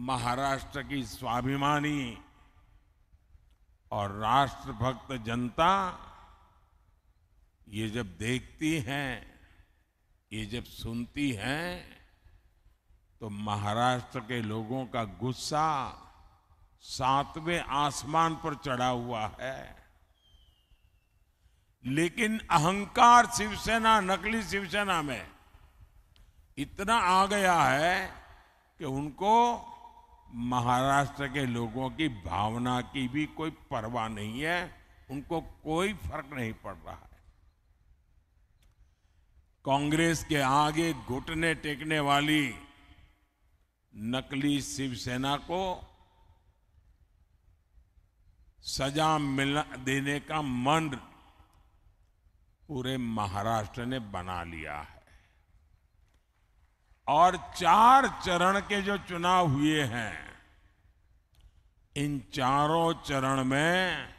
महाराष्ट्र की स्वाभिमानी और राष्ट्रभक्त जनता ये जब देखती हैं, ये जब सुनती हैं, तो महाराष्ट्र के लोगों का गुस्सा 7वें आसमान पर चढ़ा हुआ है। लेकिन अहंकार शिवसेना, नकली शिवसेना में इतना आ गया है कि उनको महाराष्ट्र के लोगों की भावना की भी कोई परवाह नहीं है, उनको कोई फर्क नहीं पड़ रहा है। कांग्रेस के आगे घुटने टेकने वाली नकली शिवसेना को सजा मिलना देने का मन पूरे महाराष्ट्र ने बना लिया है। और 4 चरण के जो चुनाव हुए हैं, इन चारों चरण में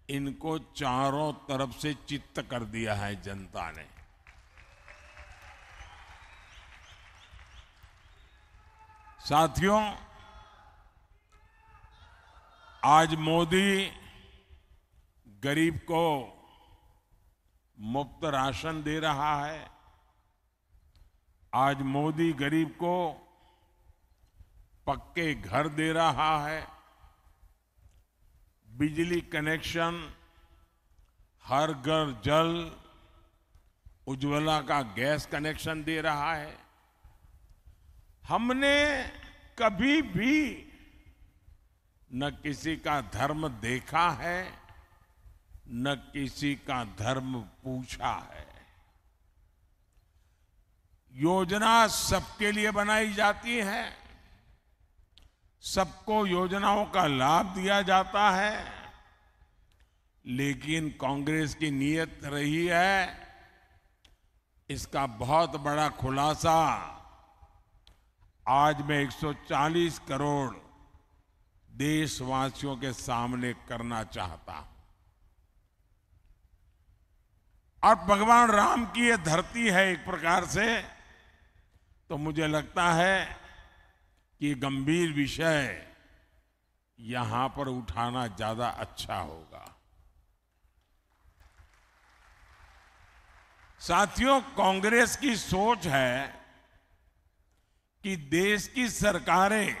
इनको चारों तरफ से चित्त कर दिया है जनता ने। साथियों, आज मोदी गरीब को मुफ्त राशन दे रहा है। आज मोदी गरीब को पक्के घर दे रहा है। बिजली कनेक्शन, हर घर जल, उज्ज्वला का गैस कनेक्शन दे रहा है। हमने कभी भी न किसी का धर्म देखा है, न किसी का धर्म पूछा है। योजना सबके लिए बनाई जाती है, सबको योजनाओं का लाभ दिया जाता है, लेकिन कांग्रेस की नीयत रही है, इसका बहुत बड़ा खुलासा आज मैं 140 करोड़ देशवासियों के सामने करना चाहता हूं। और भगवान राम की ये धरती है एक प्रकार से, तो मुझे लगता है कि गंभीर विषय यहां पर उठाना ज्यादा अच्छा होगा। साथियों, कांग्रेस की सोच है कि देश की सरकारें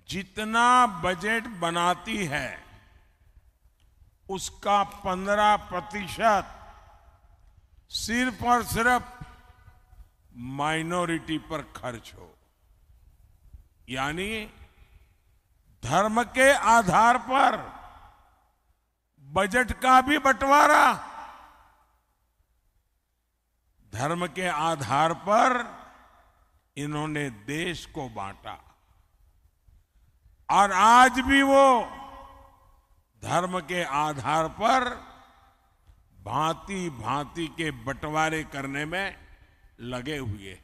जितना बजट बनाती है उसका 15% सिर्फ और सिर्फ माइनॉरिटी पर खर्च हो, यानी धर्म के आधार पर बजट का भी बंटवारा, धर्म के आधार पर इन्होंने देश को बांटा। और आज भी वो धर्म के आधार पर भांति भांति के बंटवारे करने में लगे हुए हैं।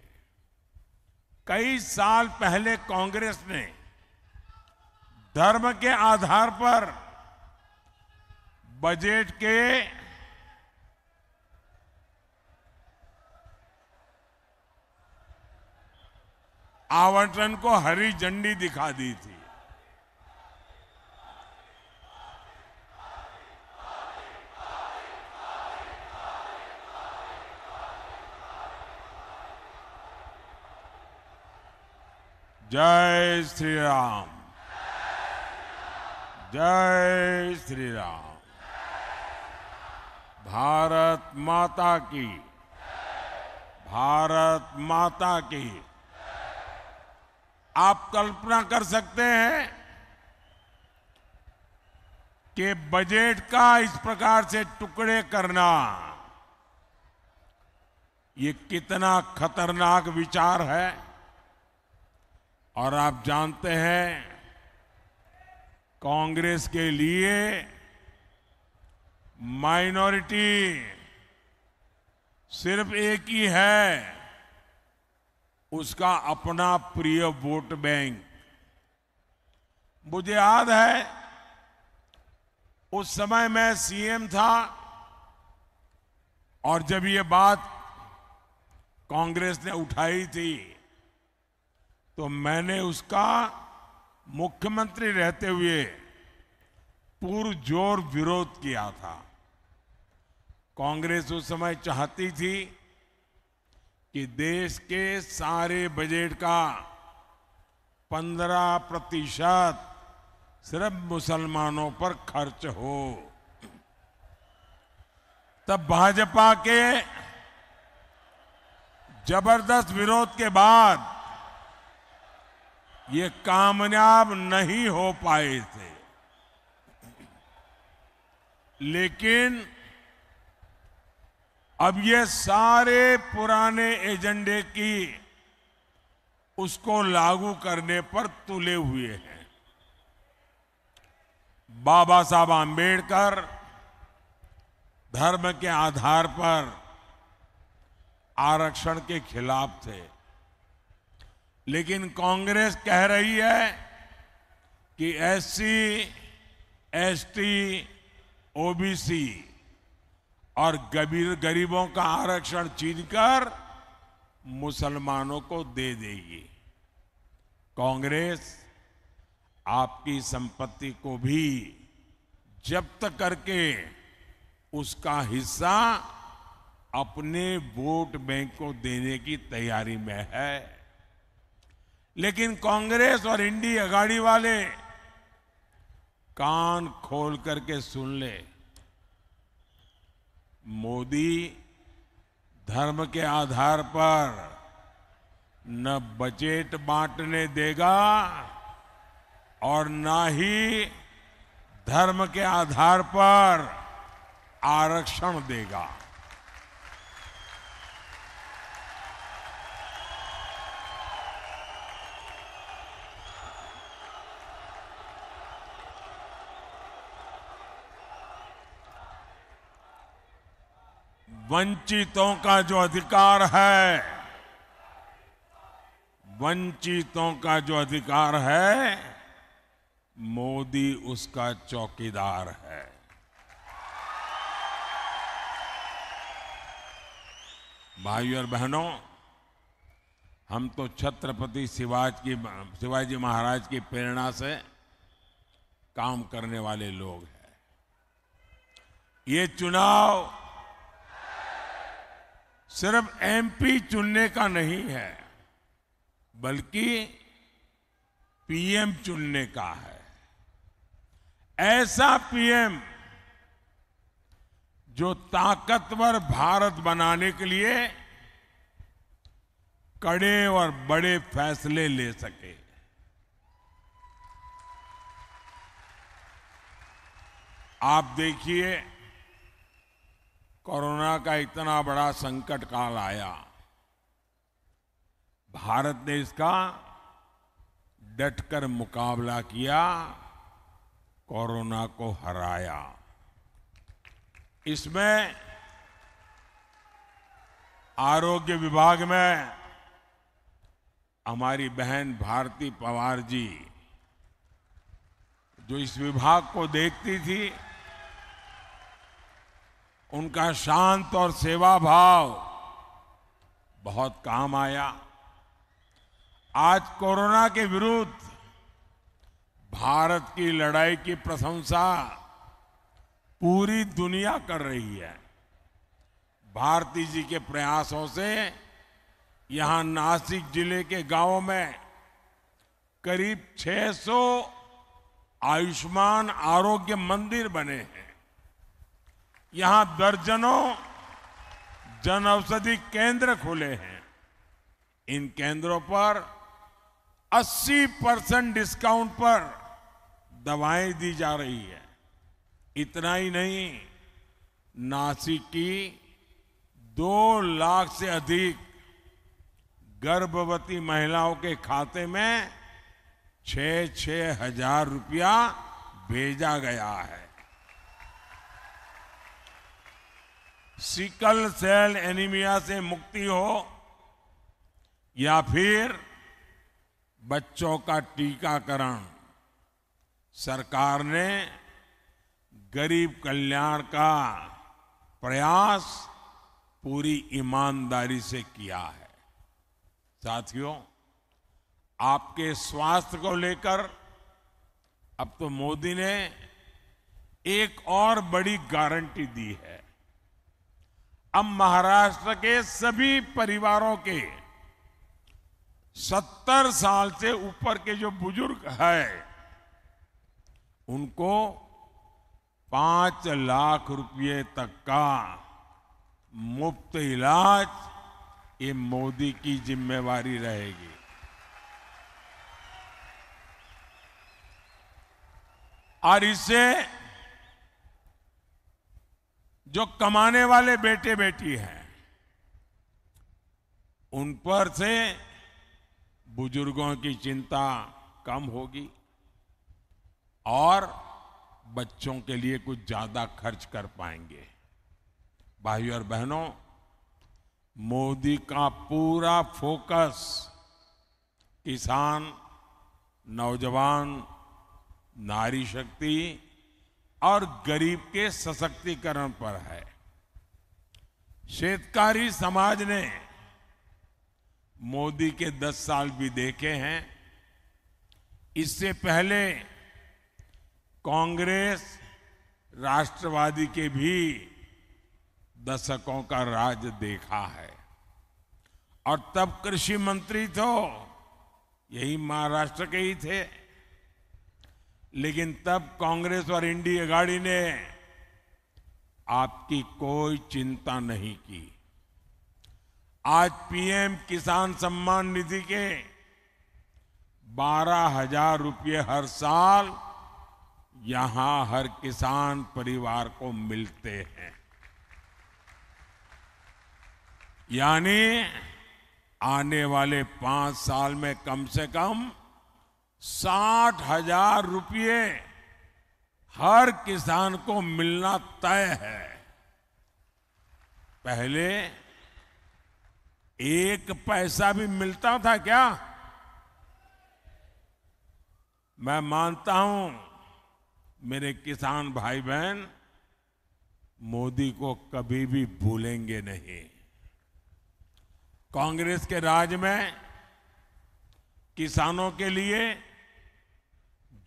कई साल पहले कांग्रेस ने धर्म के आधार पर बजट के आवंटन को हरी झंडी दिखा दी थी। जय श्री राम, जय श्री राम। भारत माता की, भारत माता की। आप कल्पना कर सकते हैं कि बजट का इस प्रकार से टुकड़े करना ये कितना खतरनाक विचार है। और आप जानते हैं, कांग्रेस के लिए माइनॉरिटी सिर्फ एक ही है, उसका अपना प्रिय वोट बैंक। मुझे याद है उस समय मैं सीएम था और जब ये बात कांग्रेस ने उठाई थी तो मैंने उसका मुख्यमंत्री रहते हुए पुरजोर विरोध किया था। कांग्रेस उस समय चाहती थी कि देश के सारे बजट का 15% सिर्फ मुसलमानों पर खर्च हो। तब भाजपा के जबरदस्त विरोध के बाद ये कामयाब नहीं हो पाए थे, लेकिन अब ये सारे पुराने एजेंडे की उसको लागू करने पर तुले हुए हैं। बाबा साहब आंबेडकर धर्म के आधार पर आरक्षण के खिलाफ थे, लेकिन कांग्रेस कह रही है कि एससी, एसटी, ओबीसी और गरीबों का आरक्षण छीनकर मुसलमानों को दे देगी। कांग्रेस आपकी संपत्ति को भी जब्त करके उसका हिस्सा अपने वोट बैंक को देने की तैयारी में है। लेकिन कांग्रेस और इंडी अगाड़ी वाले कान खोल करके सुन ले, मोदी धर्म के आधार पर न बजट बांटने देगा और न ही धर्म के आधार पर आरक्षण देगा। वंचितों का जो अधिकार है, वंचितों का जो अधिकार है, मोदी उसका चौकीदार है। भाइयों और बहनों, हम तो छत्रपति शिवाजी महाराज की प्रेरणा से काम करने वाले लोग हैं। ये चुनाव सिर्फ एमपी चुनने का नहीं है, बल्कि पीएम चुनने का है। ऐसा पीएम जो ताकतवर भारत बनाने के लिए कड़े और बड़े फैसले ले सके। आप देखिए, कोरोना का इतना बड़ा संकट काल आया, भारत ने इसका डटकर मुकाबला किया, कोरोना को हराया। इसमें आरोग्य विभाग में हमारी बहन भारती पवार जी, जो इस विभाग को देखती थी, उनका शांत और सेवा भाव बहुत काम आया। आज कोरोना के विरुद्ध भारत की लड़ाई की प्रशंसा पूरी दुनिया कर रही है। भारती जी के प्रयासों से यहां नासिक जिले के गांवों में करीब 600 आयुष्मान आरोग्य मंदिर बने हैं। यहां दर्जनों जन औषधि केंद्र खुले हैं। इन केंद्रों पर 80% डिस्काउंट पर दवाएं दी जा रही है। इतना ही नहीं, नासिक की 2 लाख से अधिक गर्भवती महिलाओं के खाते में 6-6 हजार रुपया भेजा गया है। सिकल सेल एनीमिया से मुक्ति हो या फिर बच्चों का टीकाकरण, सरकार ने गरीब कल्याण का प्रयास पूरी ईमानदारी से किया है। साथियों, आपके स्वास्थ्य को लेकर अब तो मोदी ने एक और बड़ी गारंटी दी है। अब महाराष्ट्र के सभी परिवारों के 70 साल से ऊपर के जो बुजुर्ग हैं, उनको 5 लाख रुपए तक का मुफ्त इलाज ये मोदी की जिम्मेवारी रहेगी। और इससे जो कमाने वाले बेटे बेटी हैं उन पर से बुजुर्गों की चिंता कम होगी और बच्चों के लिए कुछ ज्यादा खर्च कर पाएंगे। भाइयों और बहनों, मोदी का पूरा फोकस किसान, नौजवान, नारी शक्ति और गरीब के सशक्तिकरण पर है। शेतकारी समाज ने मोदी के 10 साल भी देखे हैं। इससे पहले कांग्रेस, राष्ट्रवादी के भी दशकों का राज देखा है और तब कृषि मंत्री तो यही महाराष्ट्र के ही थे। लेकिन तब कांग्रेस और इंडिया गाड़ी ने आपकी कोई चिंता नहीं की। आज पीएम किसान सम्मान निधि के 12,000 रुपये हर साल यहां हर किसान परिवार को मिलते हैं। यानी आने वाले 5 साल में कम से कम 60,000 रुपये हर किसान को मिलना तय है। पहले 1 पैसा भी मिलता था क्या? मैं मानता हूं मेरे किसान भाई बहन मोदी को कभी भी भूलेंगे नहीं। कांग्रेस के राज में किसानों के लिए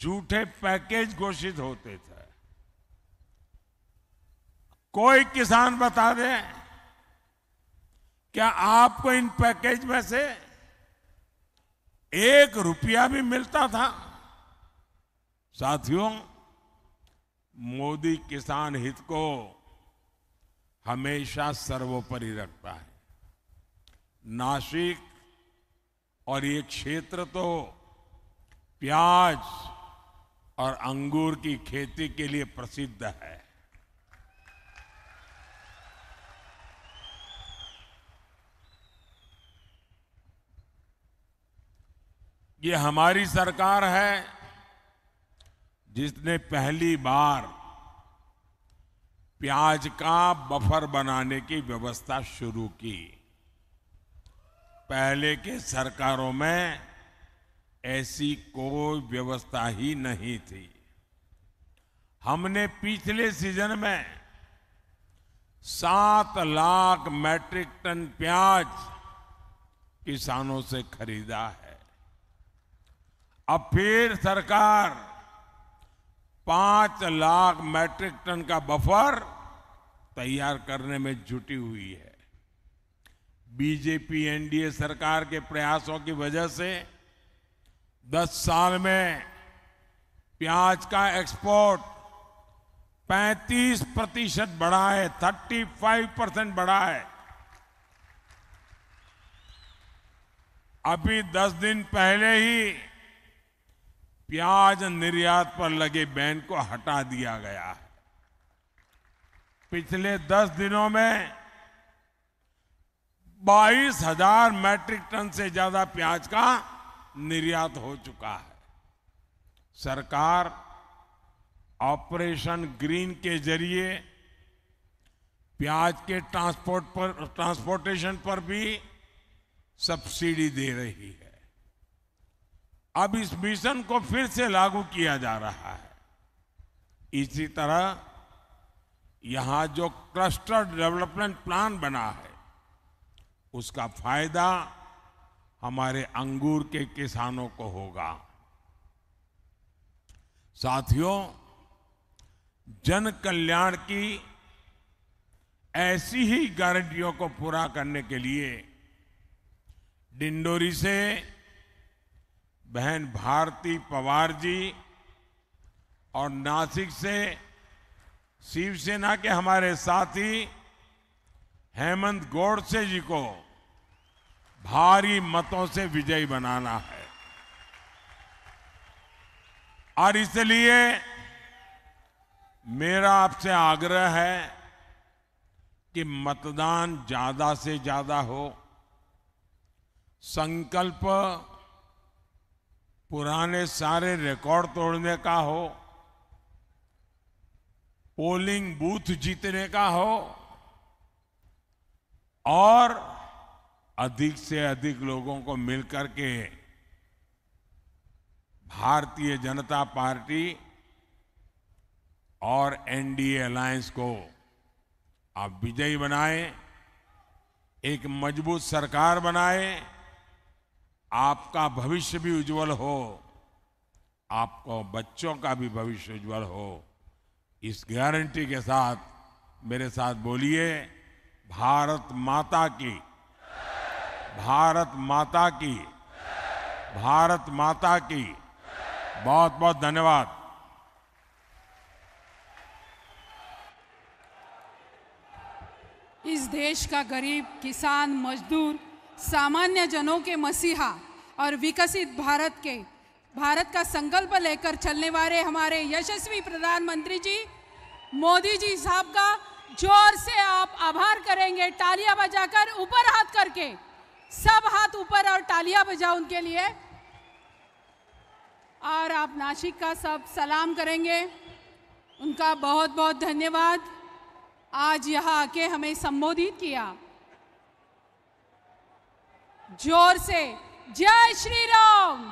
झूठे पैकेज घोषित होते थे। कोई किसान बता दे क्या आपको इन पैकेज में से 1 रुपया भी मिलता था? साथियों, मोदी किसान हित को हमेशा सर्वोपरि रखता है। नासिक और ये क्षेत्र तो प्याज और अंगूर की खेती के लिए प्रसिद्ध है। ये हमारी सरकार है जिसने पहली बार प्याज का बफर बनाने की व्यवस्था शुरू की। पहले के सरकारों में ऐसी कोई व्यवस्था ही नहीं थी। हमने पिछले सीजन में 7 लाख मैट्रिक टन प्याज किसानों से खरीदा है। अब फिर सरकार 5 लाख मैट्रिक टन का बफर तैयार करने में जुटी हुई है। बीजेपी एनडीए सरकार के प्रयासों की वजह से 10 साल में प्याज का एक्सपोर्ट 35% बढ़ा है, 35% बढ़ा है। अभी 10 दिन पहले ही प्याज निर्यात पर लगे बैन को हटा दिया गया है। पिछले 10 दिनों में 22,000 मैट्रिक टन से ज्यादा प्याज का निर्यात हो चुका है। सरकार ऑपरेशन ग्रीन के जरिए प्याज के ट्रांसपोर्टेशन पर भी सब्सिडी दे रही है। अब इस मिशन को फिर से लागू किया जा रहा है। इसी तरह यहां जो क्लस्टर डेवलपमेंट प्लान बना है उसका फायदा हमारे अंगूर के किसानों को होगा। साथियों, जन कल्याण की ऐसी ही गारंटियों को पूरा करने के लिए डिंडोरी से बहन भारती पवार जी और नासिक से शिवसेना के हमारे साथी हेमंत गोडसे जी को भारी मतों से विजयी बनाना है। और इसलिए मेरा आपसे आग्रह है कि मतदान ज्यादा से ज्यादा हो, संकल्प पुराने सारे रिकॉर्ड तोड़ने का हो, पोलिंग बूथ जीतने का हो और अधिक से अधिक लोगों को मिलकर के भारतीय जनता पार्टी और एनडीए अलायंस को आप विजयी बनाएं, एक मजबूत सरकार बनाएं, आपका भविष्य भी उज्जवल हो, आपको बच्चों का भी भविष्य उज्जवल हो। इस गारंटी के साथ मेरे साथ बोलिए, भारत माता की, भारत माता की, भारत माता की। बहुत बहुत धन्यवाद। इस देश का गरीब, किसान, मजदूर, सामान्य जनों के मसीहा और विकसित भारत का संकल्प लेकर चलने वाले हमारे यशस्वी प्रधानमंत्री जी मोदी जी साहब का जोर से आप आभार करेंगे, तालियां बजाकर, ऊपर हाथ करके, सब हाथ ऊपर और तालियां बजाओ उनके लिए। और आप नासिक का सब सलाम करेंगे। उनका बहुत बहुत धन्यवाद, आज यहाँ आके हमें संबोधित किया। जोर से जय श्री राम,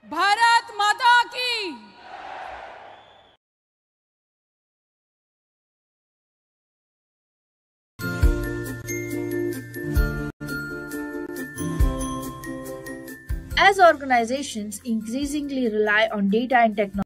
भारत माता की। As organizations increasingly rely on data and technology